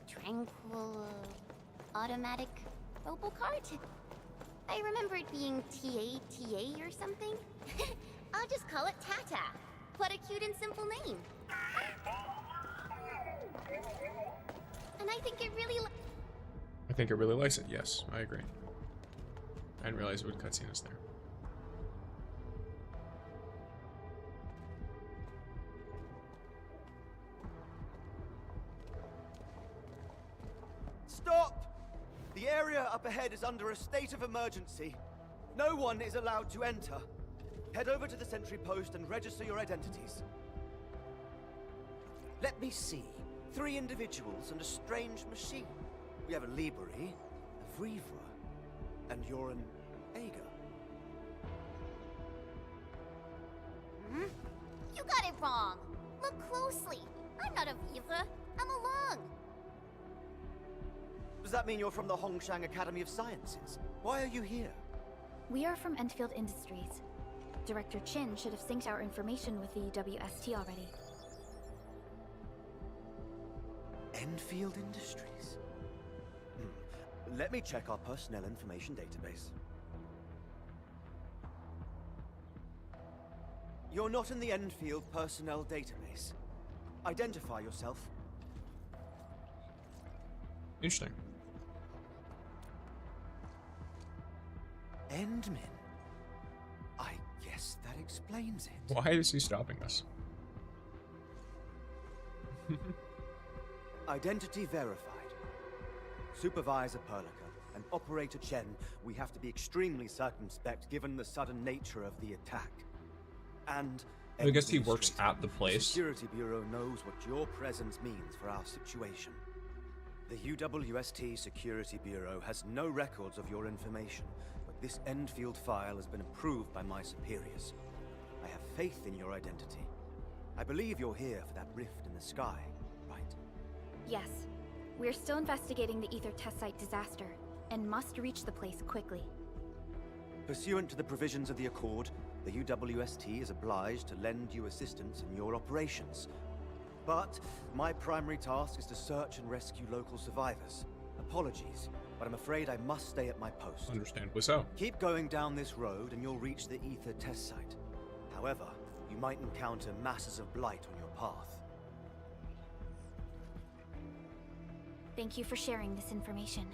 Tranquil... automatic robocart? I remember it being TA or something. I'll just call it Tata. What a cute and simple name. And I think it really likes it, yes, I agree. I didn't realize it would cutscene us there. Stop! The area up ahead is under a state of emergency. No one is allowed to enter. Head over to the sentry post and register your identities. Let me see. 3 individuals and a strange machine. We have a Liberi, a Vriva, and you're an Ager. You got it wrong. Look closely. I'm not a Viva. I'm a Lung. Does that mean you're from the Hongshang Academy of Sciences? Why are you here? We are from Endfield Industries. Director Chin should have synced our information with the WST already. Endfield Industries? Let me check our personnel information database. You're not in the Endfield personnel database. Identify yourself. Interesting. Endman. I guess that explains it. Why is he stopping us? Identity verified. Supervisor Perlica and Operator Chen, we have to be extremely circumspect given the sudden nature of the attack. And I guess he works at the place. The Security Bureau knows what your presence means for our situation. The UWST Security Bureau has no records of your information, but this Endfield file has been approved by my superiors. I have faith in your identity. I believe you're here for that rift in the sky, right? Yes. We're still investigating the Ether test site disaster, and must reach the place quickly. Pursuant to the provisions of the Accord, the UWST is obliged to lend you assistance in your operations. But my primary task is to search and rescue local survivors. Apologies, but I'm afraid I must stay at my post. Understandably so. Keep going down this road and you'll reach the Ether test site. However, you might encounter masses of blight on your path. Thank you for sharing this information.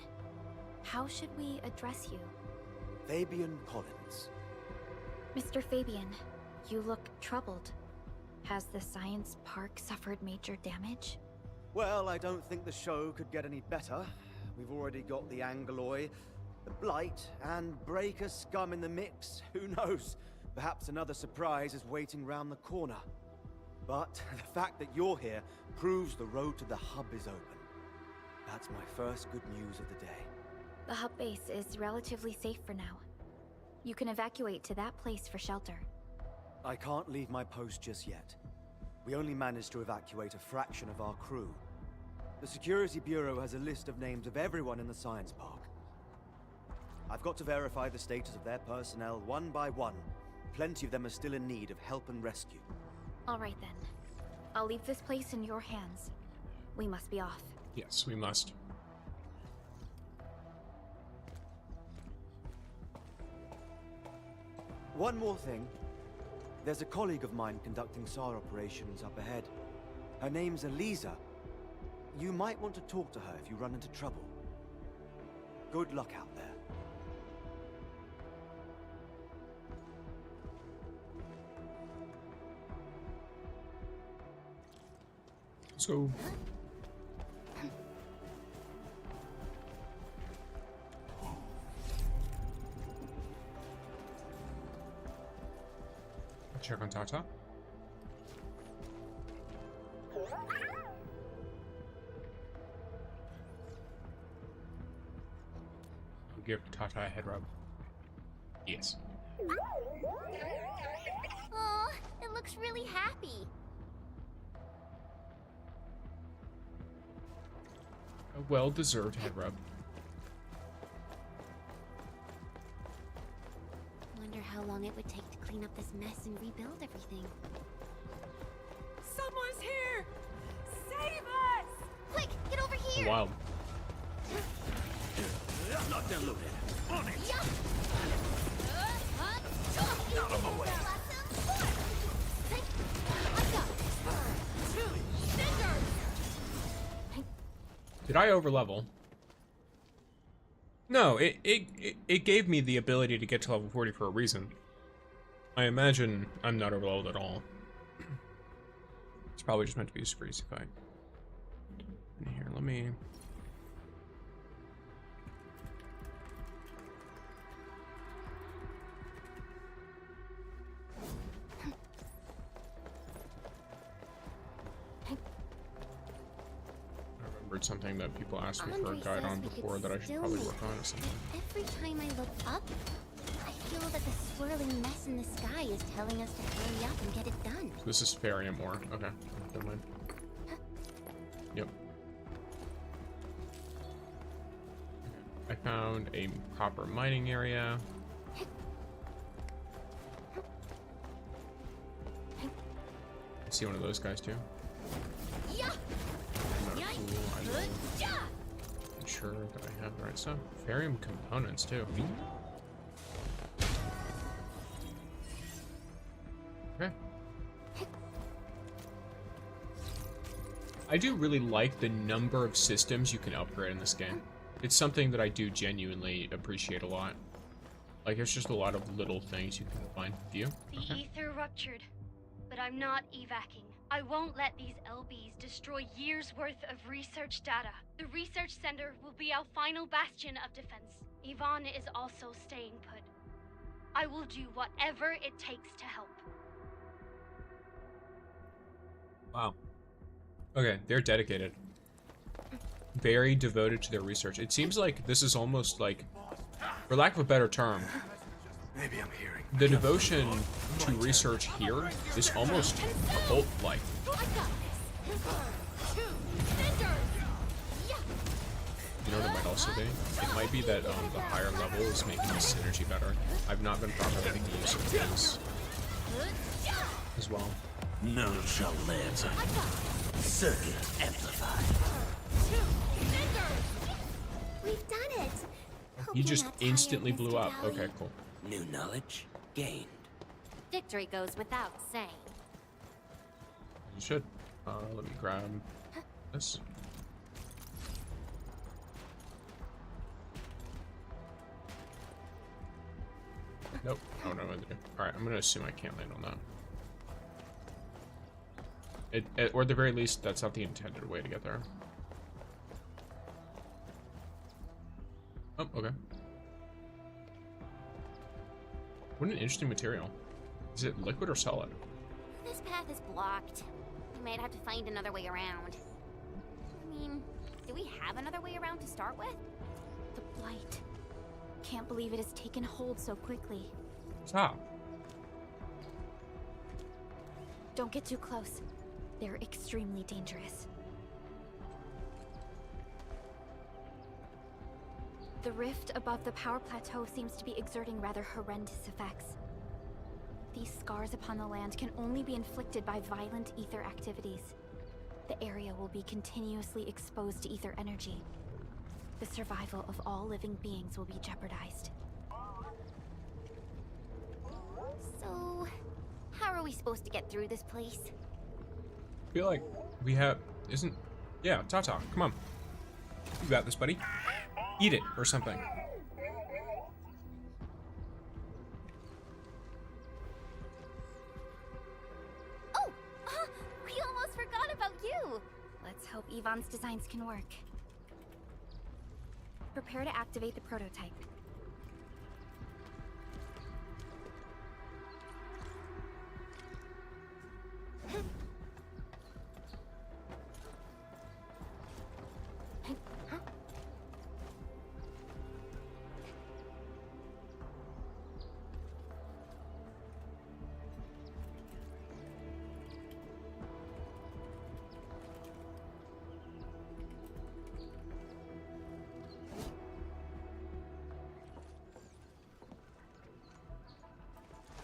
How should we address you? Fabian Collins. Mr. Fabian, you look troubled. Has the science park suffered major damage? Well, I don't think the show could get any better. We've already got the Angeloi, the Blight, and Breaker scum in the mix. Who knows? Perhaps another surprise is waiting round the corner. But the fact that you're here proves the road to the hub is open. That's my first good news of the day. The hub base is relatively safe for now. You can evacuate to that place for shelter. I can't leave my post just yet. We only managed to evacuate a fraction of our crew. The Security Bureau has a list of names of everyone in the science park. I've got to verify the status of their personnel one by one. Plenty of them are still in need of help and rescue. All right then. I'll leave this place in your hands. We must be off. Yes, we must. One more thing. There's a colleague of mine conducting SAR operations up ahead. Her name's Eliza. You might want to talk to her if you run into trouble. Good luck out there. So check on Tata. I'll give Tata a head rub. Yes. Oh, it looks really happy. A well-deserved head rub. Wonder how long it would take to clean up this mess and rebuild everything. Someone's here! Save us! Quick, get over here! Wild. Locked and loaded. On it! Out of my way! Did I overlevel? No, it gave me the ability to get to level 40 for a reason. I imagine I'm not overleveled at all. It's probably just meant to be a super easy fight. Here, let me... something that people asked me for a guide on before that I should probably work on or something. Every time I look up, I feel that the swirling mess in the sky is telling us to hurry up and get it done. So this is Farium ore. Okay, never mind. Yep. I found a copper mining area. I see one of those guys too. Sure that I have the right stuff. Farium components too. Okay. I do really like the number of systems you can upgrade in this game. It's something that I do genuinely appreciate a lot. Like, it's just a lot of little things you can find. Do you? The ether ruptured, but I'm not evacing. I won't let these LBs destroy years' worth of research data. The research center will be our final bastion of defense. Yvonne is also staying put. I will do whatever it takes to help. Wow. Okay, they're dedicated. Very devoted to their research. It seems like this is almost like, for lack of a better term, Maybe I'm hearing. the devotion to research here is almost cult-like. You know what it might also be? It might be that the higher level is making the synergy better. I've not been properly making use of things as well. None shall live. Circuit amplified. We've done it! He just instantly blew up. Okay, cool. New knowledge gained. Victory goes without saying. You should. Let me grab this. Nope. Oh no. Alright, I'm gonna assume I can't land on that. Or at the very least, that's not the intended way to get there. Oh, okay. What an interesting material. Is it liquid or solid? This path is blocked. We might have to find another way around. I mean, do we have another way around to start with? The blight. Can't believe it has taken hold so quickly. Stop. Don't get too close. They're extremely dangerous. The rift above the power plateau seems to be exerting rather horrendous effects. These scars upon the land can only be inflicted by violent ether activities. The area will be continuously exposed to ether energy. The survival of all living beings will be jeopardized. supposed to get through this place? I feel like we have... Isn't... Yeah, Tata, come on. You got this, buddy. Eat it, or something. Oh! We almost forgot about you! Let's hope Yvonne's designs can work. Prepare to activate the prototype.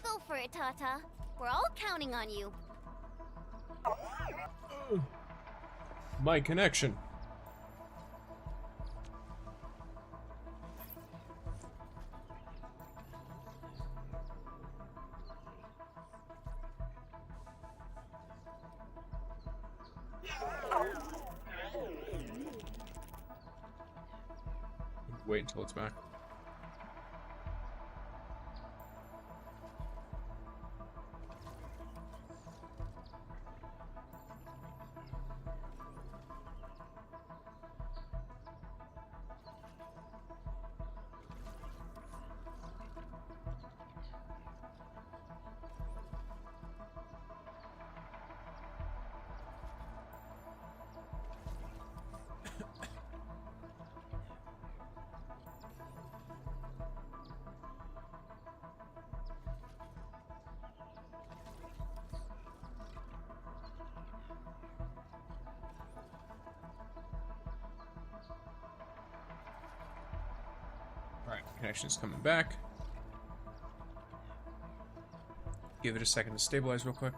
Go for it, Tata. We're all counting on you. My connection. Wait until it's back. Alright, connection's coming back. Give it a second to stabilize real quick.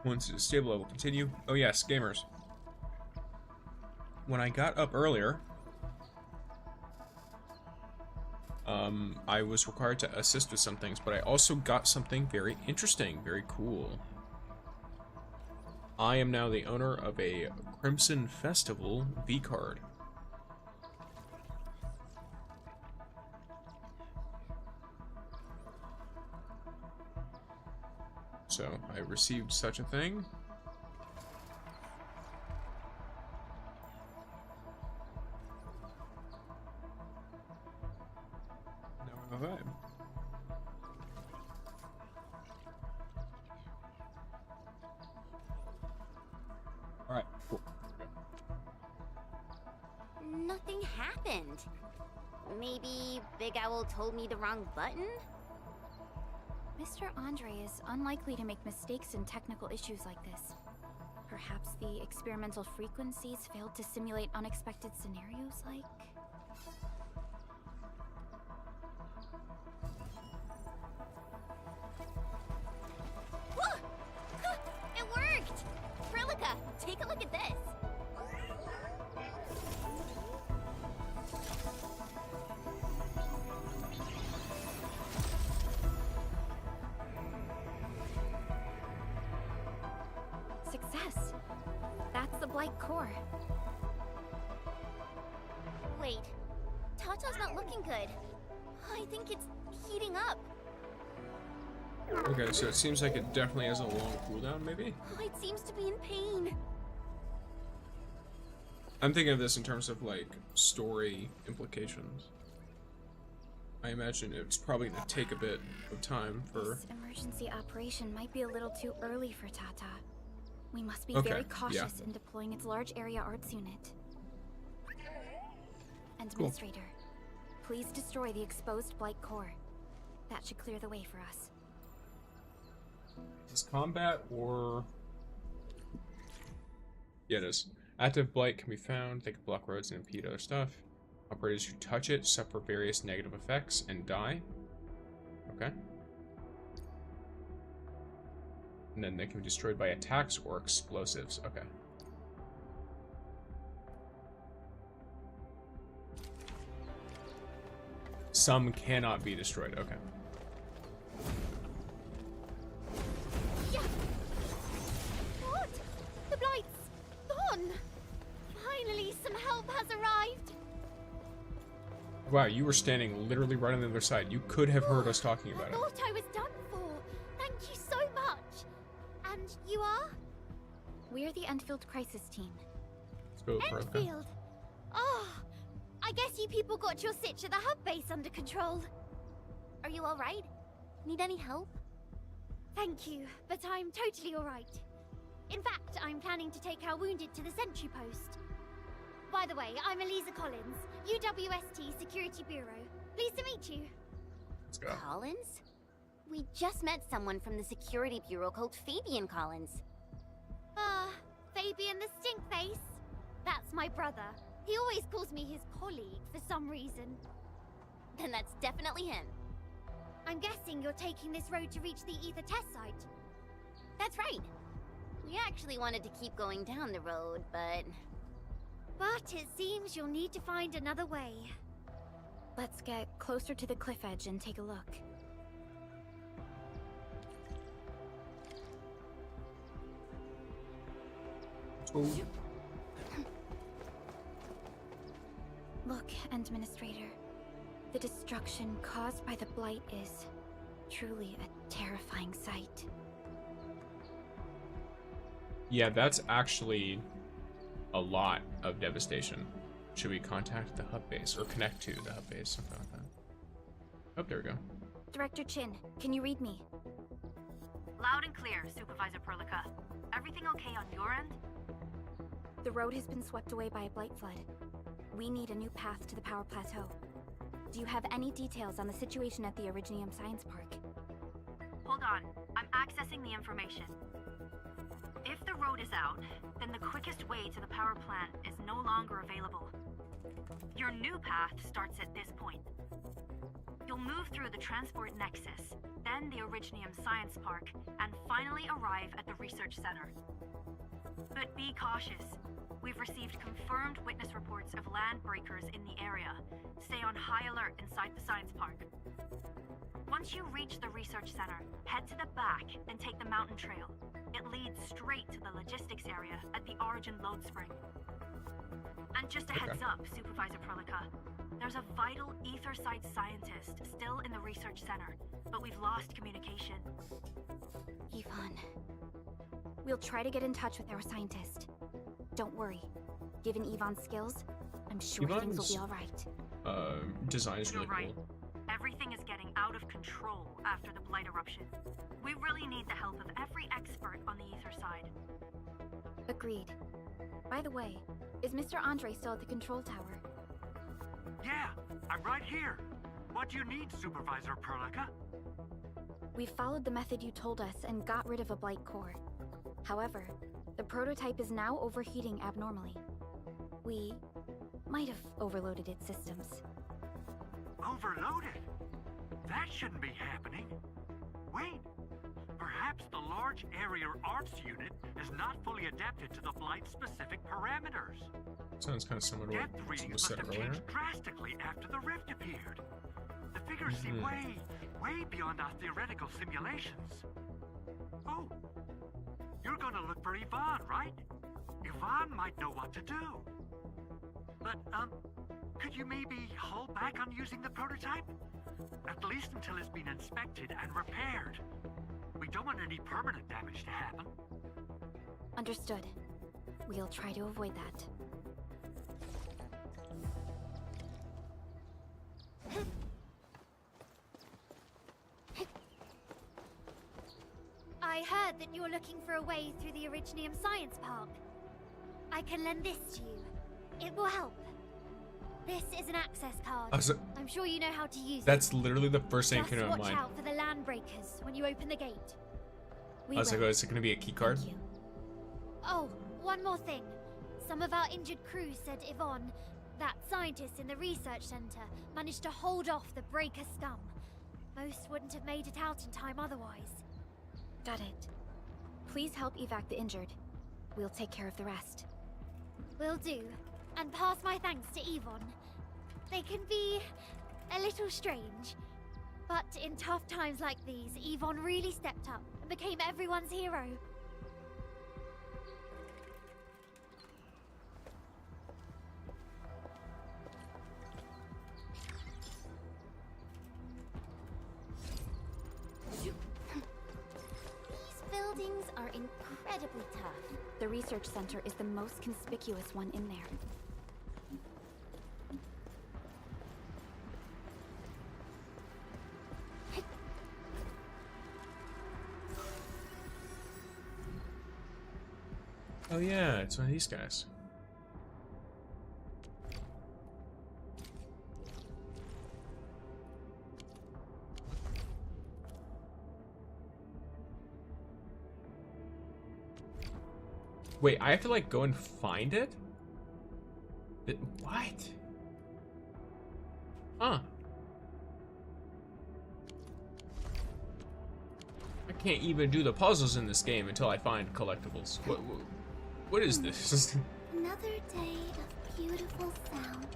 Once it is stable, I will continue. Oh yes, gamers. When I got up earlier, I was required to assist with some things, but I also got something very interesting, very cool. I am now the owner of a Crimson Festival V-card. So, I received such a thing. Now we have a vibe. Alright, cool. Nothing happened. Maybe Big Owl told me the wrong button? Mr. Andre is unlikely to make mistakes in technical issues like this. Perhaps the experimental frequencies failed to simulate unexpected scenarios like... It worked! Prilica, take a look at this! Success! That's the Blight core. Wait, Tata's not looking good. I think it's heating up. Okay, so it seems like it definitely has a long cooldown, maybe? It seems to be in pain. I'm thinking of this in terms of, like, story implications. I imagine it's probably going to take a bit of time for... This emergency operation might be a little too early for Tata. We must be Okay, very cautious yeah. in deploying its large area arts unit. Cool. Administrator, please destroy the exposed Blight core. That should clear the way for us. Is this combat or... Yeah, it is. Active Blight can be found. They can block roads and impede other stuff. Operators who touch it suffer various negative effects and die. Okay. And then they can be destroyed by attacks or explosives. Okay. Some cannot be destroyed. Okay. has arrived. Wow, you were standing literally right on the other side. You could have heard us talking about I it. thought I was done for. Thank you so much. And you are? We're the Endfield crisis team. Let's go, Perlica. Endfield. Oh, I guess you people got your sitch at the hub base under control. Are you alright? Need any help? Thank you, but I'm totally alright. In fact, I'm planning to take our wounded to the sentry post. By the way, I'm Eliza Collins, UWST Security Bureau. Pleased to meet you. Let's go. Collins? We just met someone from the Security Bureau called Fabian Collins. Fabian the Stinkface. That's my brother. He always calls me his colleague for some reason. Then that's definitely him. I'm guessing you're taking this road to reach the Ether test site. That's right. We actually wanted to keep going down the road, but it seems you'll need to find another way. Let's get closer to the cliff edge and take a look. Oh. Look, Administrator. The destruction caused by the Blight is truly a terrifying sight. Yeah, that's actually a lot of devastation. Should we contact the hub base or connect to the hub base? Something like that. Oh, there we go. Director Chin, can you read me? Loud and clear, Supervisor Perlica. Everything okay on your end? The road has been swept away by a blight flood. We need a new path to the power plateau. Do you have any details on the situation at the Originium Science Park? Hold on, I'm accessing the information. If the road is out, then the quickest way to the power plant is no longer available. Your new path starts at this point. You'll move through the Transport Nexus, then the Originium Science Park, and finally arrive at the Research Center. But be cautious. We've received confirmed witness reports of land breakers in the area. Stay on high alert inside the Science Park. Once you reach the Research Center, head to the back and take the mountain trail. It leads straight to the logistics area at the Origin Load Spring. And just a heads up, Supervisor Perlica. There's a vital ether-side scientist still in the Research Center, but we've lost communication. Yvonne. We'll try to get in touch with our scientist. Don't worry. Given Yvonne's skills, I'm sure things will be alright. Design is really You're right. cool. Everything is getting out of control after the Blight eruption. We really need the help of every expert on the ether side. Agreed. By the way, is Mr. Andre still at the control tower? Yeah, I'm right here. What do you need, Supervisor Perlica? We followed the method you told us and got rid of a blight core. However, the prototype is now overheating abnormally. We might have overloaded its systems. Overloaded? That shouldn't be happening. Wait, perhaps the large area arts unit is not fully adapted to the Blight-specific parameters. Sounds kind of similar to Depth what readings was must said have earlier. changed drastically after the rift appeared. The figures seem way beyond our theoretical simulations. Oh, you're gonna look for Yvonne, right? Yvonne might know what to do. But, could you maybe hold back on using the prototype? At least until it's been inspected and repaired. We don't want any permanent damage to happen. Understood. We'll try to avoid that. I heard that you're looking for a way through the Originium Science Park. I can lend this to you. It will help. This is an access card. I'm sure you know how to use it. That's literally the first thing that came to my Watch mind. out for the land breakers when you open the gate. I was like, oh, is it going to be a key card? Oh, one more thing. Some of our injured crew said Yvonne, that scientist in the research center, managed to hold off the breaker scum. Most wouldn't have made it out in time otherwise. Got it. Please help evac the injured. We'll take care of the rest. Will do. And pass my thanks to Yvonne. They can be a little strange. But in tough times like these, Yvonne really stepped up and became everyone's hero. are incredibly tough. The research center is the most conspicuous one in there. Oh yeah, it's one of these guys. Wait, I have to like go and find it? What? Huh. I can't even do the puzzles in this game until I find collectibles. What is this? Another day of beautiful sounds.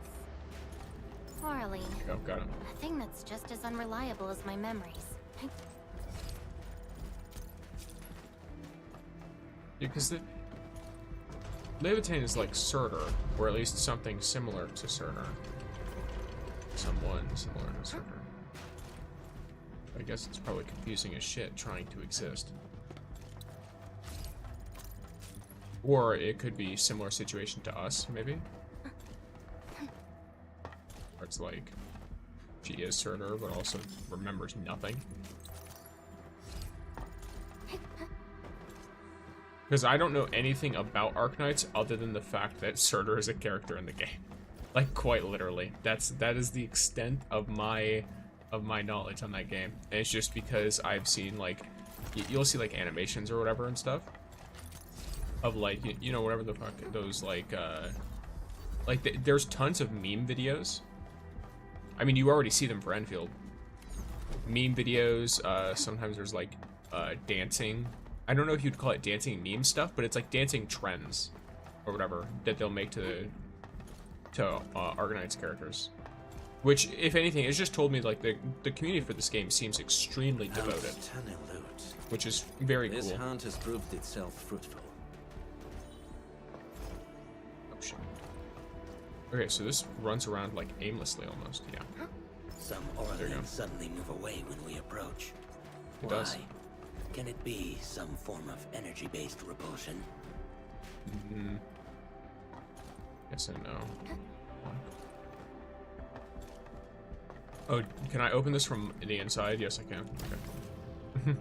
Marley. Oh, got it. A thing that's just as unreliable as my memories. Because the Laevatain is like Surtur, or at least something similar to Surtur. Someone similar to Surtur. I guess it's probably confusing as shit trying to exist. Or it could be similar situation to us, maybe? Or it's like, she is Surtur, but also remembers nothing. Because I don't know anything about Arknights other than the fact that Surtur is a character in the game. Like, quite literally. That is the extent of my knowledge on that game. And it's just because I've seen, like, you'll see, like, animations or whatever and stuff. Of, like, you know, whatever the fuck, those, like, there's tons of meme videos. I mean, you already see them for Endfield. Meme videos, sometimes there's, like, dancing. I don't know if you'd call it dancing meme stuff, but it's like dancing trends or whatever that they'll make to Arknights characters. Which, if anything, it's just told me like the community for this game seems extremely devoted, which is very cool. This hunt has proved itself fruitful. Oh shit. Okay, so this runs around like aimlessly almost. Yeah. Some Orlins suddenly move away when we approach. It does. Can it be some form of energy-based repulsion? Yes and no. Oh, can I open this from the inside? Yes, I can. Okay.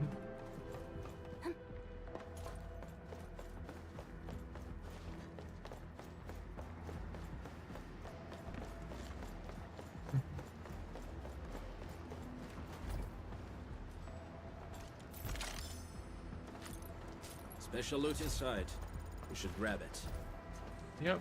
Special loot inside. We should grab it. Yep.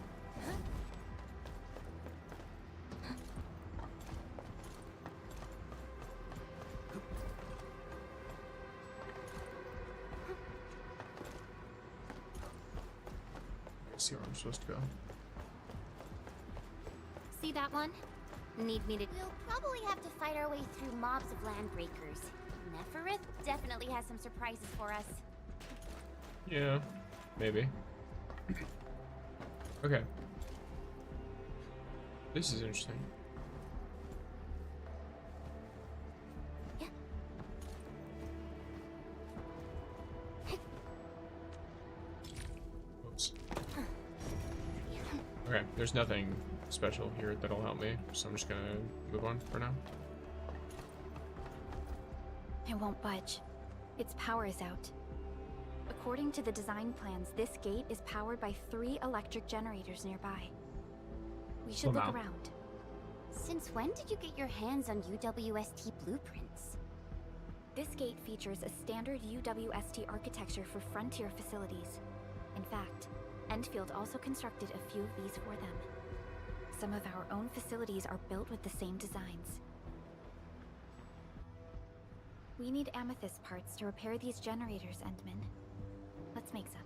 Let's see where I'm supposed to go. See that one? Need me to... We'll probably have to fight our way through mobs of landbreakers. Neferith definitely has some surprises for us. Yeah, maybe. Okay. This is interesting. Oops. Okay, there's nothing special here that'll help me, so I'm just gonna move on for now. It won't budge. Its power is out. According to the design plans, this gate is powered by 3 electric generators nearby. We should look around. Since when did you get your hands on UWST blueprints? This gate features a standard UWST architecture for frontier facilities. In fact, Endfield also constructed a few of these for them. Some of our own facilities are built with the same designs. We need amethyst parts to repair these generators, Endman. Let's make some.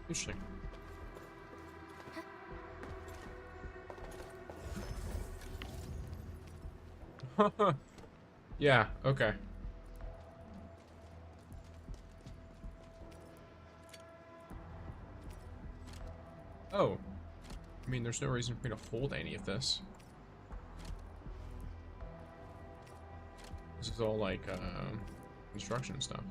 Interesting. Yeah, okay. Oh. mean, there's no reason for me to hold any of this. This is all like construction stuff.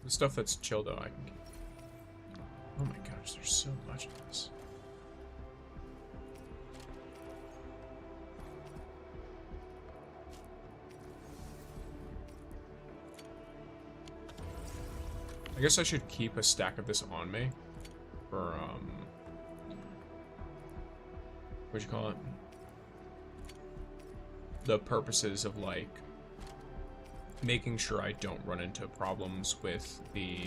The stuff that's chill though, I can keep. Oh my gosh, there's so much of this. I guess I should keep a stack of this on me for, what'd you call it? The purposes of, like, making sure I don't run into problems with the,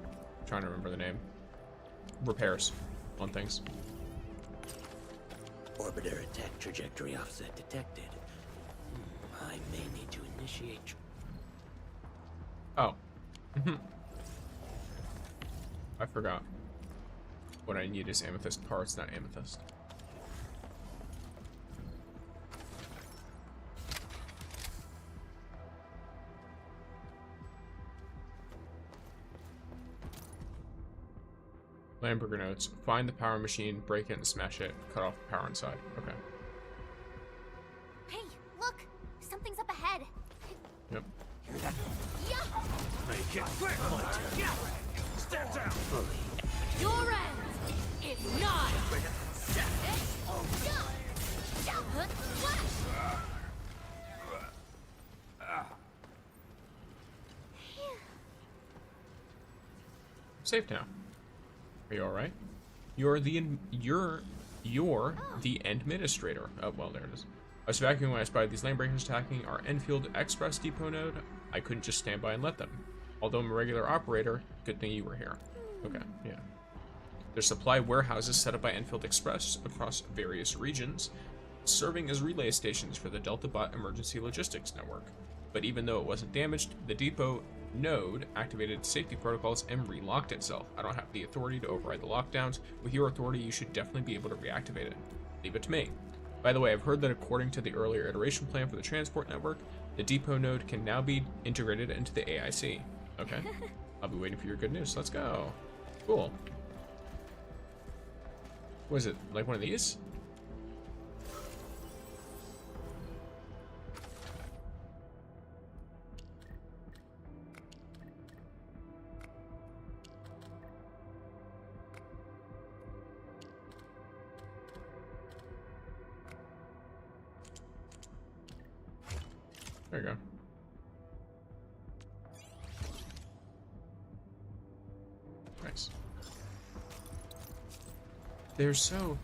I'm trying to remember the name, repairs on things. Orbiter attack trajectory offset detected. I may need to initiate. Oh. I forgot. What I need is amethyst parts, not amethyst. Lamberger notes. Find the power machine, break it and smash it, cut off the power inside. Okay. Hey, look! Something's up ahead. Yep. Make it quick! Step down! Your end is not. Safe now. Are you all right? You're the administrator. Oh well, there it is. I was vacuuming when I spotted these lane breakers attacking our Enfield Express Depot node. I couldn't just stand by and let them. Although I'm a regular operator, good thing you were here. Okay, yeah. There's supply warehouses set up by Enfield Express across various regions, serving as relay stations for the DeltaBot emergency logistics network. But even though it wasn't damaged, the depot node activated safety protocols and relocked itself. I don't have the authority to override the lockdowns. With your authority, you should definitely be able to reactivate it. Leave it to me. By the way, I've heard that according to the earlier iteration plan for the transport network, the depot node can now be integrated into the AIC. Okay. I'll be waiting for your good news. Let's go. Cool. What is it? Like one of these? There you go. Nice. They're so...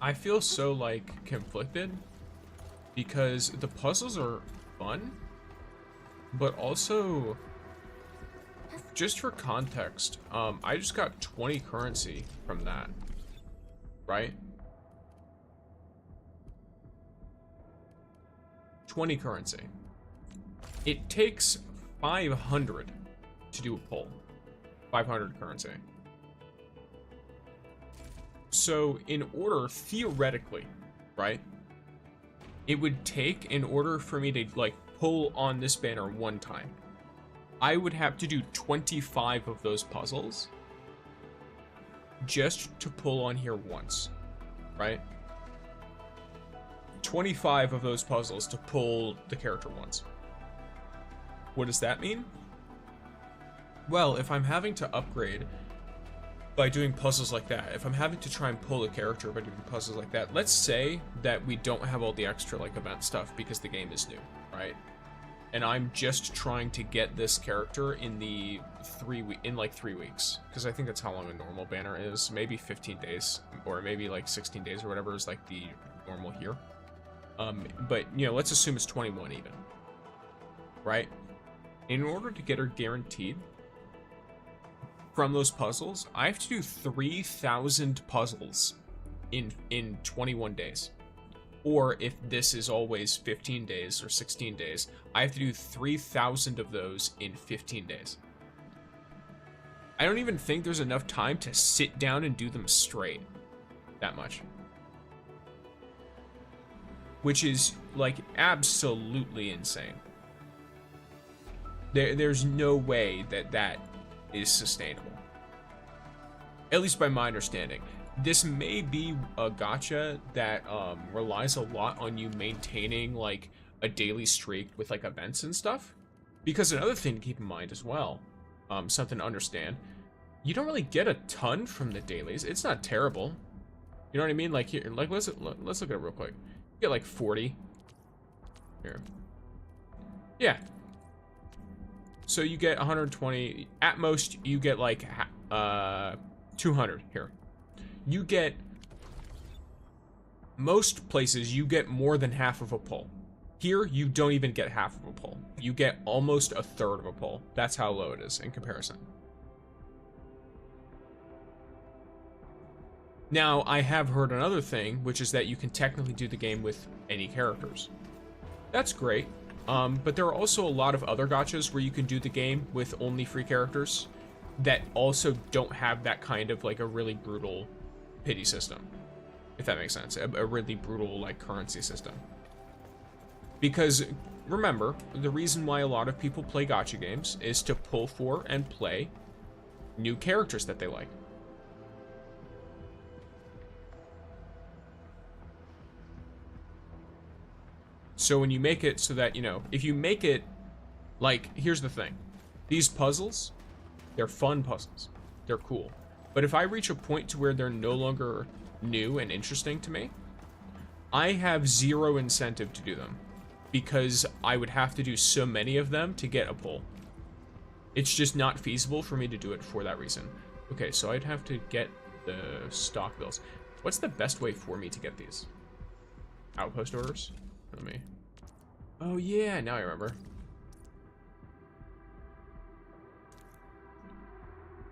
I feel so, like, conflicted because the puzzles are fun, but also, just for context, I just got 20 currency from that, right? 20 currency. It takes 500 to do a pull. 500 currency. So in order, theoretically, right? It would take, in order for me to like pull on this banner one time, I would have to do 25 of those puzzles just to pull on here once, right? 25 of those puzzles to pull the character once. What does that mean? Well, if I'm having to upgrade by doing puzzles like that, if I'm having to try and pull a character by doing puzzles like that, let's say that we don't have all the extra like event stuff because the game is new, right? And I'm just trying to get this character in the 3 weeks, because I think that's how long a normal banner is. Maybe 15 days, or maybe like 16 days or whatever is like the normal here. But you know, let's assume it's 21 even, right? In order to get her guaranteed from those puzzles, I have to do 3,000 puzzles in 21 days. Or if this is always 15 days or 16 days, I have to do 3,000 of those in 15 days. I don't even think there's enough time to sit down and do them straight. That much. which is like absolutely insane. There's no way that that is sustainable. At least by my understanding. This may be a gacha that relies a lot on you maintaining like a daily streak with like events and stuff. Because another thing to keep in mind as well, something to understand, you don't really get a ton from the dailies. It's not terrible. You know what I mean? Like here, like let's look at it real quick. You get like 40. Here. Yeah. So you get 120. At most, you get like 200 here. You get, most places, you get more than half of a pull. Here, you don't even get half of a pull. You get almost a third of a pull. That's how low it is in comparison. Now, I have heard another thing, which is that you can technically do the game with any characters. That's great, but there are also a lot of other gachas where you can do the game with only free characters that also don't have that kind of like a really brutal pity system, if that makes sense. A really brutal like currency system. Because remember, the reason why a lot of people play gacha games is to pull for and play new characters that they like. So when you make it so that, you know, if you make it like, here's the thing, these puzzles, they're fun puzzles, they're cool. But if I reach a point to where they're no longer new and interesting to me, I have zero incentive to do them because I would have to do so many of them to get a pull. It's just not feasible for me to do it for that reason. Okay, so I'd have to get the stock bills. What's the best way for me to get these? Outpost orders? Let me... Oh yeah, now I remember.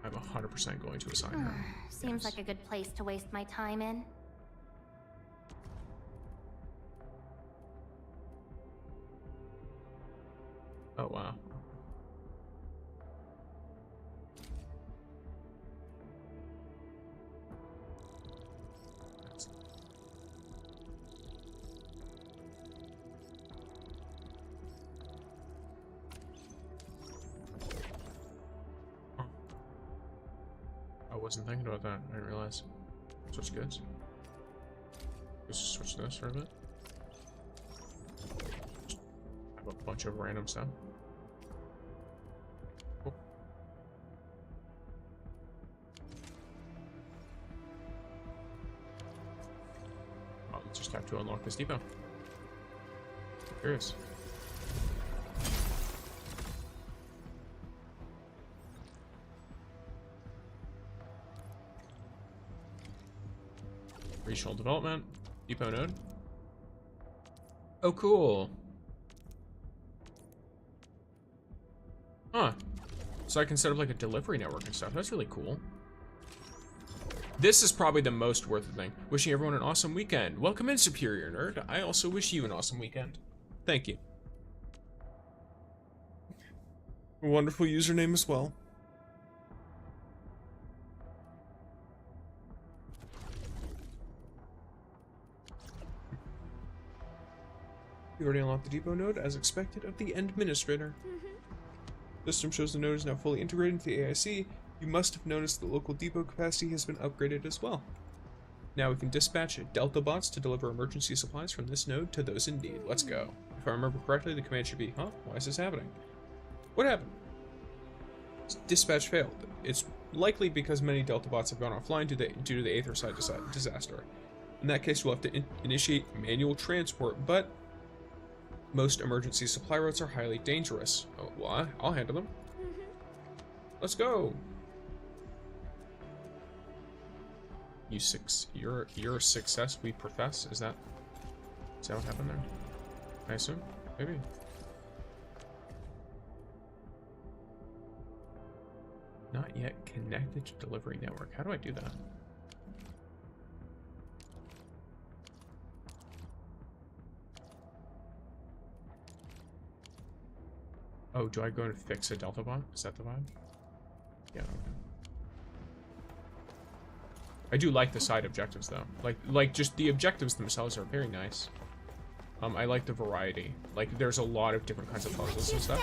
I'm 100% going to assign her. Seems like a good place to waste my time in. Oh wow. I wasn't thinking about that. I didn't realize. Switch goods. Just switch this for a bit. Just have a bunch of random stuff. Cool. I'll just have to unlock this depot. Curious. Regional development, depot node. Oh, cool. Huh. So I can set up like a delivery network and stuff. That's really cool. This is probably the most worth it thing. Wishing everyone an awesome weekend. Welcome in, Superior Nerd. I also wish you an awesome weekend. Thank you. A wonderful username as well. You already unlocked the depot node, as expected, of the Administrator. System shows the node is now fully integrated into the AIC. You must have noticed the local depot capacity has been upgraded as well. Now we can dispatch Delta bots to deliver emergency supplies from this node to those in need. Let's go. If I remember correctly, the command should be, huh? Why is this happening? What happened? Dispatch failed. It's likely because many Delta bots have gone offline due to the Aetherside disaster. In that case, we'll have to initiate manual transport, but most emergency supply routes are highly dangerous. Oh, well, I'll handle them. Let's go. You're a success we profess. Is that what happened there? I assume, maybe. Not yet connected to delivery network. How do I do that? Oh, do I go and fix a Delta bot? Is that the vibe? Yeah, okay. I do like the side objectives though. Like just the objectives themselves are very nice. I like the variety. Like, there's a lot of different kinds of puzzles and stuff,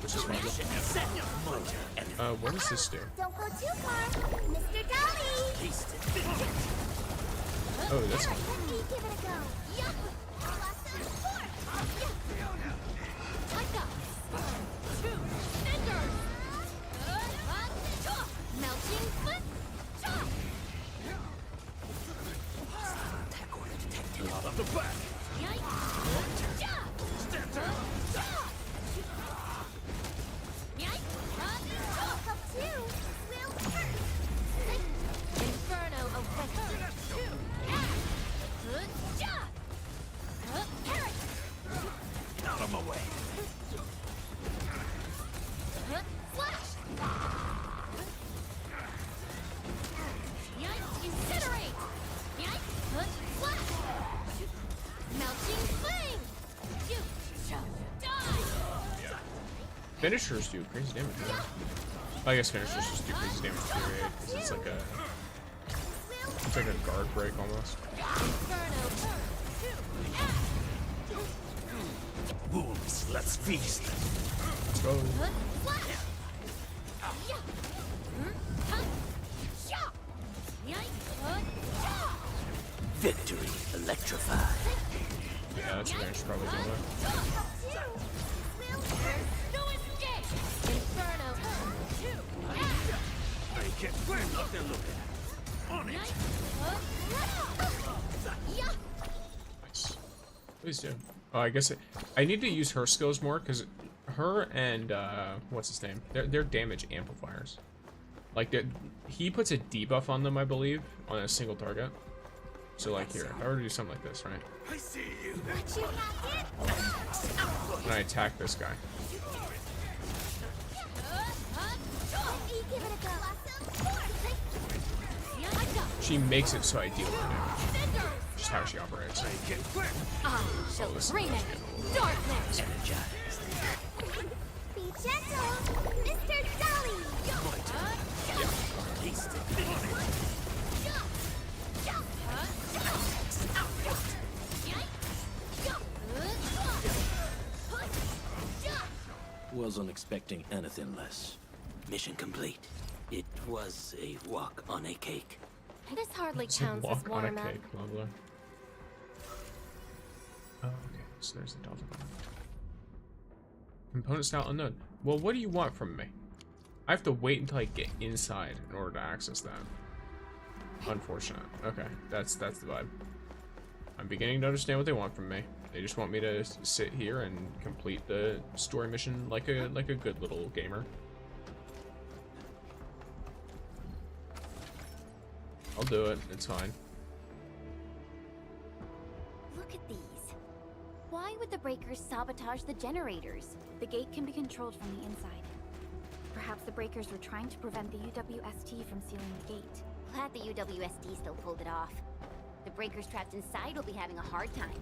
which is fun. What does this do? Don't go too far, Mr. Dolly. Oh, that's Let me give it a go. Melting foot. Attack order detected. Out of the back. Inferno of Out of my way. Flash! Incinerate! Flash! Melting flame! You shall die! Finishers do crazy damage. Right? I guess finishers just do crazy damage period, because it's like a guard break almost. Wolves, let's feast. Let's go. Victory electrified. Yeah, that's what I should probably do that. Up there looking. On it. Nice. Please do. Oh, I guess I need to use her skills more, because her and what's his name? They're damage amplifiers. Like he puts a debuff on them, I believe, on a single target. So like here, if I were to do something like this, right? I see you. And I attack this guy. She makes it so I deal more damage. Just how she operates. I shall bring it. Darkness. Be gentle, Mr. Dolly. Wasn't expecting anything less. Mission complete. It was a walk on a cake. This hardly It's a counts as walk on a warm-up. cake, blah blah. Oh, okay. So there's the Delta button. Component style unknown. Well, what do you want from me? I have to wait until I get inside in order to access that. Unfortunate. Okay, that's the vibe. I'm beginning to understand what they want from me. They just want me to sit here and complete the story mission like a good little gamer. I'll do it. It's fine. Look at these. Why would the breakers sabotage the generators? The gate can be controlled from the inside. Perhaps the breakers were trying to prevent the UWST from sealing the gate. Glad the UWSD still pulled it off. The breakers trapped inside will be having a hard time.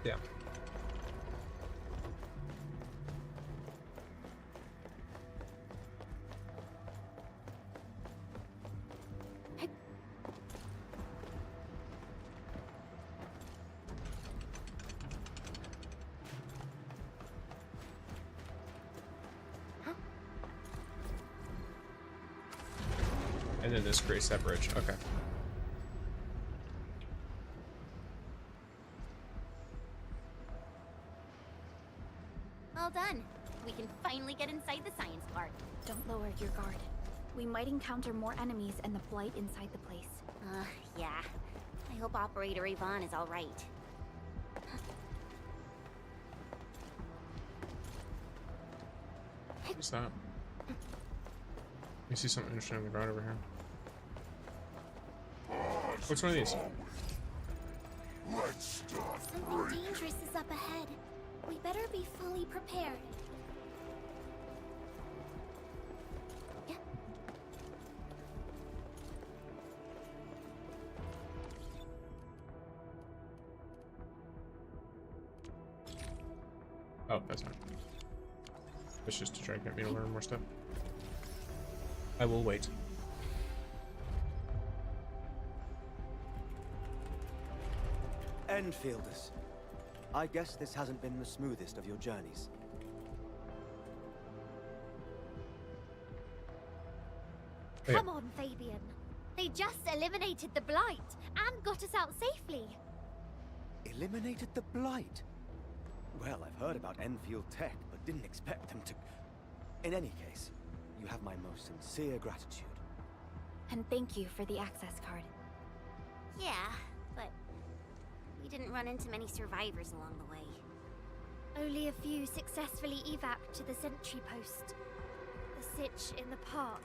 Yeah. And then this creates that bridge. Okay. All done. We can finally get inside the science park. Don't lower your guard. We might encounter more enemies and the blight inside the place. Yeah. I hope Operator Yvonne is all right. What's that? You see something interesting on the ground over here. What's one of these? Something dangerous is up ahead. We better be fully prepared. Oh, that's not. It's just to try to get me to learn more stuff. I will wait. Enfielders. I guess this hasn't been the smoothest of your journeys. Come on, Fabian. They just eliminated the Blight and got us out safely. Eliminated the Blight? Well, I've heard about Enfield tech, but didn't expect them to... In any case, you have my most sincere gratitude. And thank you for the access card. Yeah, but we didn't run into many survivors along the way. Only a few successfully evac to the sentry post. The sitch in the park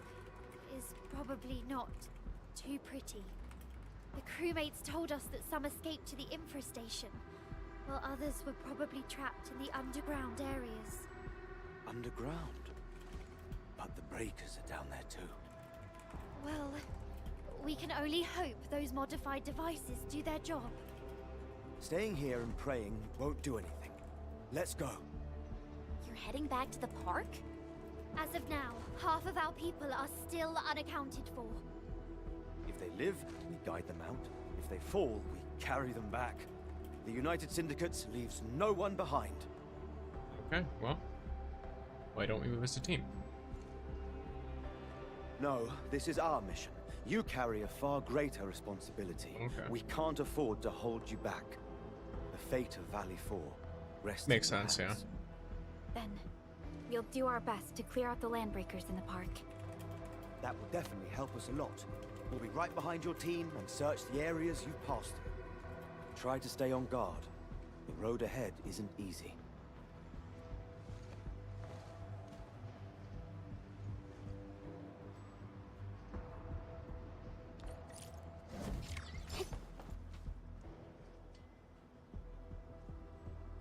is probably not too pretty. The crewmates told us that some escaped to the infrastation, while others were probably trapped in the underground areas. Underground? But the breakers are down there too. Well, we can only hope those modified devices do their job. Staying here and praying won't do anything. Let's go. You're heading back to the park? As of now, half of our people are still unaccounted for. If they live, we guide them out. If they fall, we carry them back. The United Syndicate leaves no one behind. Okay, well, why don't we move as a team? No, this is our mission. You carry a far greater responsibility. Okay. We can't afford to hold you back. The fate of Valley 4 rests Makes in your sense, hands. Then, we'll do our best to clear out the landbreakers in the park. That will definitely help us a lot. We'll be right behind your team and search the areas you've passed through. Try to stay on guard. The road ahead isn't easy.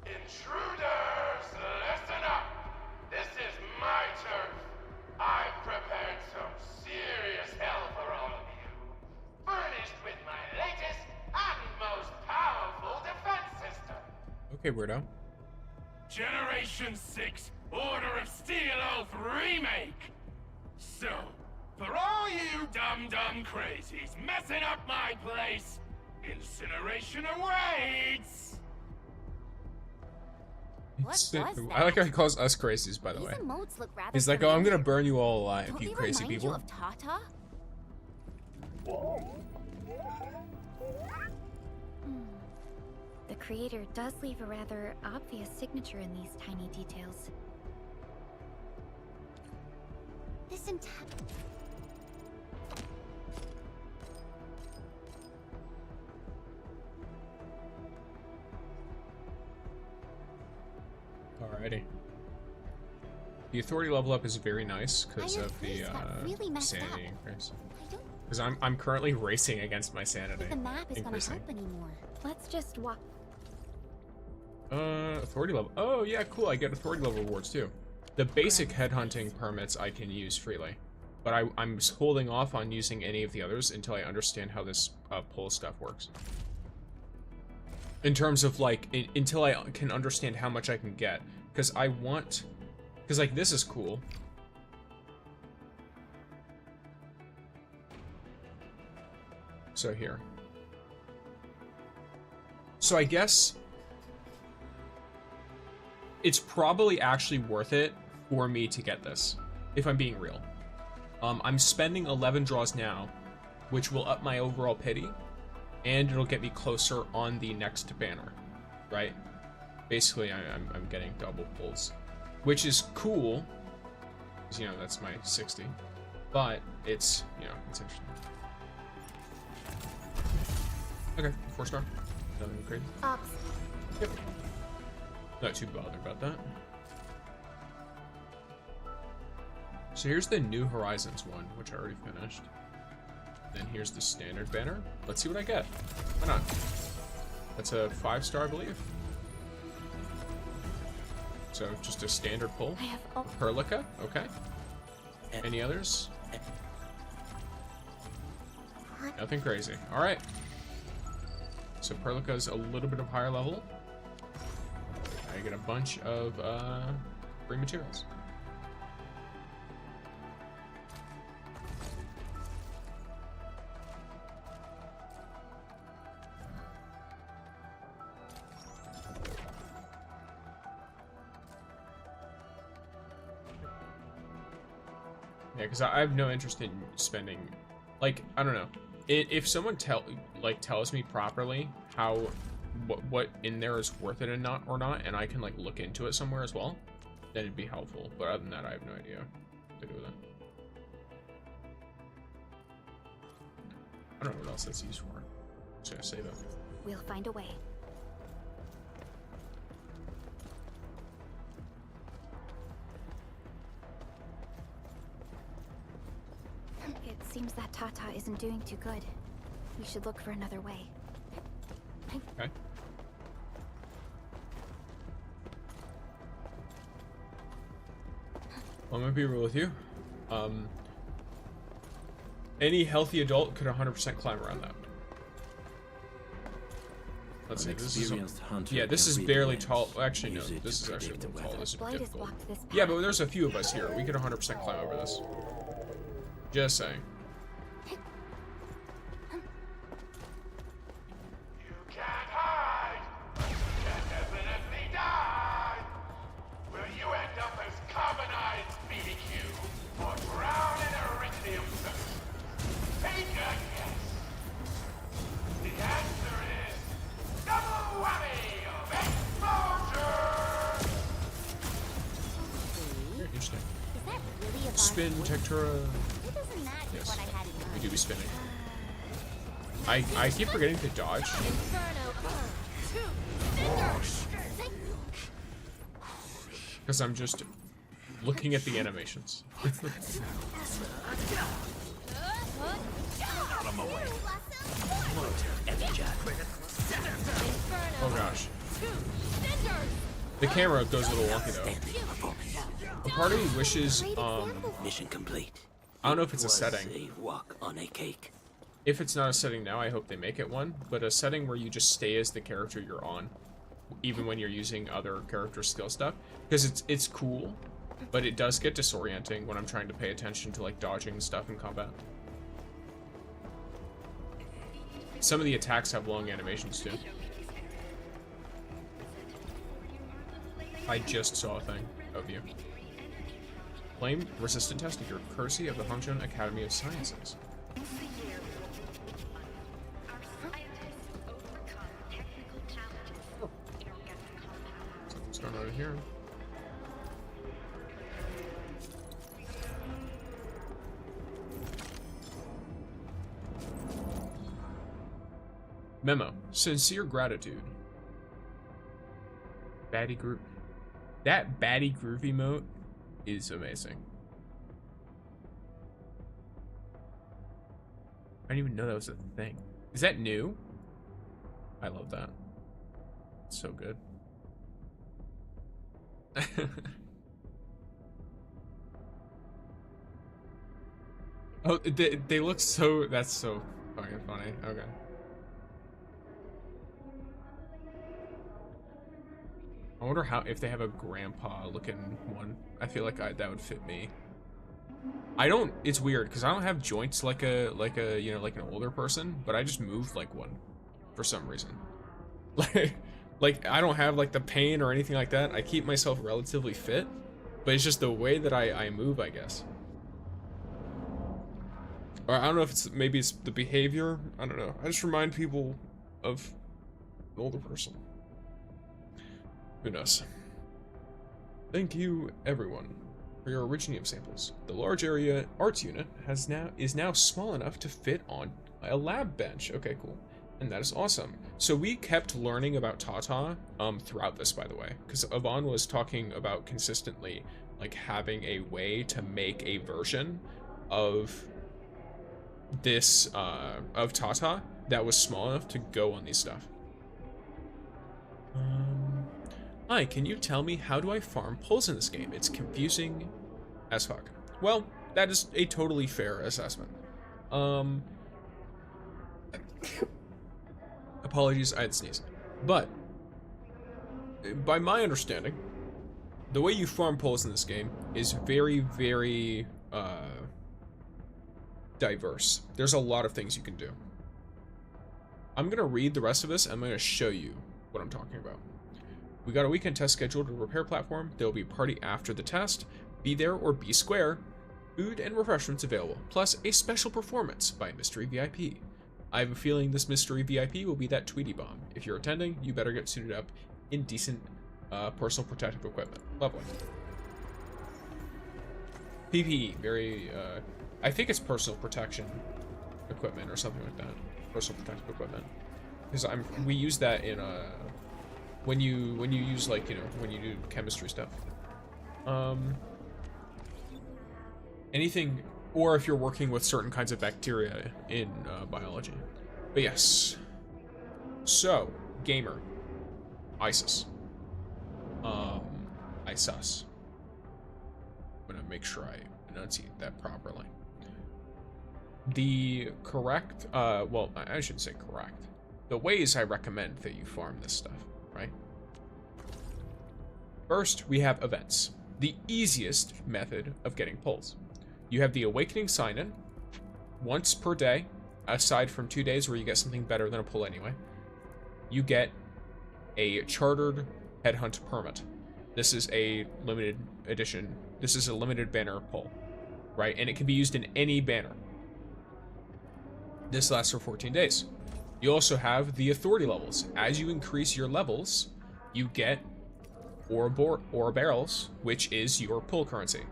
Intruders, listen up! This is my turf. I've prepared some serious hell for all of you. Furnished with my latest and most powerful defense system. Okay, weirdo. Generation 6 Order of Steel Oath Remake! So, for all you dumb crazies messing up my place, incineration awaits! I like how he calls us crazies, by the way. He's like, oh, I'm gonna burn you all alive, Don't you they crazy remind people. You of Tata? The creator does leave a rather obvious signature in these tiny details. This entire... Alrighty. The authority level up is very nice because of the sanity increase. Because I'm currently racing against my sanity. The map is gonna increasing. help anymore. Let's just walk. Authority level. Oh yeah, cool. I get authority level rewards too. The basic headhunting permits I can use freely, but I'm holding off on using any of the others until I understand how this pull stuff works. In terms of like, until I can understand how much I can get, because I want, because like this is cool. So here. So I guess it's probably actually worth it for me to get this, if I'm being real. I'm spending 11 draws now, which will up my overall pity, and it'll get me closer on the next banner, right? Basically, I'm getting double pulls, which is cool, because, you know, that's my 60, but it's, you know, it's interesting. Okay, 4-star. Nothing crazy. Yep. Not too bothered about that. So here's the New Horizons one, which I already finished. Then here's the standard banner. Let's see what I get. Why not? That's a 5-star, I believe. So just a standard pull. Perlica, okay. Any others? Nothing crazy. All right. So Perlica's a little bit of higher level. I get a bunch of free materials. Yeah, because I have no interest in spending, like, I don't know. If someone tells me properly how what in there is worth it or not, and I can like look into it somewhere as well, then it'd be helpful. But other than that, I have no idea what to do with it. I don't know what else that's used for. Just gonna save it. We'll find a way. It seems that Tata isn't doing too good. We should look for another way. Okay. I'm gonna be real with you. Any healthy adult could 100% climb around that. Let's see. This is this is barely tall. Actually, no. This is actually a little tall. This is difficult. Yeah, but there's a few of us here. We could 100% climb over this. Just saying. Spin, Tectura. Yes, we do be spinning. I keep forgetting to dodge. Because I'm just looking at the animations. Oh gosh. The camera goes a little wonky though. A part of me wishes, mission complete. I don't know if it's a setting. A walk on a cake. If it's not a setting now, I hope they make it one. But a setting where you just stay as the character you're on, even when you're using other character skill stuff, because it's cool, but it does get disorienting when I'm trying to pay attention to like dodging stuff in combat. Some of the attacks have long animations too. I just saw a thing of you. Flame resistant test of your courtesy of the Hongzhou Academy of Sciences. What's going on here? Memo. Sincere gratitude. Baddie group. That baddie groove emote is amazing. I didn't even know that was a thing. Is that new? I love that. It's so good. Oh, they look so... That's so fucking funny. Okay. I wonder if they have a grandpa looking one. I feel like that would fit me. I don't, it's weird because I don't have joints like a you know, like an older person, but I just move like one for some reason. Like I don't have like the pain or anything like that. I keep myself relatively fit, but it's just the way that I move, I guess. Or I don't know if it's, maybe it's the behavior. I don't know. I just remind people of an older person. Who knows? Thank you, everyone, for your originium samples. The large area arts unit is now small enough to fit on a lab bench. Okay, cool. And that is awesome. So we kept learning about Tata throughout this, by the way, because Yvonne was talking about consistently like having a way to make a version of this of Tata that was small enough to go on these stuff. Hi, can you tell me how do I farm pulls in this game? It's confusing as fuck. Well, that is a totally fair assessment. Apologies, I had to sneeze. But by my understanding, the way you farm pulls in this game is very, very diverse. There's a lot of things you can do. I'm gonna read the rest of this, and I'm gonna show you what I'm talking about. We got a weekend test scheduled to repair platform. There will be a party after the test. Be there or be square. Food and refreshments available, plus a special performance by a mystery VIP. I have a feeling this mystery VIP will be that Tweety Bomb. If you're attending, you better get suited up in decent personal protective equipment. Lovely. PPE, very, I think it's personal protection equipment or something like that. Personal protective equipment. Because we use that in, when you use, like, you know, when you do chemistry stuff. Anything, or if you're working with certain kinds of bacteria in biology. But yes. So, gamer. ISIS. ISIS. I'm gonna make sure I enunciate that properly. The correct, well, I shouldn't say correct. The ways I recommend that you farm this stuff, right? First, we have events. The easiest method of getting pulls. You have the Awakening sign-in once per day, aside from 2 days where you get something better than a pull anyway. You get a chartered headhunt permit. This is a limited edition. This is a limited banner pull, right? And it can be used in any banner. This lasts for 14 days. You also have the authority levels. As you increase your levels, you get ore barrels, which is your pull currency.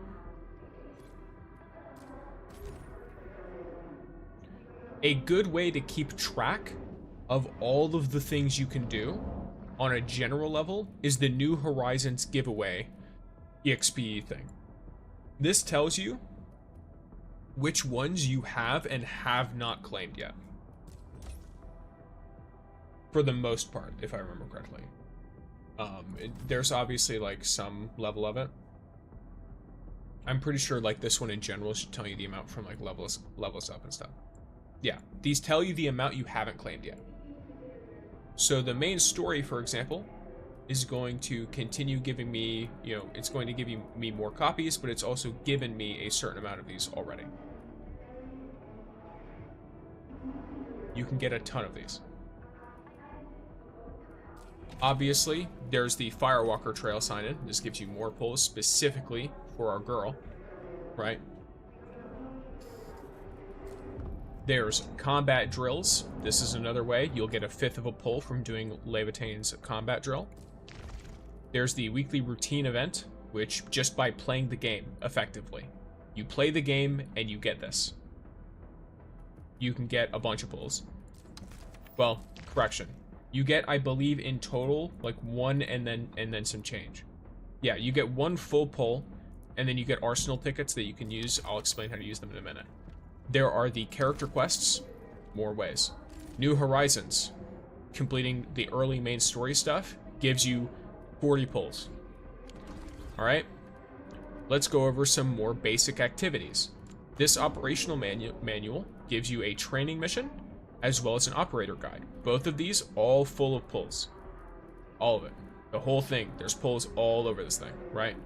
A good way to keep track of all of the things you can do on a general level is the New Horizons giveaway EXP thing. This tells you which ones you have and have not claimed yet. For the most part, if I remember correctly. There's obviously like some level of it. I'm pretty sure like this one in general should tell you the amount from like levels up and stuff. Yeah, these tell you the amount you haven't claimed yet. So the main story, for example, is going to continue giving me, you know, it's going to give me more copies, but it's also given me a certain amount of these already. You can get a ton of these. Obviously, there's the Firewalker Trail sign-in. This gives you more pulls specifically for our girl, right? There's combat drills. This is another way. You'll get a 1/5 of a pull from doing Laevatain's combat drill. There's the weekly routine event, which just by playing the game effectively. You play the game and you get this. You can get a bunch of pulls. Well, correction. You get, I believe, in total, like 1 and then some change. Yeah, you get 1 full pull, and then you get arsenal tickets that you can use. I'll explain how to use them in a minute. There are the character quests, more ways. New Horizons, completing the early main story stuff, gives you 40 pulls. Alright, let's go over some more basic activities. This operational manual gives you a training mission, as well as an operator guide. Both of these, all full of pulls. All of it. The whole thing. There's pulls all over this thing, right?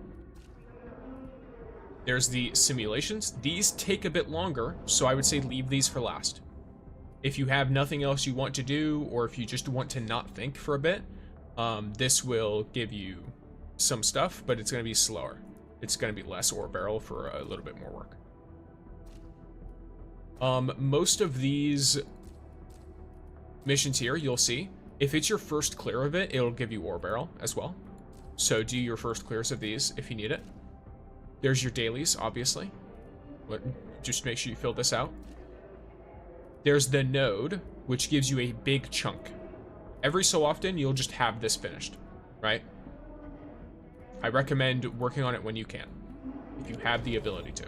There's the simulations. These take a bit longer, so I would say leave these for last. If you have nothing else you want to do, or if you just want to not think for a bit, this will give you some stuff, but it's going to be slower. It's going to be less ore barrel for a little bit more work. Most of these missions here, you'll see, if it's your first clear of it, it'll give you ore barrel as well. So do your first clears of these if you need it. There's your dailies, obviously. But just make sure you fill this out. There's the node, which gives you a big chunk. Every so often, you'll just have this finished, right? I recommend working on it when you can, if you have the ability to.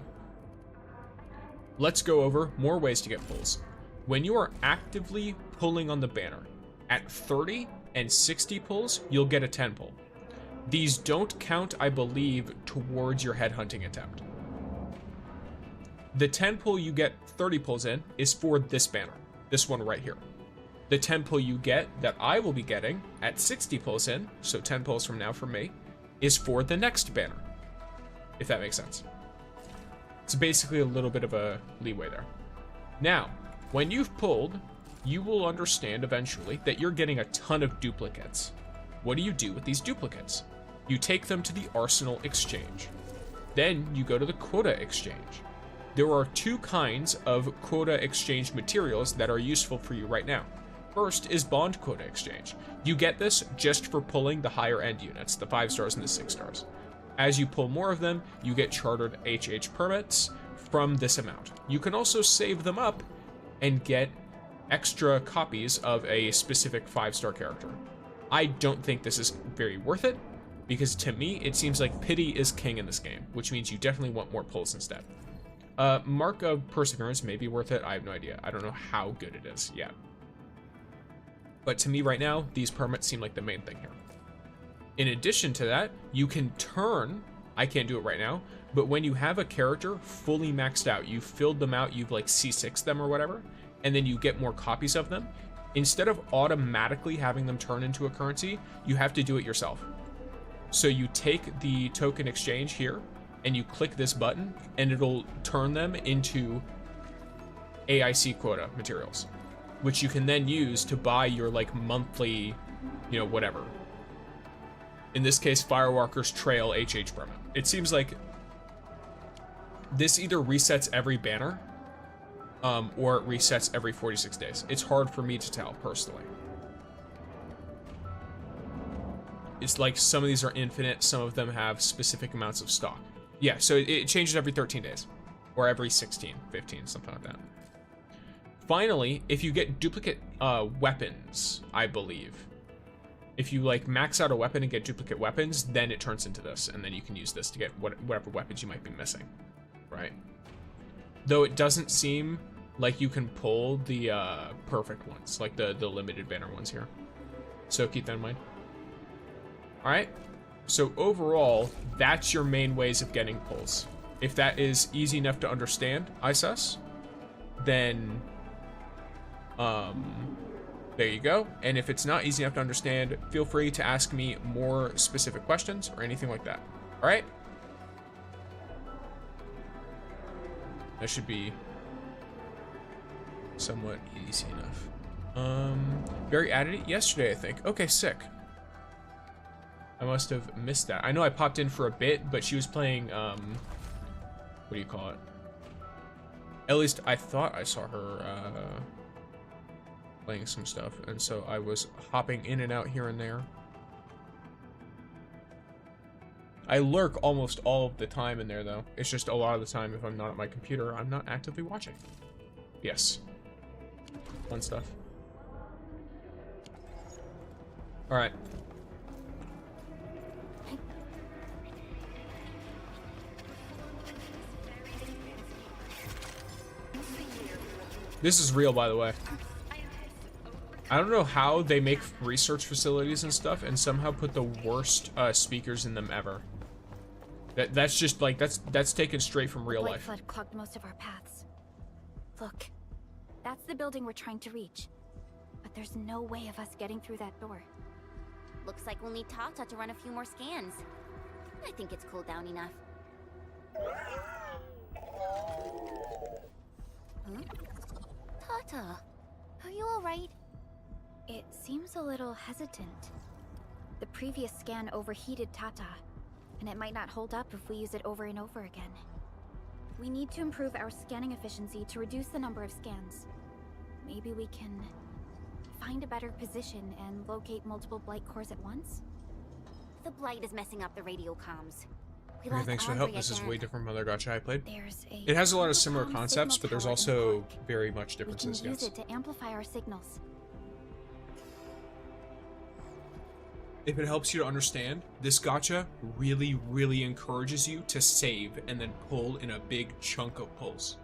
Let's go over more ways to get pulls. When you are actively pulling on the banner, at 30 and 60 pulls, you'll get a 10 pull. These don't count, I believe, towards your headhunting attempt. The 10 pull you get 30 pulls in is for this banner, this one right here. The 10 pull you get that I will be getting at 60 pulls in, so 10 pulls from now from me, is for the next banner, if that makes sense. It's basically a little bit of a leeway there. Now, when you've pulled, you will understand eventually that you're getting a ton of duplicates. What do you do with these duplicates? You take them to the Arsenal Exchange. Then you go to the Quota Exchange. There are two kinds of Quota Exchange materials that are useful for you right now. First is Bond Quota Exchange. You get this just for pulling the higher end units, the 5 stars and the 6 stars. As you pull more of them, you get chartered HH permits from this amount. You can also save them up and get extra copies of a specific 5-star character. I don't think this is very worth it, because to me, it seems like pity is king in this game, which means you definitely want more pulls instead. Mark of Perseverance may be worth it. I have no idea. I don't know how good it is yet. But to me right now, these permits seem like the main thing here. In addition to that, you can turn, I can't do it right now, but when you have a character fully maxed out, you've filled them out, you've like C6 them or whatever, and then you get more copies of them, instead of automatically having them turn into a currency, you have to do it yourself. So you take the token exchange here, and you click this button, and it'll turn them into AIC quota materials, which you can then use to buy your like monthly, you know, whatever. In this case, Firewalker's Trail HH permit. It seems like this either resets every banner, or it resets every 46 days. It's hard for me to tell, personally. It's like some of these are infinite, some of them have specific amounts of stock. Yeah, so it changes every 13 days, or every 16, 15, something like that. Finally, if you get duplicate weapons, I believe, if you like max out a weapon and get duplicate weapons, then it turns into this, and then you can use this to get whatever weapons you might be missing, right? Though it doesn't seem like you can pull the perfect ones, like the limited banner ones here. So keep that in mind. All right, so overall, that's your main ways of getting pulls. If that is easy enough to understand, ISS, then there you go. And if it's not easy enough to understand, feel free to ask me more specific questions or anything like that. All right? That should be somewhat easy enough. Barry added it yesterday, I think. Okay, sick. I must have missed that. I know I popped in for a bit, but she was playing, what do you call it? At least I thought I saw her, playing some stuff, and so I was hopping in and out here and there. I lurk almost all of the time in there, though. It's just a lot of the time, if I'm not at my computer, I'm not actively watching. Yes. Fun stuff. Alright. This is real, by the way. I don't know how they make research facilities and stuff and somehow put the worst speakers in them ever. That's just like, that's taken straight from real life. Flood clogged most of our paths. Look, that's the building we're trying to reach. But there's no way of us getting through that door. Looks like we'll need Tata to run a few more scans. I think it's cooled down enough. Huh? Tata, are you alright? It seems a little hesitant. The previous scan overheated Tata, and it might not hold up if we use it over and over again. We need to improve our scanning efficiency to reduce the number of scans. Maybe we can find a better position and locate multiple Blight cores at once? The Blight is messing up the radio comms. Okay, thanks for the help. This is way different from other gacha I played. There's It has a lot of similar concepts, but there's also very much we can differences, use yes. it to amplify our signals. If it helps you to understand, this gacha really, really encourages you to save and then pull in a big chunk of pulls.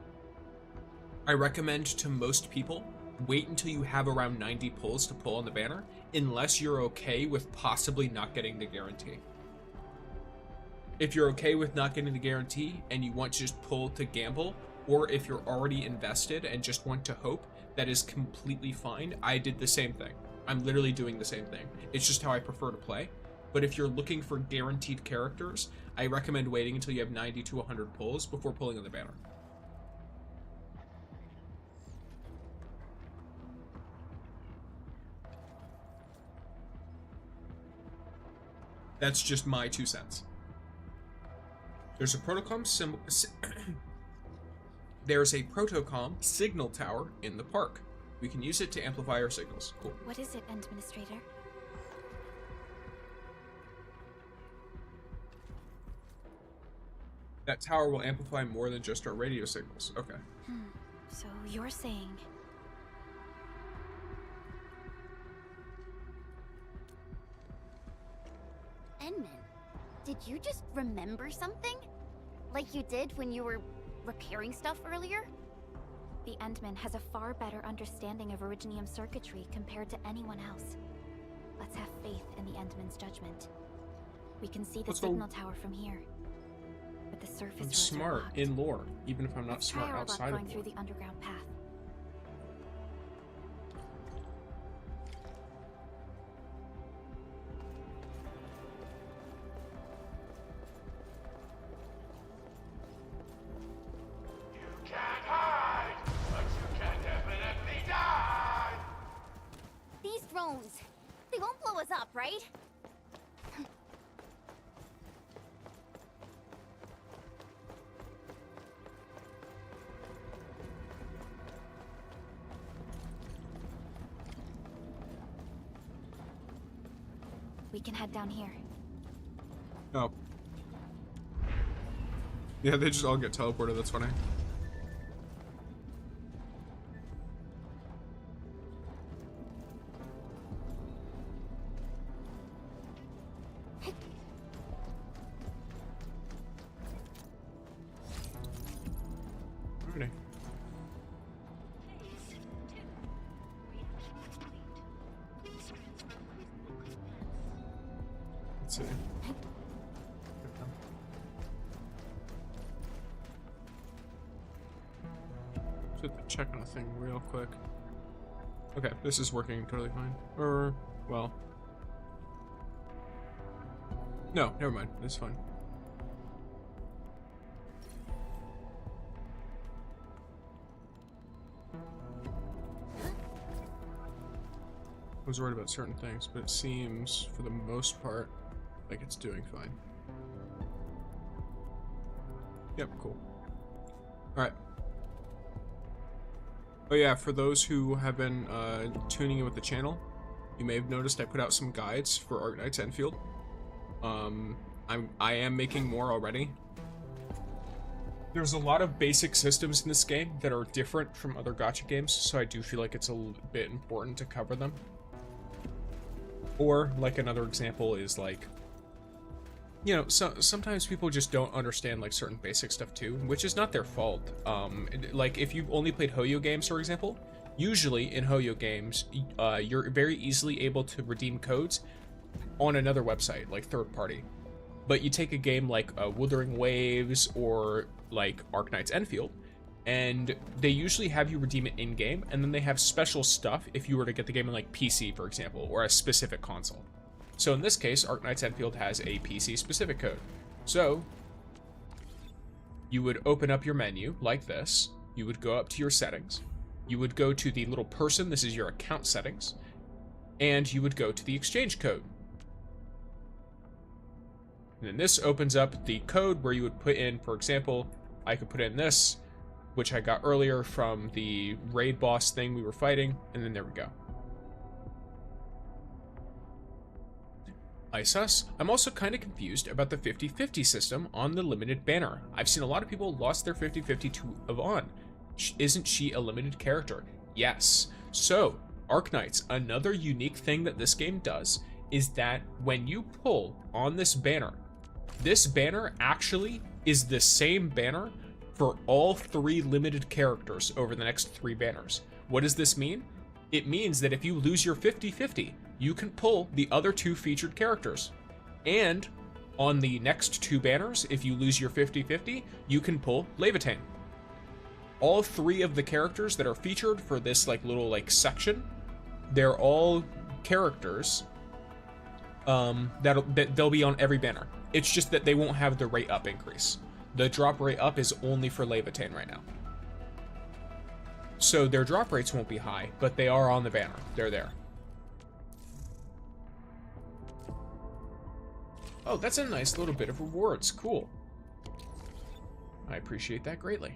I recommend to most people, wait until you have around 90 pulls to pull on the banner, unless you're okay with possibly not getting the guarantee. If you're okay with not getting the guarantee and you want to just pull to gamble, or if you're already invested and just want to hope, that is completely fine. I did the same thing. I'm literally doing the same thing. It's just how I prefer to play. But if you're looking for guaranteed characters, I recommend waiting until you have 90 to 100 pulls before pulling on the banner. That's just my 2 cents. There's a Protocom symbol. There's a Protocom signal tower in the park. We can use it to amplify our signals. Cool. What is it, Administrator? That tower will amplify more than just our radio signals. Okay. So you're saying... Enman, did you just remember something? Like you did when you were repairing stuff earlier? The Endman has a far better understanding of Originium circuitry compared to anyone else. Let's have faith in the Endman's judgment. We can see the signal tower from here. But the surface I'm roads are smart locked. in lore, even if I'm not Let's smart try our luck outside going of through lore. the underground path. Can't hide, but you can definitely die. These drones, they won't blow us up, right? We can head down here. Oh. Yeah, they just all get teleported. That's funny. Alrighty. Let's see. Just have to check on a thing real quick. Okay, this is working totally fine. Or, well. No, never mind. It's fine. I was worried about certain things, but it seems, for the most part, like it's doing fine. Yep, cool. Alright. Oh yeah, for those who have been tuning in with the channel, you may have noticed I put out some guides for Arknights Endfield. I am making more already. There's a lot of basic systems in this game that are different from other gacha games, so I do feel like it's a little bit important to cover them. Or, like, another example is, like, you know, sometimes people just don't understand, like, certain basic stuff, too, which is not their fault. Like, if you've only played Hoyo games, for example, usually in Hoyo games, you're very easily able to redeem codes on another website, like third-party. But you take a game like Wuthering Waves or, like, Arknights Endfield, and they usually have you redeem it in-game, and then they have special stuff if you were to get the game on, like, PC, for example, or a specific console. So in this case, Arknights Endfield has a PC-specific code. So, you would open up your menu like this, you would go up to your settings, you would go to the little person, this is your account settings, and you would go to the exchange code. And then this opens up the code where you would put in, for example, I could put in this, which I got earlier from the raid boss thing we were fighting, and then there we go. ISUS, I'm also kind of confused about the 50-50 system on the limited banner. I've seen a lot of people lost their 50-50 to Yvonne. Isn't she a limited character? Yes. So, Arknights, another unique thing that this game does is that when you pull on this banner actually is the same banner for all 3 limited characters over the next 3 banners. What does this mean? It means that if you lose your 50-50, you can pull the other 2 featured characters. And on the next 2 banners, if you lose your 50-50, you can pull Laevatain. all 3 of the characters that are featured for this like little like section, they're all characters that they'll be on every banner. It's just that they won't have the rate up increase. The drop rate up is only for Laevatain right now. So their drop rates won't be high, but they are on the banner. They're there. Oh, that's a nice little bit of rewards. Cool. I appreciate that greatly.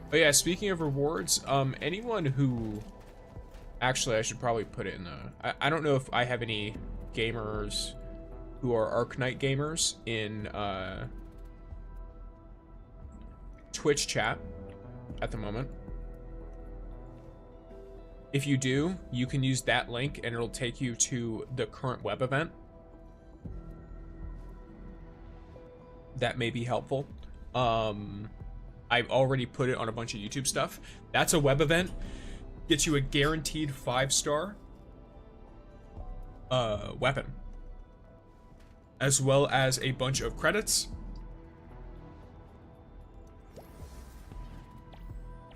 But yeah, speaking of rewards, anyone who... Actually, I should probably put it in the... I don't know if I have any gamers who are Arknight gamers in Twitch chat at the moment. If you do, you can use that link and it'll take you to the current web event. That may be helpful. I've already put it on a bunch of YouTube stuff. That's a web event. Gets you a guaranteed 5-star weapon, as well as a bunch of credits.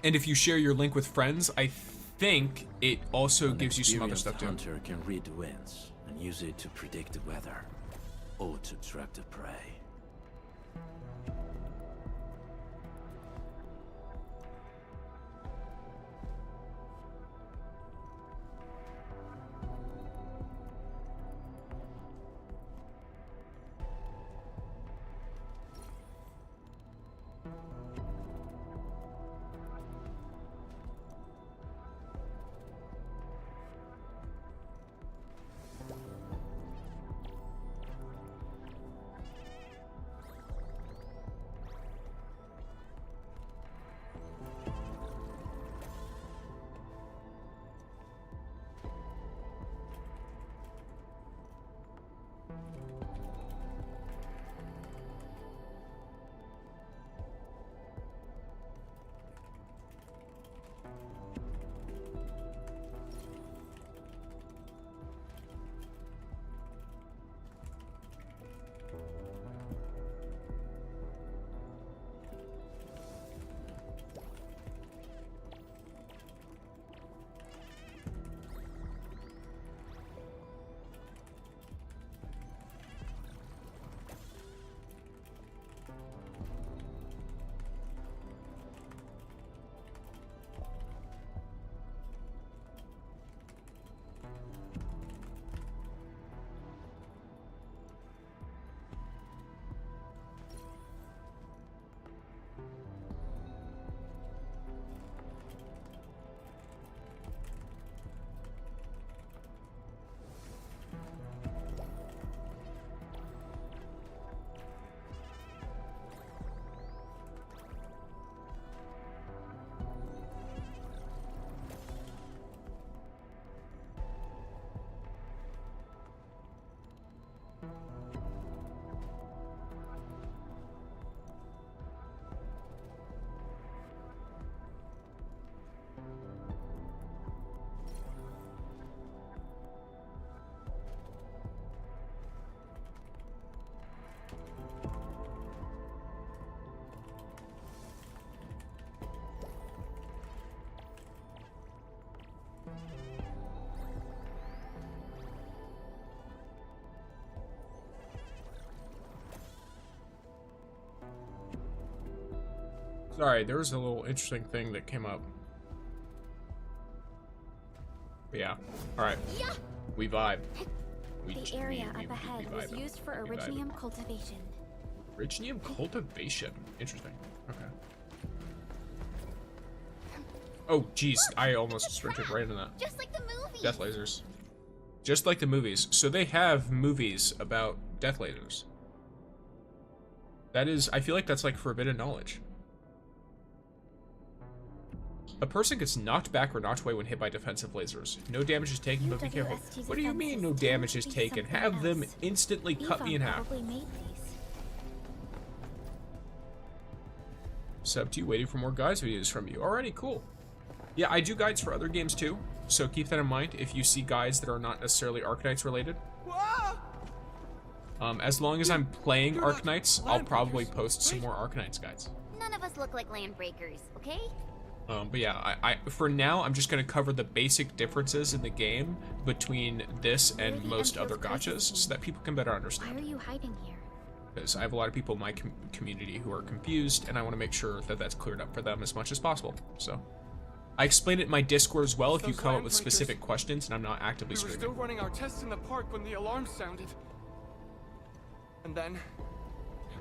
And if you share your link with friends, I think it also gives you some other stuff too. An hunter can read the winds and use it to predict the weather, or to track the prey. Sorry, there was a little interesting thing that came up. But yeah. Alright. We vibe. The area up ahead was used for Originium cultivation. Originium cultivation. Interesting. Okay. Oh, geez. I almost sprinted right into that. Just like the movies. Death lasers. Just like the movies. So they have movies about death lasers. That is, I feel like that's like forbidden knowledge. A person gets knocked back or knocked away when hit by defensive lasers. No damage is taken, but be careful. What do you mean no damage is taken? Have them instantly cut me in half. Sub to you, waiting for more guides videos from you. Alrighty, cool. Yeah, I do guides for other games too, so keep that in mind if you see guides that are not necessarily Arknights related. As long as I'm playing Arknights, I'll probably post some more Arknights guides. None of us look like landbreakers, okay? But yeah, I for now, I'm just going to cover the basic differences in the game between this and most other gachas so that people can better understand. Why are you hiding here? Because I have a lot of people in my community who are confused, and I want to make sure that that's cleared up for them as much as possible. So, I explained it in my Discord as well if you come up with specific questions and I'm not actively screaming. We were still running our tests in the park when the alarm sounded. And then,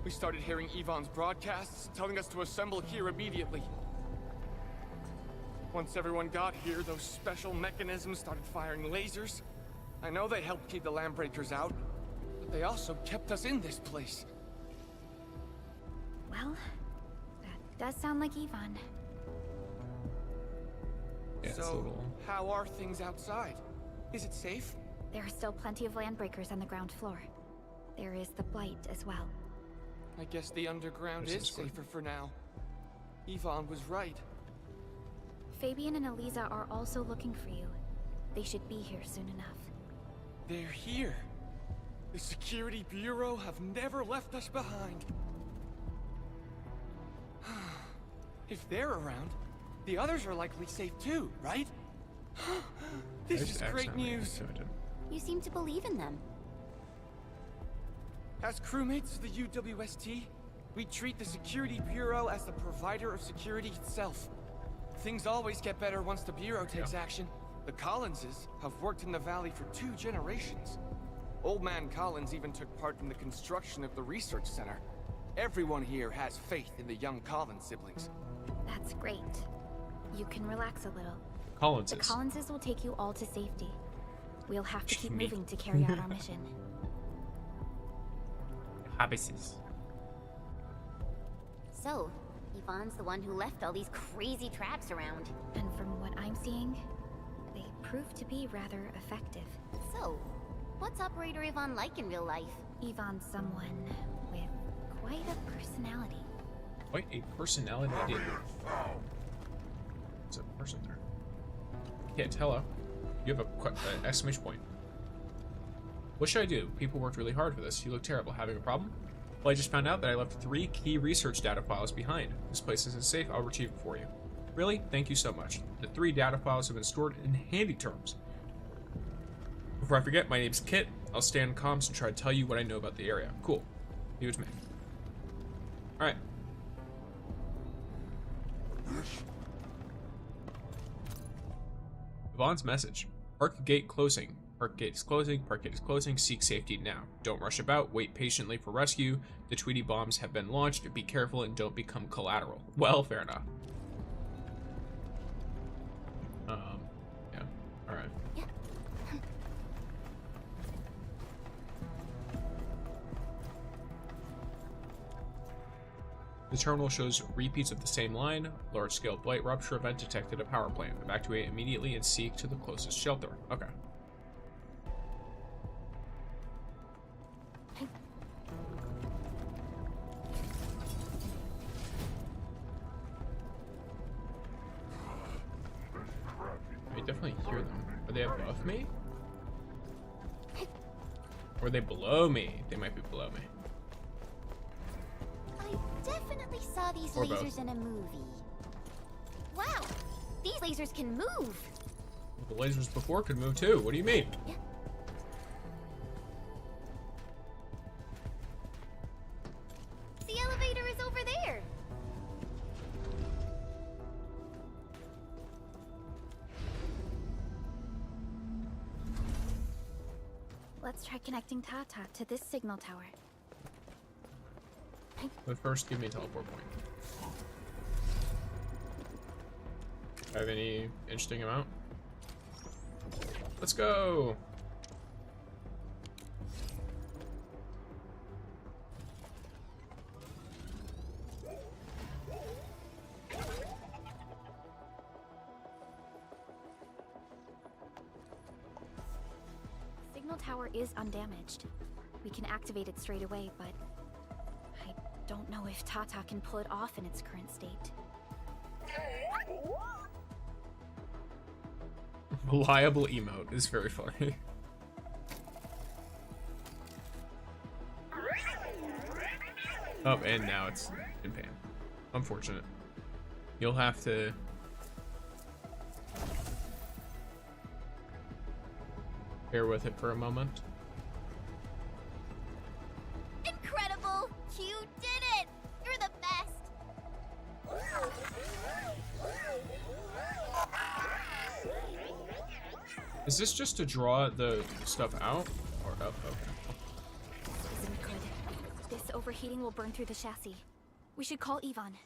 we started hearing Yvonne's broadcasts telling us to assemble here immediately. Once everyone got here, those special mechanisms started firing lasers. I know they helped keep the landbreakers out, but they also kept us in this place. Well, that does sound like Yvonne. Yeah, so, how are things outside? Is it safe? There are still plenty of landbreakers on the ground floor. There is the Blight as well. I guess the underground is safer for now. Yvonne was right. Fabian and Eliza are also looking for you. They should be here soon enough. They're here. The Security Bureau have never left us behind. If they're around, the others are likely safe too, right? This is great news. You seem to believe in them. As crewmates of the UWST, we treat the Security Bureau as the provider of security itself. Things always get better once the Bureau takes action. The Collinses have worked in the Valley for 2 generations. Old Man Collins even took part in the construction of the research center. Everyone here has faith in the young Collins siblings. That's great. You can relax a little. Collinses. The Collinses will take you all to safety. We'll have to keep moving to carry out our mission. Habits. So, Yvonne's the one who left all these crazy traps around. And from what I'm seeing, they prove to be rather effective. So, what's Operator Yvonne like in real life? Yvonne's someone with quite a personality. Quite a personality, indeed. There's a person there. Can't tell her. You have an exclamation point. What should I do? People worked really hard for this. You look terrible. Having a problem? Well, I just found out that I left 3 key research data files behind. This place isn't safe. I'll retrieve it for you. Really? Thank you so much. The 3 data files have been stored in handy terms. Before I forget, my name's Kit. I'll stay on comms and try to tell you what I know about the area. Cool. Leave it to me. Alright. Yvonne's message. Park gate closing. Park gate is closing. Park gate is closing. Seek safety now. Don't rush about. Wait patiently for rescue. The Tweety bombs have been launched. Be careful and don't become collateral. Well, fair enough. Yeah. All right. Yeah. The terminal shows repeats of the same line. Large-scale blight rupture event detected at power plant. Evacuate immediately and seek to the closest shelter. Okay. I definitely hear them. Are they above me? Or are they below me? They might be below me. I definitely saw these Or lasers both. in a movie. Wow, these lasers can move. The lasers before could move too. What do you mean? Yeah. The elevator is over there. Let's try connecting Tata to this signal tower. But first, give me a teleport point. Have any interesting amount? Let's go! Signal tower is undamaged. We can activate it straight away, but I don't know if Tata can pull it off in its current state. Reliable emote is very funny. Oh, and now it's in pain. Unfortunate. You'll have to... bear with it for a moment. Incredible! You did it! You're the best! Is this just to draw the stuff out? Or up? Okay. This isn't good. This overheating will burn through the chassis. We should call Yvonne.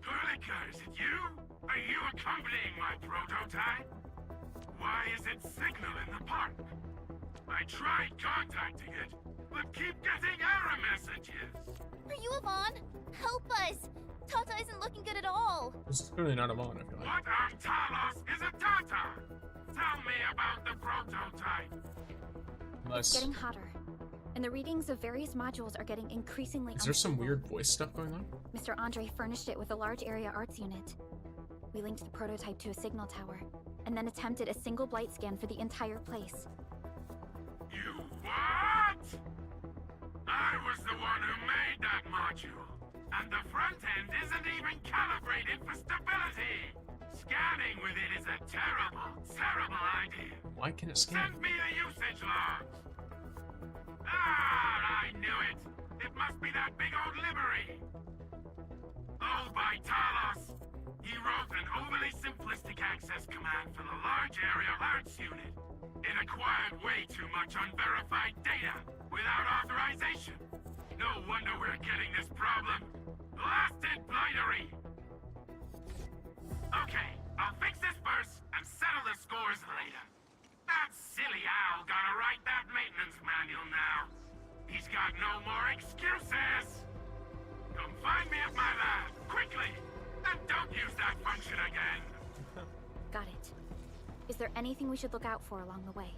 Perlica, is it you? Are you accompanying my prototype? Why is it signal in the park? I tried contacting it, but keep getting error messages. Are you Yvonne? Help us! Tata isn't looking good at all. This is clearly not Yvonne, I feel like. What on Talos is a Tata? Tell me about the prototype. It's getting hotter, and the readings of various modules are getting increasingly Is there some unstable. weird voice stuff going on? Mr. Andre furnished it with a large area arts unit. We linked the prototype to a signal tower, and then attempted a single blight scan for the entire place. You what? I was the one who made that module, and the front end isn't even calibrated for stability. Scanning with it is a terrible, terrible idea. Why can it scan? Send me the usage logs. Ah, I knew it. It must be that big old livery. Owned by Talos. He wrote an overly simplistic access command for the large area arts unit. It acquired way too much unverified data without authorization. No wonder we're getting this problem. Blasted blightery. Okay, I'll fix this first and settle the scores later. That silly owl gotta write that maintenance manual now. He's got no more excuses. Come find me at my lab, quickly, and don't use that function again. Got it. Is there anything we should look out for along the way?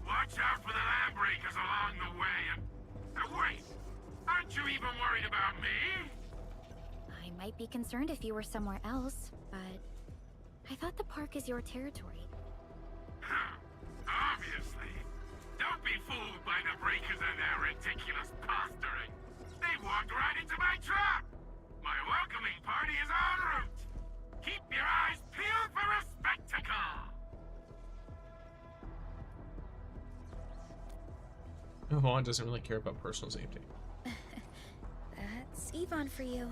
Watch out for the land breakers along the way, and wait, aren't you even worried about me? I might be concerned if you were somewhere else, but I thought the park is your territory. Obviously. Don't be fooled by the breakers and their ridiculous posturing. They walked right into my trap. My welcoming party is en route. Keep your eyes peeled for a spectacle. Yvonne doesn't really care about personal safety. That's Yvonne for you.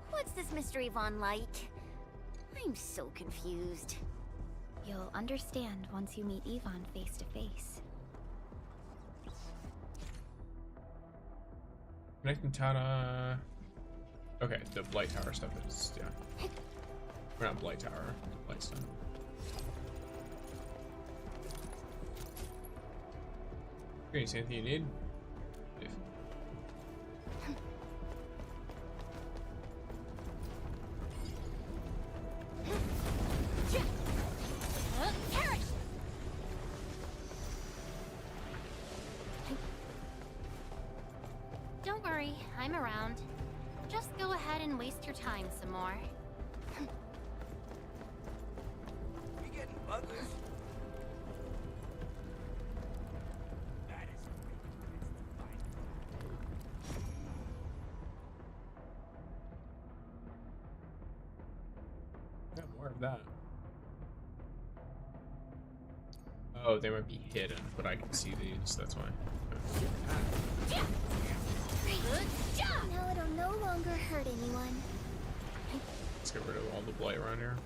What's this Mr. Yvonne like? I'm so confused. You'll understand once you meet Yvonne face to face. Connecting Tata. Okay, the Blight Tower stuff is, yeah. We're not Blight Tower, Blight stuff. Okay, is anything you need? If... Don't worry, I'm around. Just go ahead and waste your time some more. We getting buggers? Got more of that. Oh, they might be hidden, but I can see these, that's why. Now it'll no longer hurt anyone. Let's get rid of all the blight around here.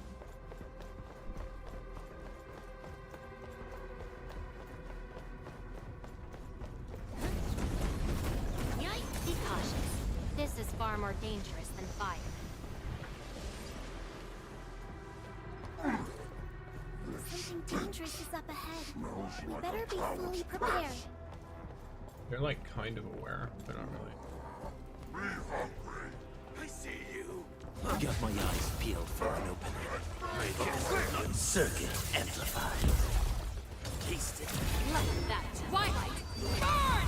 Be cautious. This is far more dangerous than fire. Something dangerous is up ahead. We better be fully prepared. They're like kind of aware, but not really. I see you. I've got my eyes peeled for an opening. Circuit amplified. Taste it. Like that. Twilight! Burn!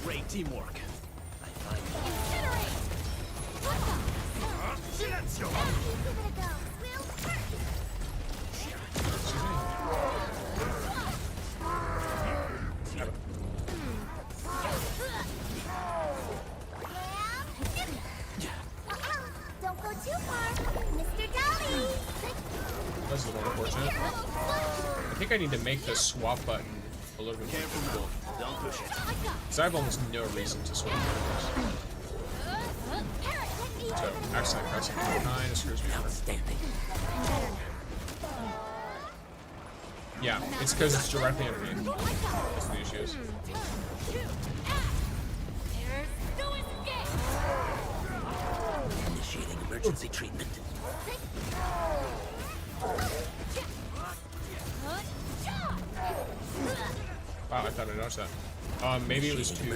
Great teamwork. I find Incinerate! Shit! Don't go too far, Mr. Dolly. That's a little unfortunate. I think I need to make the swap button a little bit more visible. Don't push it. Because I have almost no reason to swap characters. So, accidentally pressing it kind of screws me over. Yeah, it's because it's directly underneath. That's the issue is. Initiating emergency treatment. Wow, I thought I dodged that. Maybe it was too,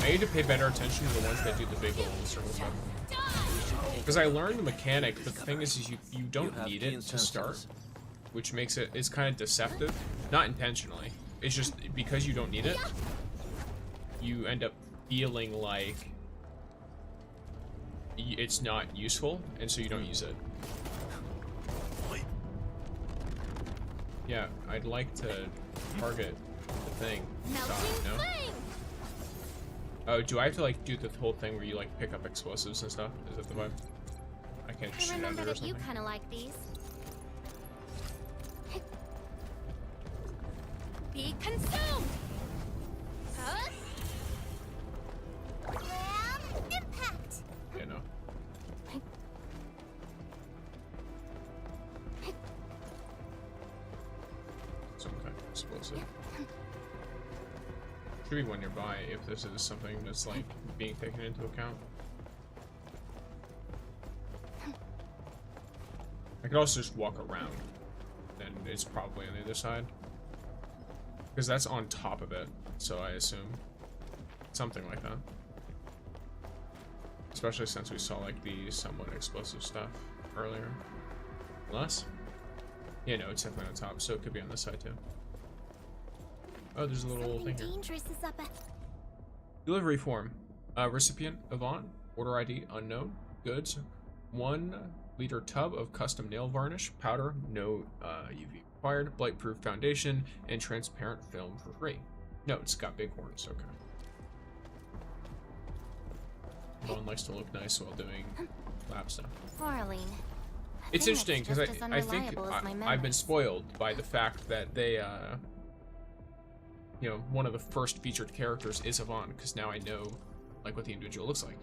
I need to pay better attention to the ones that do the big little circle stuff. Because I learned the mechanic, but the thing is you don't need it to start, which makes it's kind of deceptive. Not intentionally. It's just because you don't need it, you end up feeling like it's not useful, and so you don't use it. Yeah, I'd like to target the thing. No? Oh, do I have to like do the whole thing where you like pick up explosives and stuff? Is that the vibe? I can't shoot at it remember or that something. you kind of like these. Be consumed. Ram impact. Yeah, no. Some kind of explosive. Should be one nearby if this is something that's like being taken into account. I could also just walk around, and it's probably on the other side. Because that's on top of it, so I assume something like that. Especially since we saw like the somewhat explosive stuff earlier. Unless? Yeah, no, it's definitely on top, so it could be on this side too. Oh, there's a little thing here. Dangerous is up at Delivery form. Recipient, Avant. Order ID, unknown. Goods, 1 liter tub of custom nail varnish, powder, no UV required, blight-proof foundation, and transparent film for free. Notes, got big horns, okay. Vaughn likes to look nice while doing lab stuff. Arlene. It's interesting, because I think I've been spoiled by the fact that they, you know, one of the first featured characters is Avant, because now I know, like, what the individual looks like.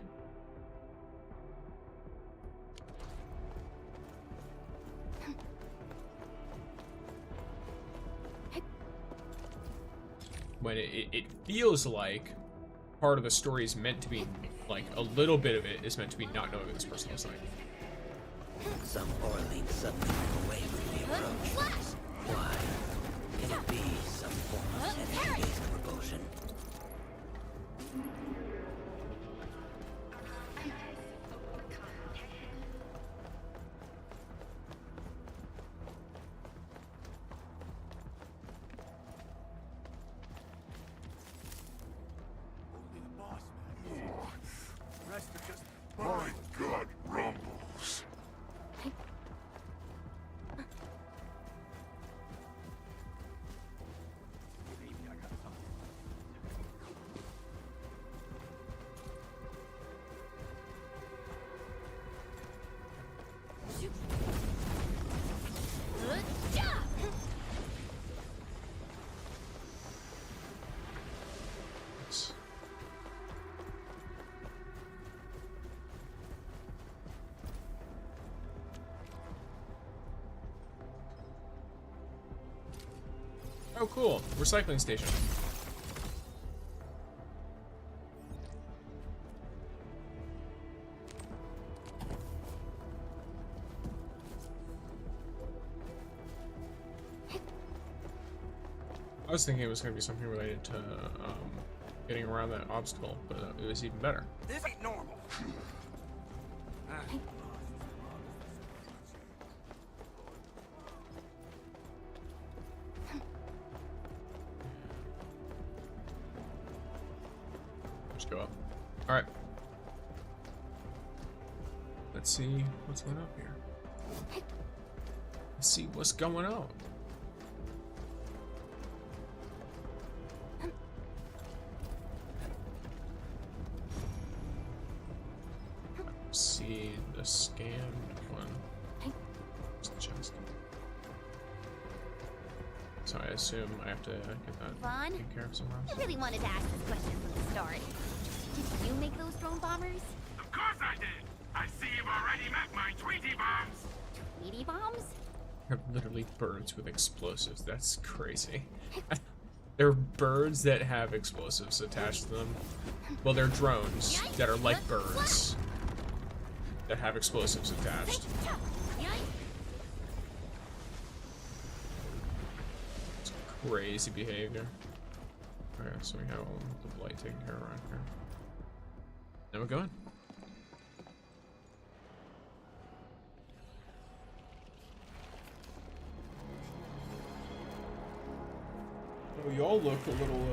When it feels like part of the story is meant to be, like, a little bit of it is meant to be not knowing what this person looks like. Some Orleans suddenly move away from the approach. Why? Can it be some form of energy-based propulsion? My gut rumbles. Oh, cool. Recycling station. I was thinking it was going to be something related to getting around that obstacle, but it was even better. This ain't normal. go up. Alright. Let's see what's going up here. Let's see what's going on. See the scanned one. It's the chest. So I assume I have to get that Vaughn, taken care of somewhere else. I really wanted to ask this question from the start. Did you make those drone bombers? Of course I did! I see you've already met my Tweety bombs! Tweety bombs? They're literally birds with explosives. That's crazy. They're birds that have explosives attached to them. Well, they're drones that are like birds that have explosives attached. It's crazy behavior. Okay, so we have all the blight taken care of around here. Then we're going. Oh, y'all look a little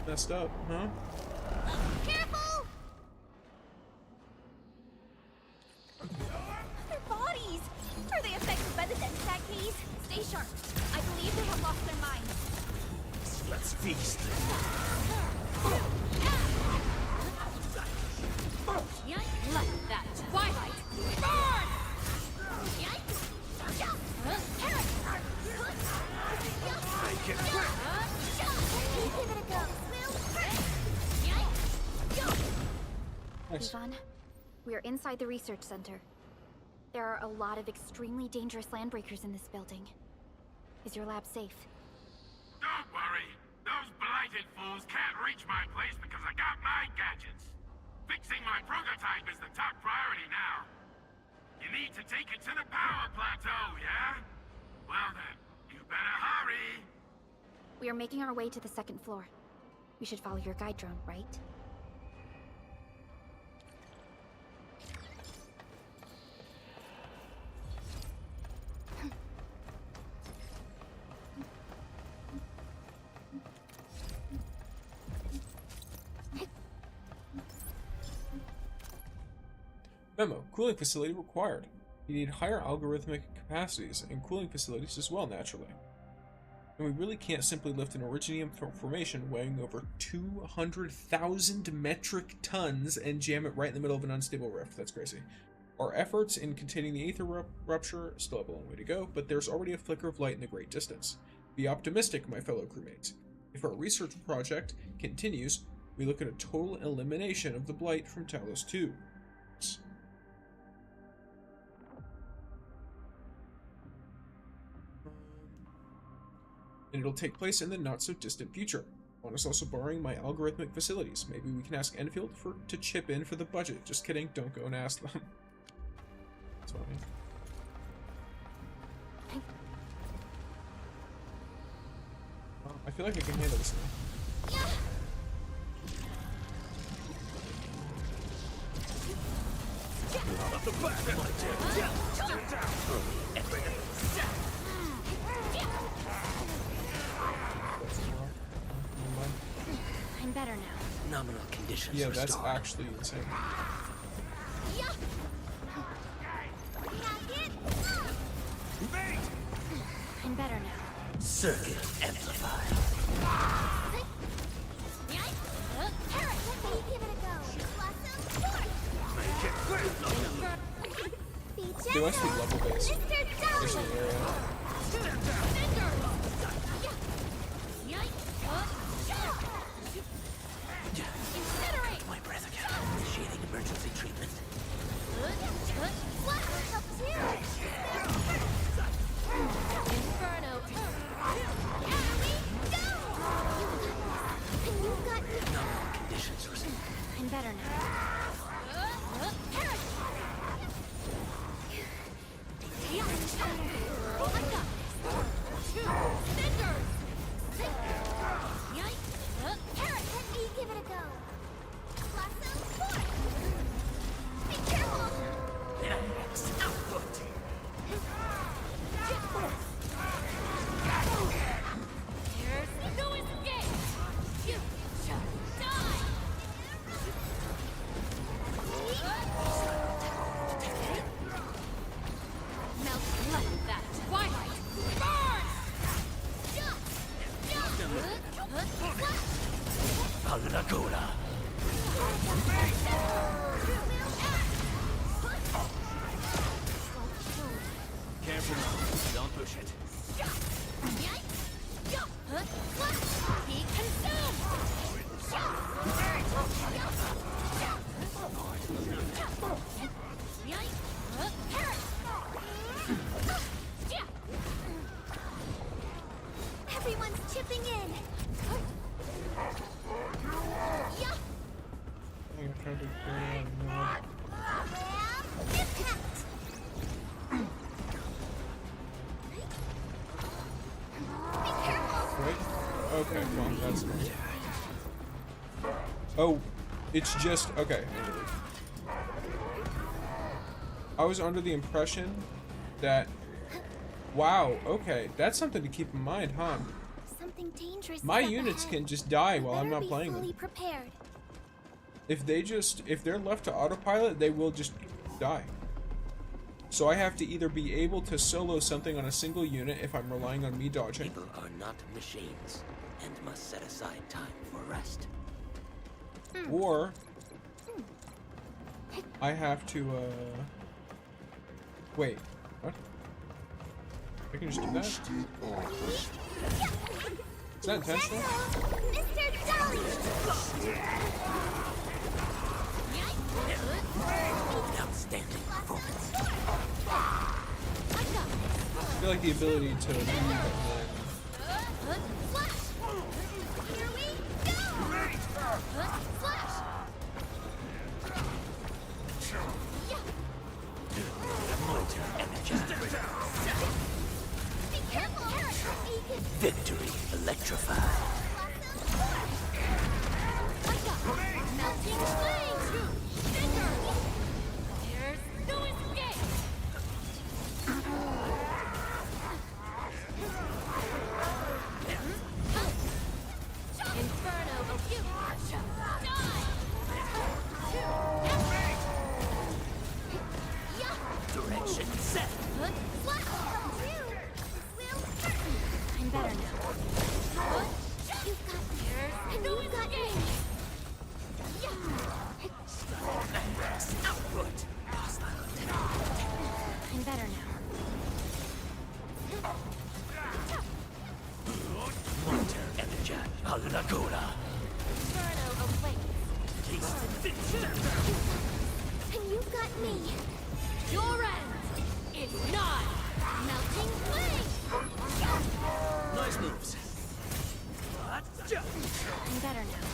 messed up, huh? Careful! Their bodies! Are they affected by the Densag haze? Stay sharp. I believe they have lost their minds. Let's feast. Let that twilight burn! Make it Give it a go. Yvonne, we are inside the research center. There are a lot of extremely dangerous landbreakers in this building. Is your lab safe? Don't worry. Those blighted fools can't reach my place because I got my gadgets. Fixing my prototype is the top priority now. You need to take it to the power plateau, yeah? Well then, you better hurry. We are making our way to the second floor. We should follow your guide drone, right? Memo, cooling facility required. You need higher algorithmic capacities and cooling facilities as well, naturally. And we really can't simply lift an originium formation weighing over 200,000 metric tons and jam it right in the middle of an unstable rift. That's crazy. Our efforts in containing the aether rupture still have a long way to go, but there's already a flicker of light in the great distance. Be optimistic, my fellow crewmates. If our research project continues, we look at a total elimination of the blight from Talos 2. And it'll take place in the not-so-distant future. Juan is also borrowing my algorithmic facilities. Maybe we can ask Endfield to chip in for the budget. Just kidding, don't go and ask them. That's what I mean. Well, I feel like I can handle this now. Up the back, I'm better now. Nominal conditions Yeah, that's restored. actually insane. I'm better now. Circuit amplified. They must be level based. There's an area. My breath again. Initiating emergency treatment. Inferno. Nominal conditions restored. I'm better now. Give it a go. Be careful. Next output. There's no escape. You shall die. Gola. Careful now. Don't push it. Be consumed! Everyone's chipping in. Impact. Be careful. Wait. Okay, well, that's nice. Oh, it's just okay. I was under the impression that. Wow. Okay, that's something to keep in mind, huh? Something dangerous. My is up units ahead. can just die while I'm Better not playing be fully them. prepared. If they're left to autopilot, they will just die. So I have to either be able to solo something on a single unit if I'm relying on me dodging. People are not machines and must set aside time for rest. Or I have to wait, what? I can just do that? Is that intentional? Mr. Dolly! Outstanding performance. I feel like the ability to move and then Here we go! Flash! Motor energized. Be careful! Victory electrified. Melting flames! There's no escape! Inferno of you! Direction set. I'm better now. You've got me. You've got me! Output. I'm better now. Motor energized. Alagola. Inferno awaits. Tasted victory. And you've got me. Your end is nigh! Melting flame! Nice moves. I'm better now.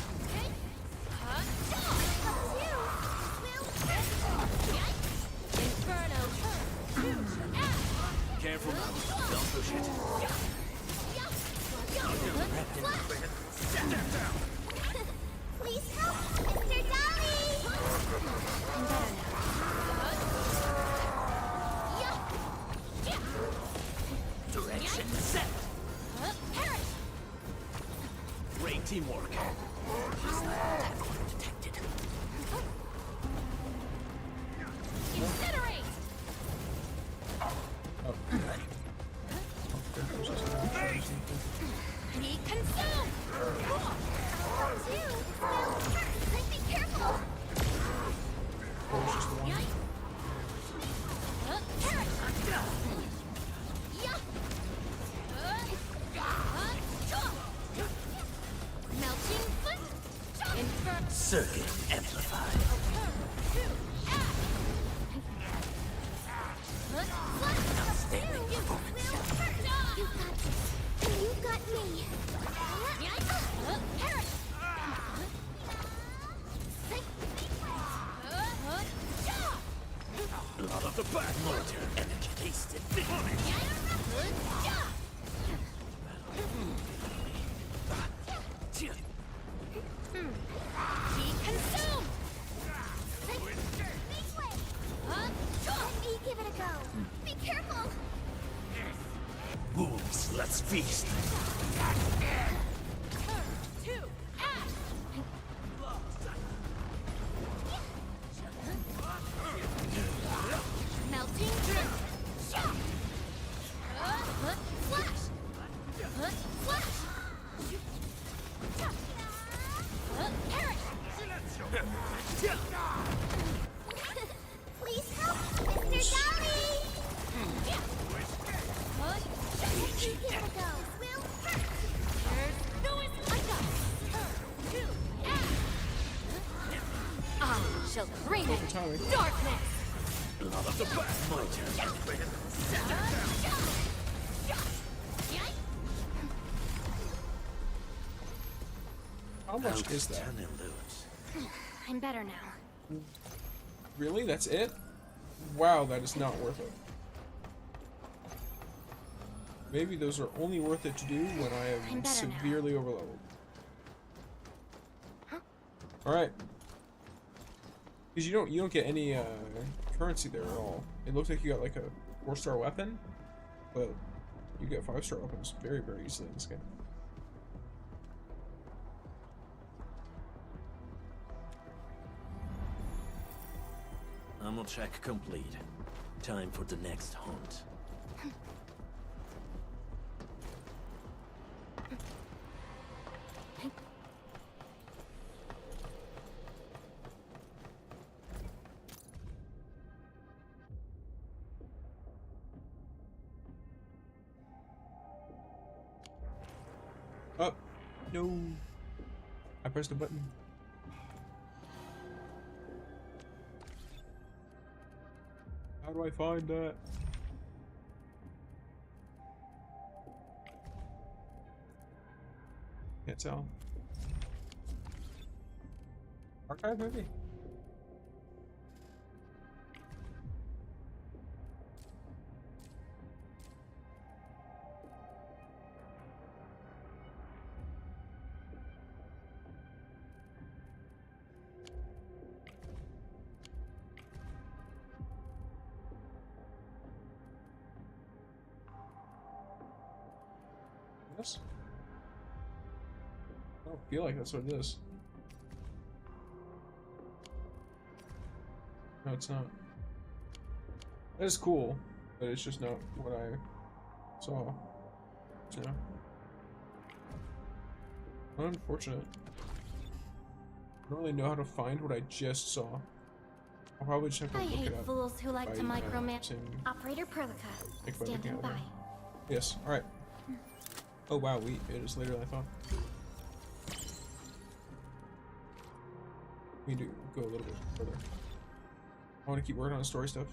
Inferno Careful now. Don't push it. Please help, Mr. Dolly! I'm better now. Direction set. Great teamwork. Detected. Incinerate! Be consumed! Be careful! Melting foot! Circuit amplified. Outstanding performance. You've got this. And you've got me. Blood of the back. Motor energy tasted victory. Be consumed! Let me give it a go. Be careful! Wolves, let's feast. Melting flash! Flash! Parrot! Please help, Mr. Dolly! Here we go. Will hurt. I shall bring it darkness. Blood of the past, my turn. How much is that? I'm better now. Really? That's it? Wow, that is not worth it. Maybe those are only worth it to do when I am severely overleveled. Alright. Because you don't get any currency there at all. It looks like you got like a 4-star weapon, but you get 5-star weapons very, very easily in this game. Ammo check complete. Time for the next hunt. Oh, no. I pressed a button. How do I find that? Can't tell. Archive maybe? Yes? I don't feel like that's what it is. No, it's not. That is cool, but it's just not what I saw. So, unfortunate. I don't really know how to find what I just saw. I'll probably just have to I look it hate up. fools who like to by, micromanage. Operator Perlica, standing by. Yes, alright. Oh wow, it is later than I thought. We need to go a little bit further. I want to keep working on the story stuff.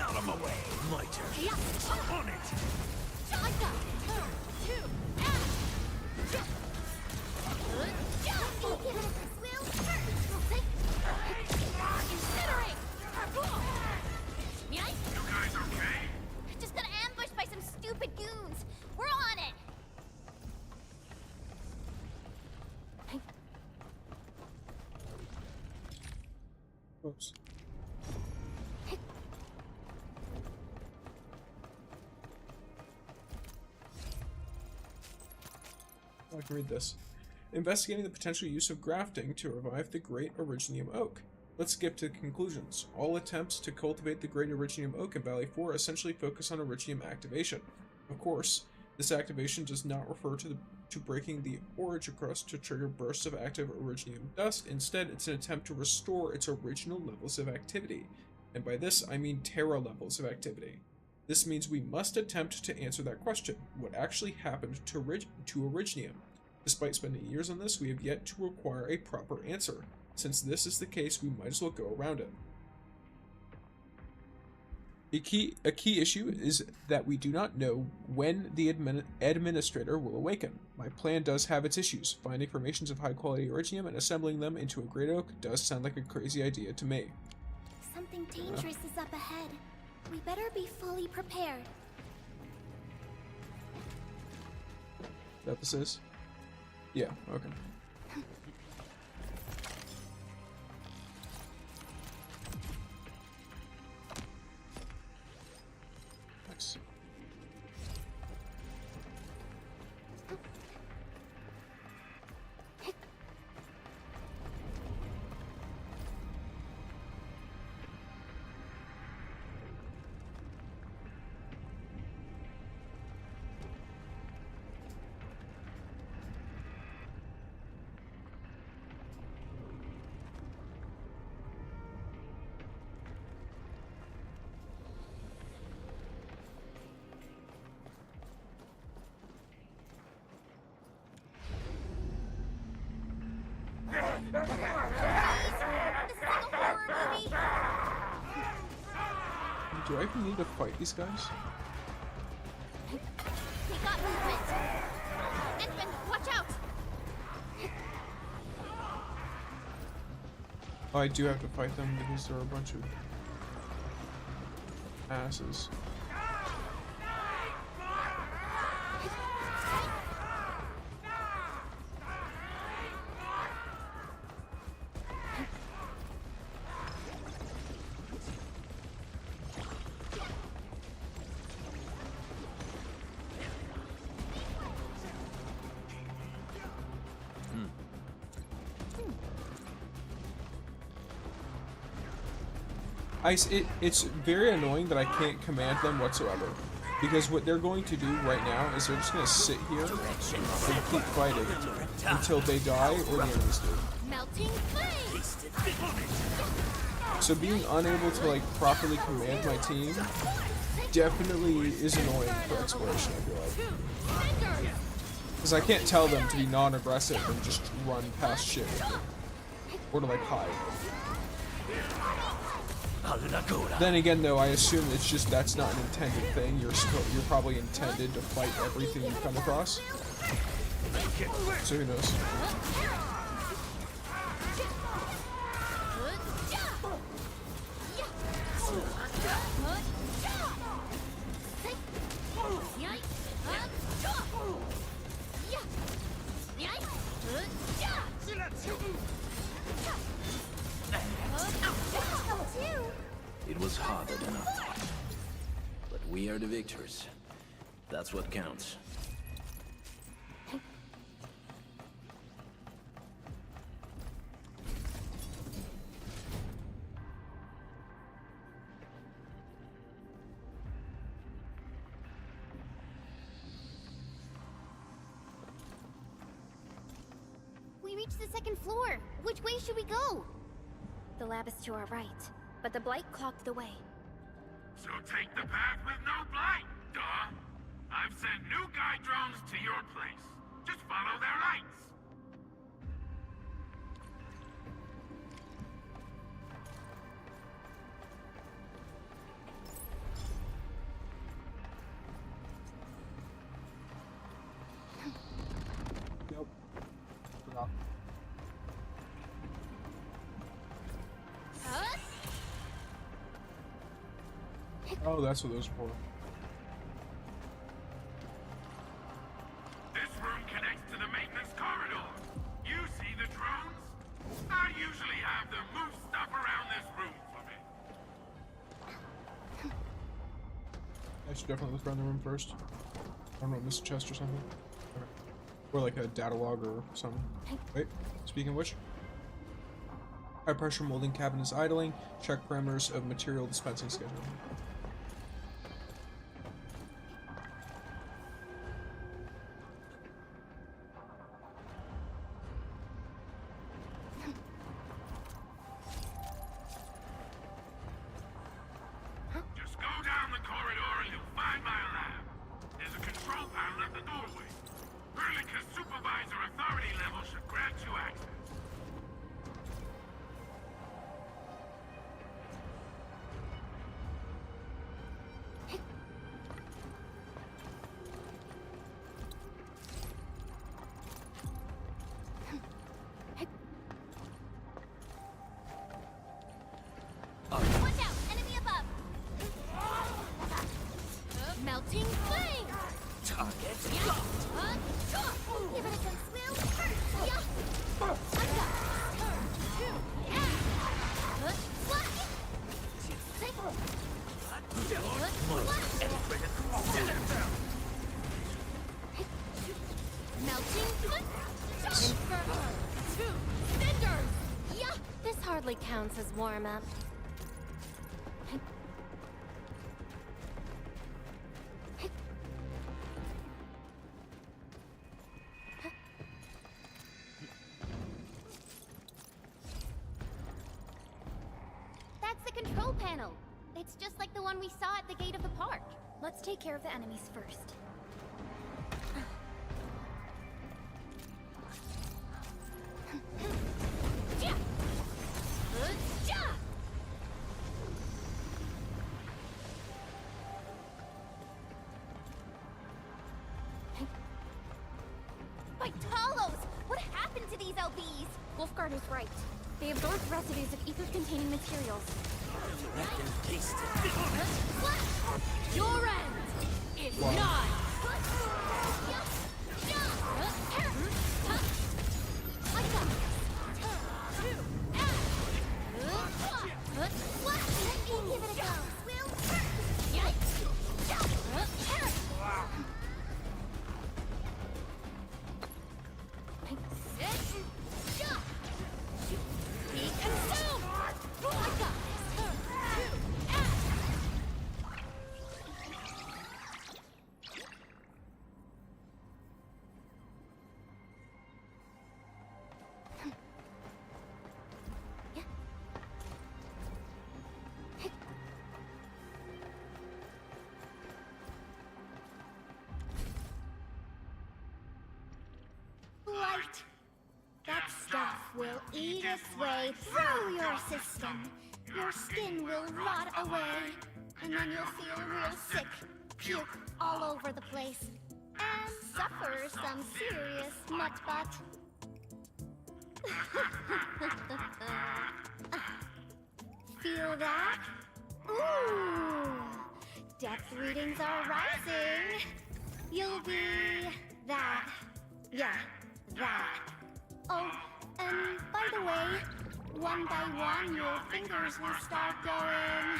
Out of my way, my turn. On it. Just got ambushed by some stupid goons. We're on it. Oops. I can read this. Investigating the potential use of grafting to revive the Great Originium Oak. Let's skip to conclusions. All attempts to cultivate the Great Originium Oak in Valley 4 essentially focus on Originium activation. Of course, this activation does not refer to breaking the origin crust to trigger bursts of active Originium dust. Instead, it's an attempt to restore its original levels of activity. And by this, I mean Terra levels of activity. This means we must attempt to answer that question. What actually happened to Originium? Despite spending years on this, we have yet to acquire a proper answer. Since this is the case, we might as well go around it. A key issue is that we do not know when the administrator will awaken. My plan does have its issues. Finding formations of high quality Originium and assembling them into a great oak does sound like a crazy idea to me. Something dangerous is up ahead. We better be fully prepared. Is that what this is? Yeah, okay. Nice. even need to fight these guys? We got movement. Endman, watch out! Oh, I do have to fight them because they're a bunch of asses. It's very annoying that I can't command them whatsoever. Because what they're going to do right now is they're just going to sit here and keep fighting until they die or the enemies do. Melting flame! So being unable to like properly command my team definitely is annoying for exploration, I feel like. Because I can't tell them to be non-aggressive and just run past shit. Or to like hide. Then again, though, I assume it's just that's not an intended thing. You're probably intended to fight everything you come across. So who knows? It was harder than I thought. But we are the victors. That's what counts. We reached the second floor. Which way should we go? The lab is to our right, but the blight clogged the way. So take the path with no blight, duh. I've sent new guide drones to your place. Just follow their lights. Nope. Forgot. Oh, that's what those are for. This room connects to the maintenance corridor. You see the drones? I usually have them move stuff around this room for me. I should definitely look around the room first. I don't know, miss a chest or something. Okay. Or like a data log or something. Wait, speaking of which. High pressure molding cabin is idling. Check parameters of material dispensing schedule. Just go down the corridor and you'll find my lab. There's a control panel at the doorway. Perlica's supervisor authority level should grant you access. Watch out! Enemy above! Melting flame! Target Give it a good swill! Yeah! Melting Inferno! Two cinders! Yeah! This hardly counts as warm-up. That's the control panel. It's just like the one we saw at the gate of the park. Let's take care of the enemies first. these LBs! Wolfguard was right. They absorbed residues of ether-containing materials. Let them taste it. Your end is nigh! Let me give it a go. Be consumed! I got Light. That stuff will eat its way through your system. Your skin will rot away, and then you'll feel real sick, puke all over the place, and suffer some serious mutt-butt. Feel that? Ooh! Depth readings are rising. You'll be that. Yeah, that. Oh, and by the way, one by one your fingers will start going...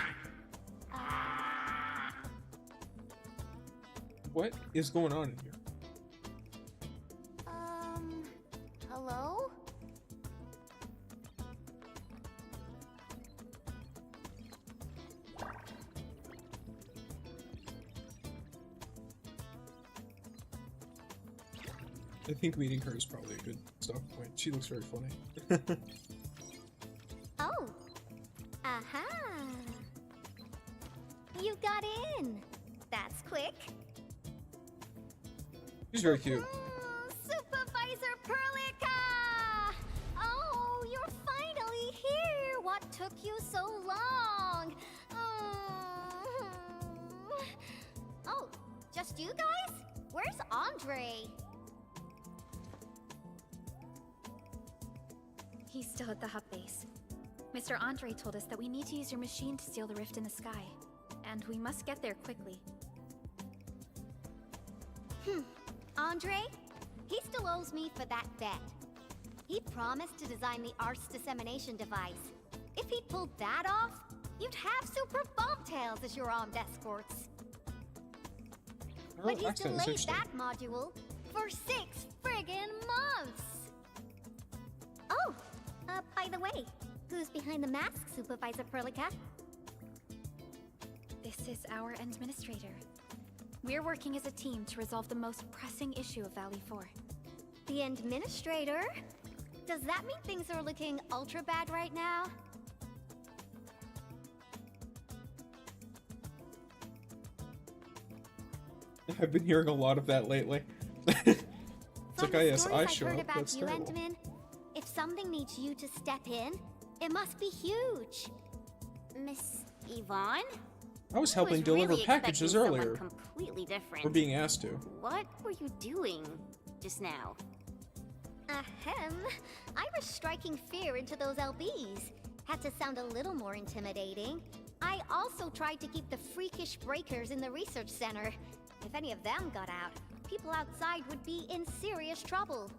What is going on in here? Hello? I think meeting her is probably a good stopping point. She looks very funny. Oh. Aha. You got in. That's quick. She's very cute. Supervisor Perlica! Oh, you're finally here. What took you so long? Oh, just you guys? Where's Andre? He's still at the hub base. Mr. Andre told us that we need to use your machine to steal the rift in the sky. And we must get there quickly. Andre? He still owes me for that bet. He promised to design the Art's dissemination device. If he'd pulled that off, you'd have super bombtails as your armed escorts. But he's delayed that module for 6 friggin' months! Oh, by the way, who's behind the mask, Supervisor Perlica? This is our administrator. We're working as a team to resolve the most pressing issue of Valley 4. The administrator? Does that mean things are looking ultra bad right now? I've been hearing a lot of that lately. It's like, oh yes, I show heard up. about That's you, terrible. Endman. If something needs you to step in, it must be huge. Miss Yvonne? I was helping deliver really packages expecting earlier. someone completely different. Or being asked to. What were you doing just now? Ahem. I was striking fear into those LBs. Had to sound a little more intimidating. I also tried to keep the freakish breakers in the research center. If any of them got out, people outside would be in serious trouble.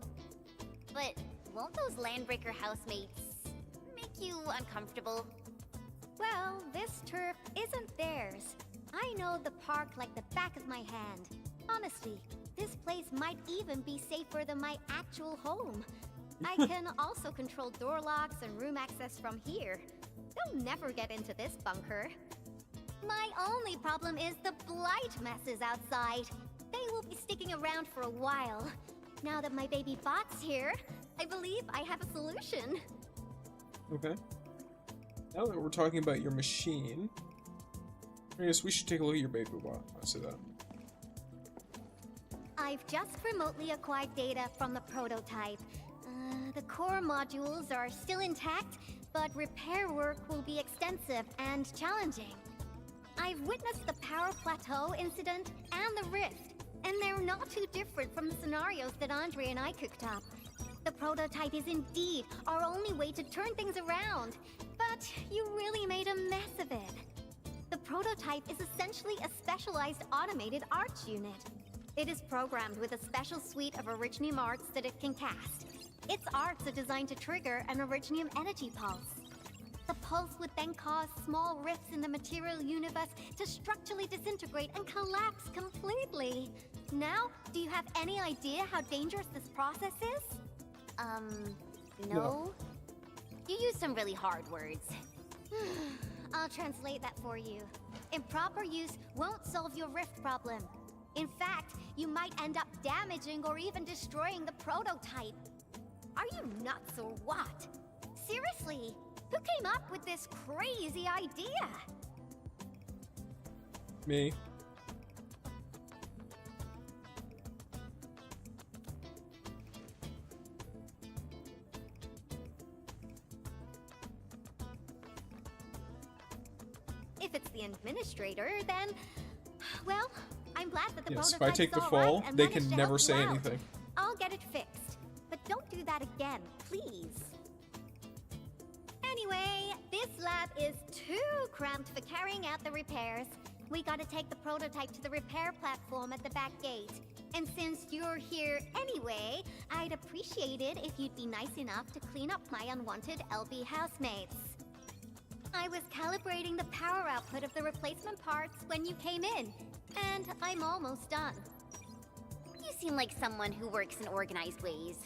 But won't those Landbreaker housemates make you uncomfortable? Well, this turf isn't theirs. I know the park like the back of my hand. Honestly, this place might even be safer than my actual home. I can also control door locks and room access from here. They'll never get into this bunker. My only problem is the blight messes outside. They will be sticking around for a while. Now that my baby bot's here, I believe I have a solution. Okay. Now that we're talking about your machine, I guess we should take a look at your baby bot. I say that. I've just remotely acquired data from the prototype. The core modules are still intact, but repair work will be extensive and challenging. I've witnessed the power plateau incident and the rift, and they're not too different from the scenarios that Andre and I cooked up. The prototype is indeed our only way to turn things around. But you really made a mess of it. The prototype is essentially a specialized automated arts unit. It is programmed with a special suite of Originium arts that it can cast. Its arts are designed to trigger an Originium energy pulse. The pulse would then cause small rifts in the material universe to structurally disintegrate and collapse completely. Now, do you have any idea how dangerous this process is? No. You used some really hard words. I'll translate that for you. Improper use won't solve your rift problem. In fact, you might end up damaging or even destroying the prototype. Are you nuts or what? Seriously, who came up with this crazy idea? Me. If it's the administrator, then... Well, I'm glad that the Yes, if prototype I take the is all fall, right and they managed can to never help say you out. anything. I'll get it fixed. But don't do that again, please. Anyway, this lab is too cramped for carrying out the repairs. We gotta take the prototype to the repair platform at the back gate. And since you're here anyway, I'd appreciate it if you'd be nice enough to clean up my unwanted LB housemates. I was calibrating the power output of the replacement parts when you came in, and I'm almost done. You seem like someone who works in organized ways.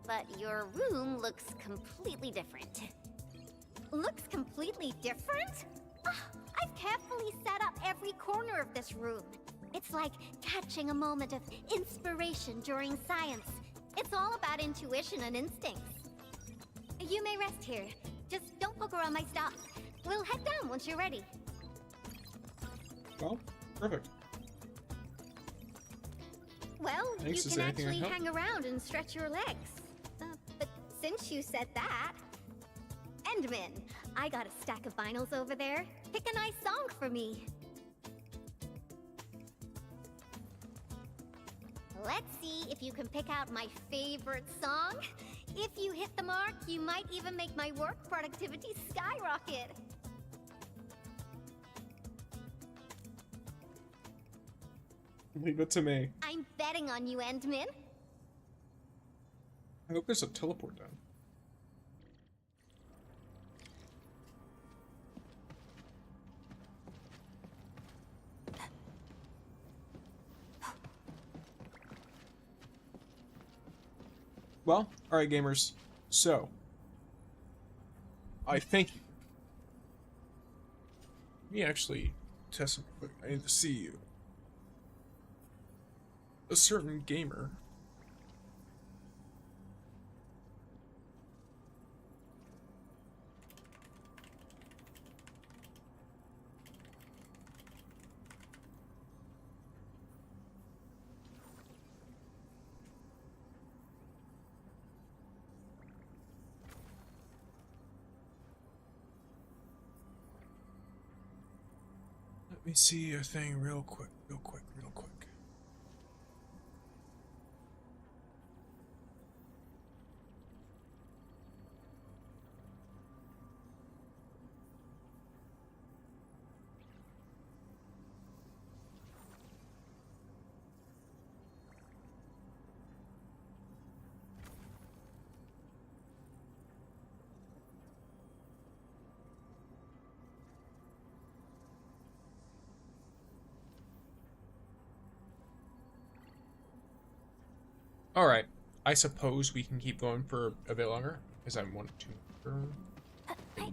But your room looks completely different. Looks completely different? I've carefully set up every corner of this room. It's like catching a moment of inspiration during science. It's all about intuition and instincts. You may rest here. Just don't poke around my stuff. We'll head down once you're ready. Well, perfect. Well, Thanks. you Is can there anything I actually can help? hang around and stretch your legs. But since you said that... Endman, I got a stack of vinyls over there. Pick a nice song for me. Let's see if you can pick out my favorite song. If you hit the mark, you might even make my work productivity skyrocket. Leave it to me. I'm betting on you, Endman. I hope there's a teleport down. Well, alright gamers, so, I thank you. Let me actually test something quick. I need to see you. A certain gamer. Let me see a thing real quick. Alright, I suppose we can keep going for a bit longer, because I want to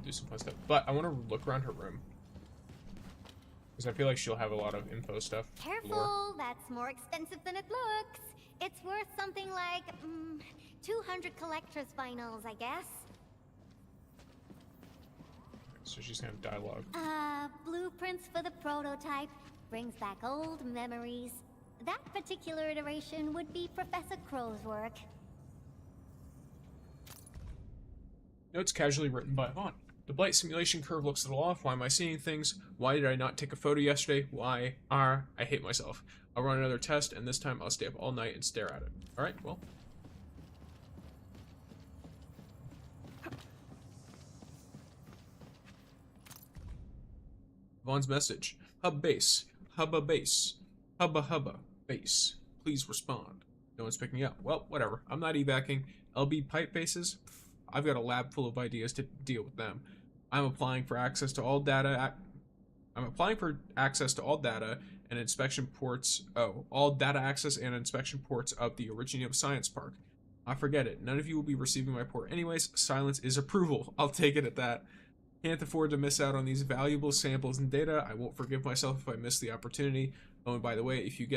do some fun stuff. But I want to look around her room. Because I feel like she'll have a lot of info stuff. Careful, that's more expensive than it looks. It's worth something like 200 collector's vinyls, I guess. So she's gonna have dialogue. Blueprints for the prototype. Brings back old memories. That particular iteration would be Professor Crow's work. Notes casually written by Yvonne. The blight simulation curve looks a little off. Why am I seeing things? Why did I not take a photo yesterday? Why? I hate myself. I'll run another test, and this time I'll stay up all night and stare at it. Alright, well. Vaughn's message. Hub base. Hubba base. Hubba hubba base. Please respond. No one's picking up. Well, whatever. I'm not evacing. LB pipe bases? Pff, I've got a lab full of ideas to deal with them. I'm applying for access to all data. I'm applying for access to all data and inspection ports. Oh, all data access and inspection ports of the Originium Science Park. I forget it. None of you will be receiving my port anyways. Silence is approval. I'll take it at that. Can't afford to miss out on these valuable samples and data. I won't forgive myself if I miss the opportunity. Oh, and by the way, if you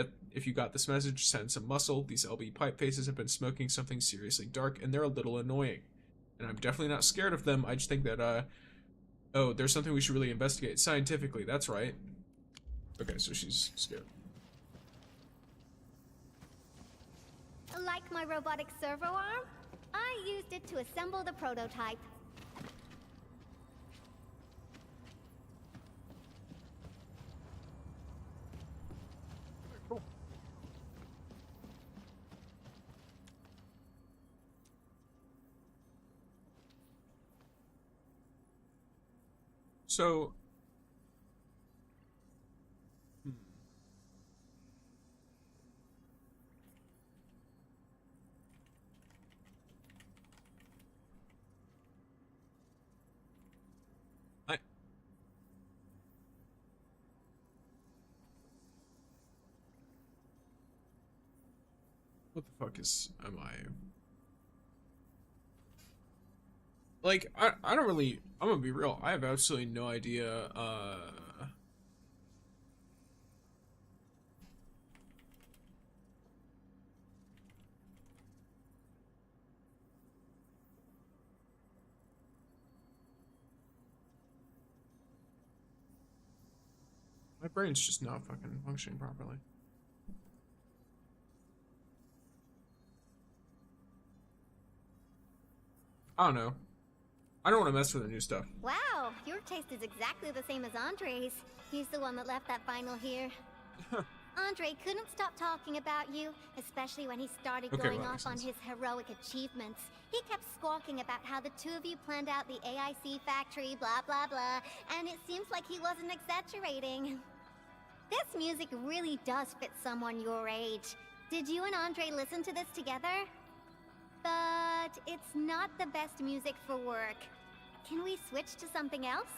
got this message, send some muscle. These LB pipe faces have been smoking something seriously dark, and they're a little annoying. And I'm definitely not scared of them. I just think that, oh, there's something we should really investigate scientifically. That's right. Okay, so she's scared. Like my robotic servo arm, I used it to assemble the prototype. So, what the fuck am I? Like, I don't really, I'm gonna be real, I have absolutely no idea, my brain's just not fucking functioning properly. I don't know. I don't want to mess with the new stuff. Wow, your taste is exactly the same as Andre's. He's the one that left that vinyl here. Andre couldn't stop talking about you, especially when he started going off on his heroic achievements. He kept squawking about how the two of you planned out the AIC factory, blah blah blah, and it seems like he wasn't exaggerating. This music really does fit someone your age. Did you and Andre listen to this together? But it's not the best music for work. Can we switch to something else?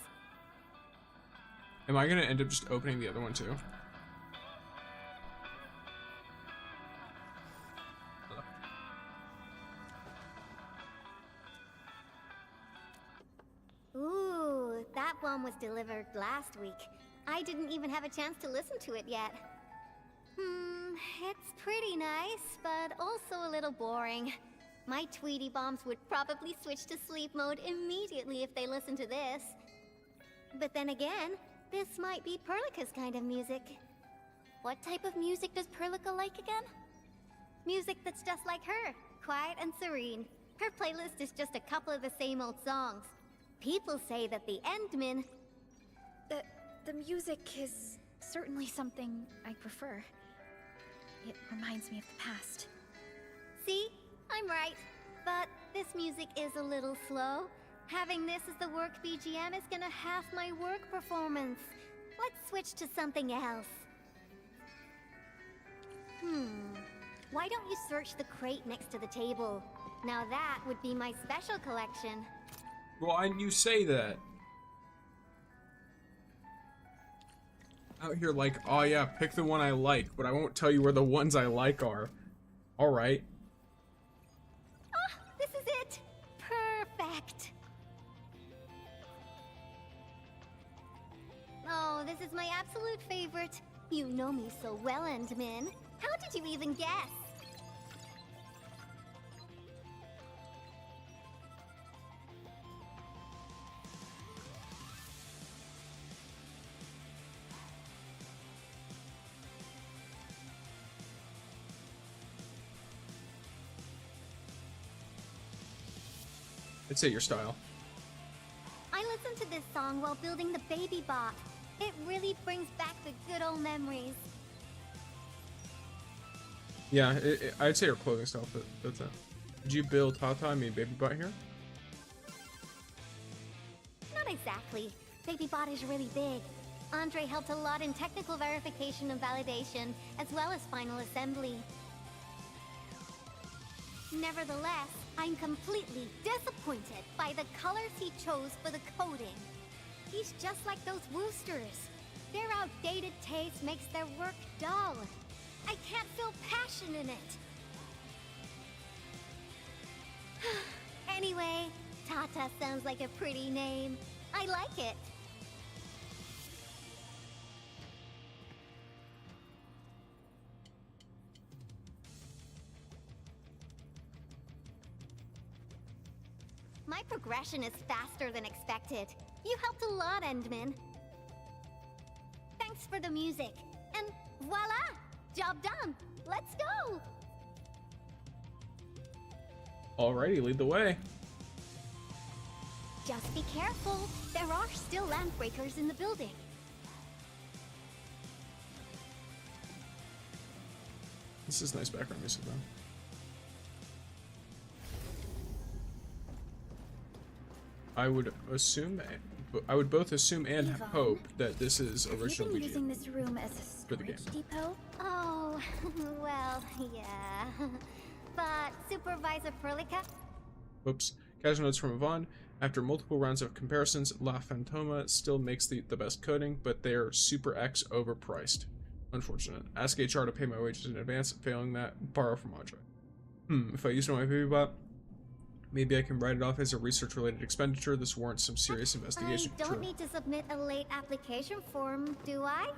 Am I gonna end up just opening the other one too? Ooh, that one was delivered last week. I didn't even have a chance to listen to it yet. It's pretty nice, but also a little boring. My Tweety bombs would probably switch to sleep mode immediately if they listened to this. But then again, this might be Perlica's kind of music. What type of music does Perlica like again? Music that's just like her, quiet and serene. Her playlist is just a couple of the same old songs. People say that the Endmen... The music is certainly something I prefer. It reminds me of the past. See? I'm right. But this music is a little slow. Having this as the work BGM is gonna half my work performance. Let's switch to something else. Why don't you search the crate next to the table? Now that would be my special collection. Well, and you say that. Out here like, oh yeah, pick the one I like, but I won't tell you where the ones I like are. Alright. Ah, this is it! Perfect! Oh, this is my absolute favorite. You know me so well, Endmin. How did you even guess? I'd say your style. I listened to this song while building the baby bot. It really brings back the good old memories. Yeah, I'd say your clothing style, but that's it. Did you build Tata, I mean Baby Bot here? Not exactly. Baby bot is really big. Andre helped a lot in technical verification and validation, as well as final assembly. Nevertheless, I'm completely disappointed by the colors he chose for the coding. He's just like those Woosters. Their outdated taste makes their work dull. I can't feel passion in it. Anyway, Tata sounds like a pretty name. I like it. My progression is faster than expected. You helped a lot, Endman. Thanks for the music. And voila! Job done! Let's go! Alrighty, lead the way. Just be careful. There are still land breakers in the building. This is nice background music, though. I would both assume and Yvonne, hope that this is have original you been media using this room as a for the game. storage depot? Oh, well, yeah. But Supervisor Perlica? Oops. Casual notes from Yvonne. After multiple rounds of comparisons, La Fantoma still makes the best coding, but they're Super X overpriced. Unfortunate. Ask HR to pay my wages in advance. Failing that, borrow from Andre. If I use it on my baby bot, maybe I can write it off as a research-related expenditure. This warrants some serious investigation. I don't need to submit a late application form, do I?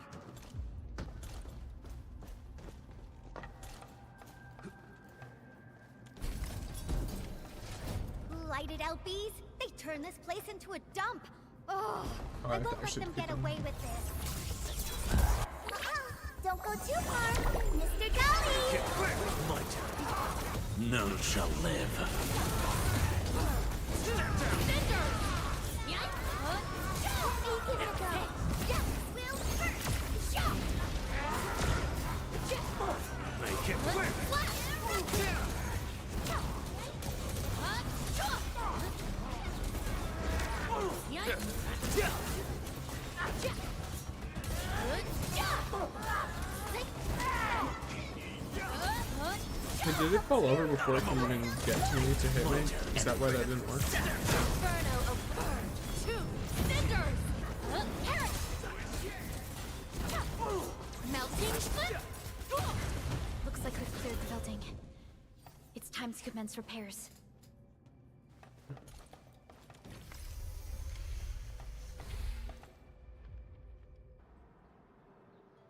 Lighted LBs? They turn this place into a dump. Oh, I won't let them get away with this. Don't go too far, Mr. Dolly! My turn. None shall live. Make it work! Did it fall over before it can even get to me to hit me? Is that why that didn't work? Looks like we've cleared the building. It's time to commence repairs.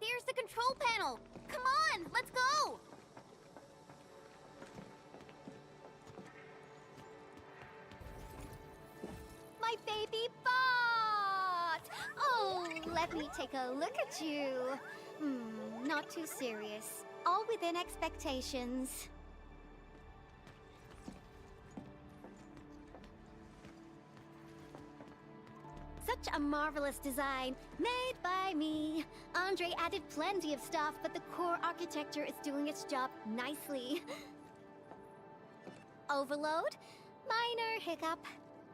There's the control panel! Come on, let's go! My baby bot! Oh, let me take a look at you. Not too serious. All within expectations. Such a marvelous design, made by me. Andre added plenty of stuff, but the core architecture is doing its job nicely. Overload? Minor hiccup.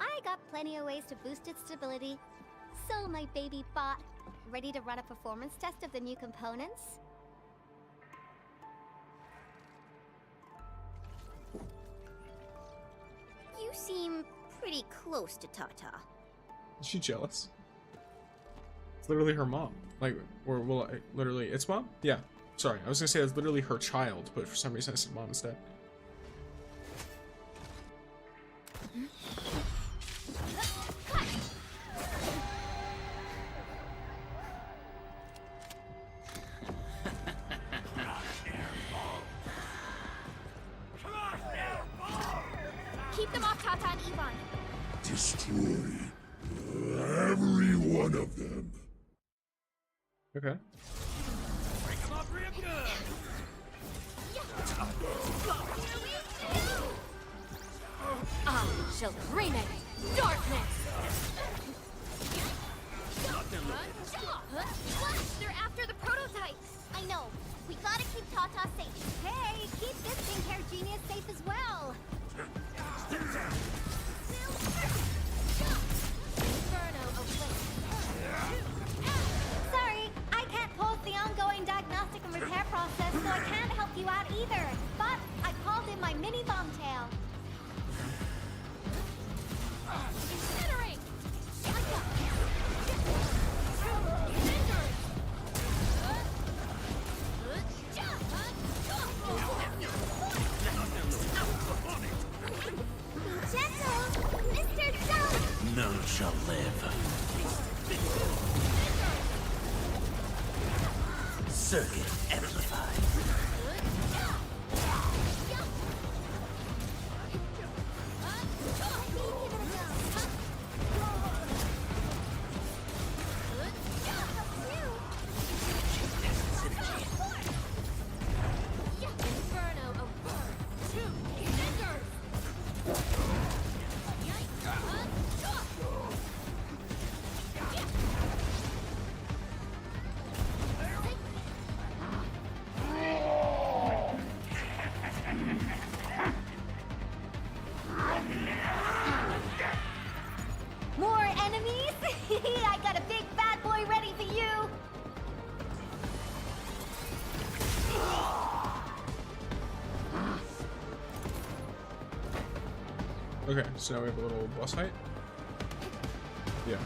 I got plenty of ways to boost its stability. So, my baby bot, ready to run a performance test of the new components? You seem pretty close to Tata. Is she jealous? It's literally her mom. Like, or well, literally, it's mom? Yeah. Sorry, I was gonna say it's literally her child, but for some reason I said mom instead. Keep them off Tata and Yvonne. Destroy every one of them. Okay. Break them up real good. I shall bring it darkness. They're after the prototypes. I know. We gotta keep Tata safe. Hey, keep this pink hair genius safe as well. Inferno away. either, but I called in my mini bomb tail. Incinerate! Gentle, Mr. Dumb! None shall live. Circuit amplified. More enemies? I got a big bad boy ready for you! Okay, so now we have a little boss fight. Yeah.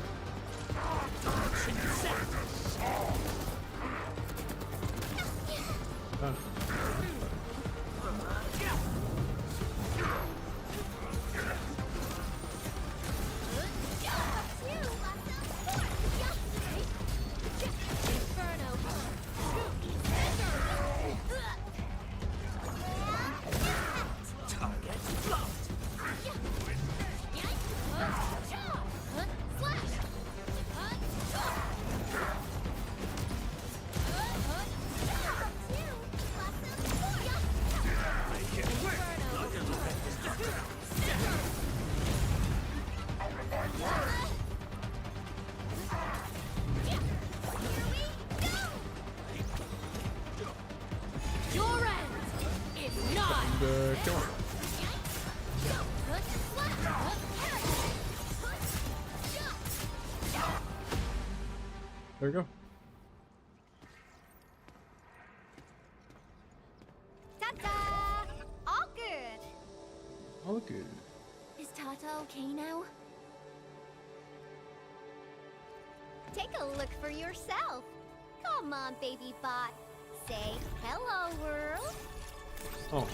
Your end is not! Kill him. There we go. Ta-ta! All good! All good. Is Tata okay now? Take a look for yourself. Come on, baby bot. Say hello, world. Oh.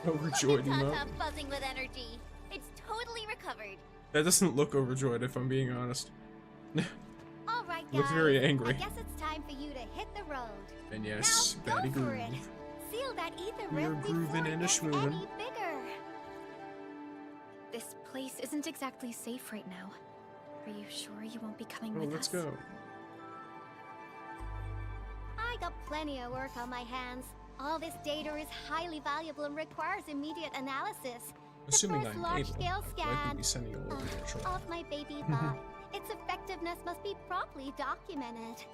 Overjoyed emote. Tata buzzing with energy. It's totally recovered. That doesn't look overjoyed, if I'm being honest. All right, guys. Looks very angry. I guess it's time for you to hit the road. And yes, Now Batty go for Groove. it. Seal that ether We're rift grooving before it and gets a-schmoovin'. any bigger. This place isn't exactly safe right now. Are you sure you won't be coming Oh, with let's us? go. I got plenty of work on my hands. All this data is highly valuable and requires immediate analysis. Assuming the first I'm large-scale able, I'd likely scan be sending a little commercial. of my baby bot. Its effectiveness must be properly documented.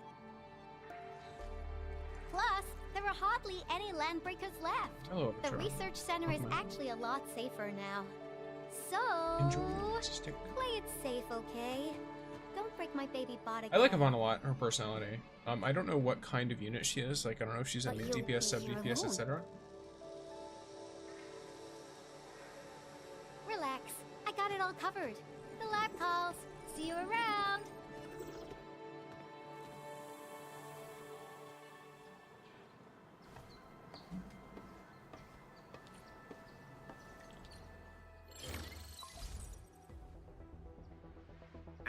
Plus, there are hardly any landbreakers left. Hello, The Charlie. research center is actually a lot safer now. So, Enjoy your stick. play it safe, okay? Don't break my baby bot again. I like Yvonne a lot, her personality. I don't know what kind of unit she is. Like, I don't know if she's a But mid you'll DPS, sub be here DPS, alone. etc. Relax. I got it all covered. The lab calls. See you around.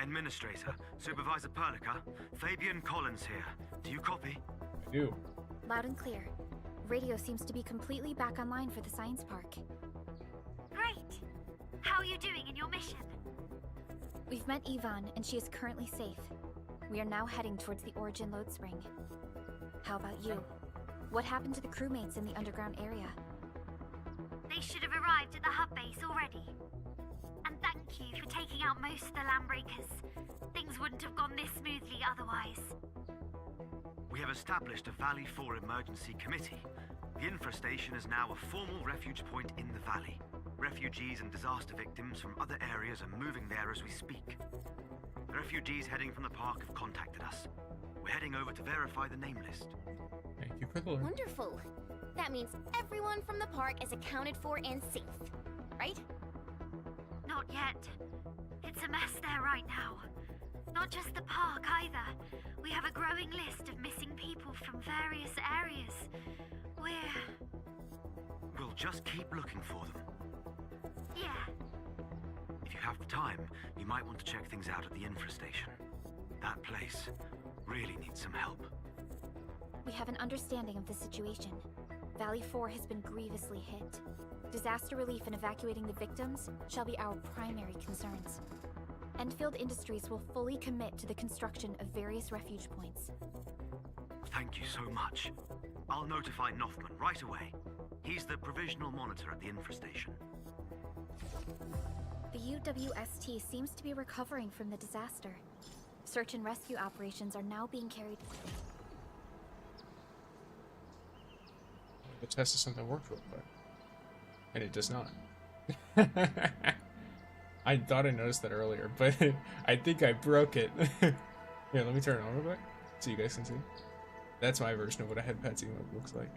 Administrator, Supervisor Perlica, Fabian Collins here. Do you copy? I do. Loud and clear. Radio seems to be completely back online for the science park. Great! How are you doing in your mission? We've met Yvonne, and she is currently safe. We are now heading towards the Origin Load Spring. How about you? What happened to the crewmates in the underground area? They should have arrived at the hub base already. And thank you for taking out most of the landbreakers. Things wouldn't have gone this smoothly otherwise. We have established a Valley 4 emergency committee. The infrastation is now a formal refuge point in the valley. Refugees and disaster victims from other areas are moving there as we speak. The refugees heading from the park have contacted us. We're heading over to verify the name list. Thank you for the alert. Wonderful. That means everyone from the park is accounted for and safe, right? Not yet. It's a mess there right now. Not just the park either. We have a growing list of missing people from various areas. We'll just keep looking for them. Yeah. If you have the time, you might want to check things out at the infrastation. That place really needs some help. We have an understanding of the situation. Valley 4 has been grievously hit. Disaster relief and evacuating the victims shall be our primary concerns. Endfield Industries will fully commit to the construction of various refuge points. Thank you so much. I'll notify Nothman right away. He's the provisional monitor at the infrastation. The UWST seems to be recovering from the disaster. Search and rescue operations are now being carried. The test is something worked real quick. And it does not. I thought I noticed that earlier, but I think I broke it. Here, let me turn it on real quick so you guys can see. That's my version of what a head pets emote looks like.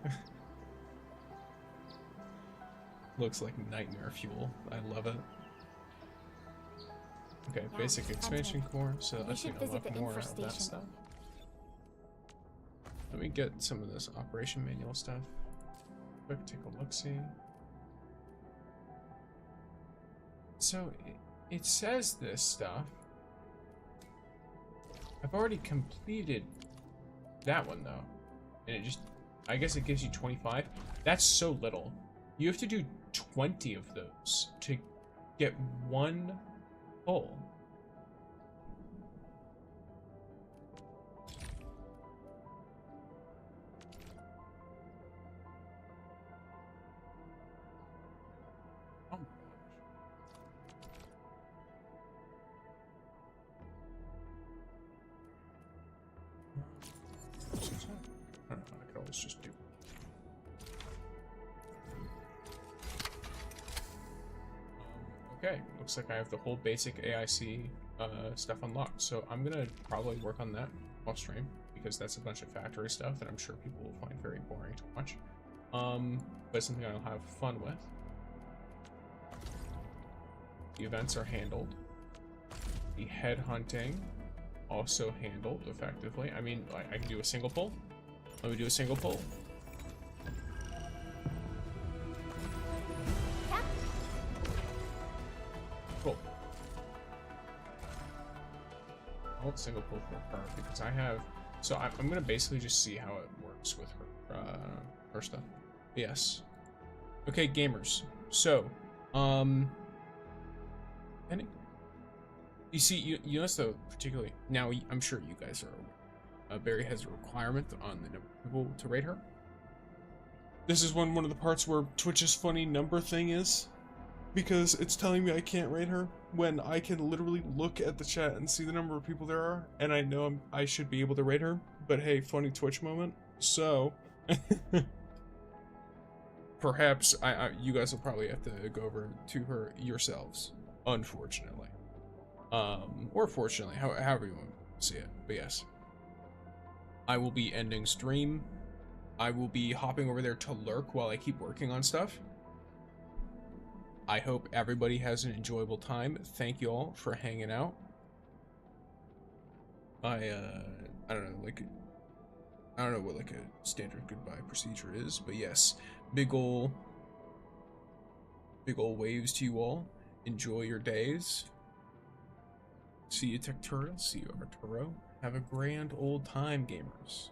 Looks like nightmare fuel. I love it. Okay, Yeah, basic expansion core, so We let's should unlock visit the more of that infestation. stuff. Let me get some of this operation manual stuff. Quick, take a look-see. So, it says this stuff. I've already completed that one, though. And it just, I guess it gives you 25. That's so little. You have to do 20 of those to get one pull. I don't know, I could always just do. Okay, looks like I have the whole basic AIC stuff unlocked, so I'm gonna probably work on that off stream because that's a bunch of factory stuff that I'm sure people will find very boring to watch. But something I'll have fun with. The events are handled. The headhunting also handled effectively. I mean, I can do a single pull. Let me do a single pull. Cool. I'll single pull for her because I have. So I'm gonna basically just see how it works with her stuff. Yes. Okay, gamers. So, and you see, you notice though, particularly now, I'm sure you guys are aware. Barry has a requirement on the number of people to rate her. This is one of the parts where Twitch's funny number thing is, because it's telling me I can't rate her when I can literally look at the chat and see the number of people there are, and I know I should be able to rate her. But hey, funny Twitch moment. So, perhaps you guys will probably have to go over to her yourselves, unfortunately. Or fortunately, however you want to see it. But yes, I will be ending stream. I will be hopping over there to lurk while I keep working on stuff. I hope everybody has an enjoyable time. Thank you all for hanging out. I don't know, I don't know what like a standard goodbye procedure is, but yes, big ol' waves to you all. Enjoy your days. See you, Tectura. See you, Arturo. Have a grand old time, gamers.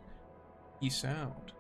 Peace out.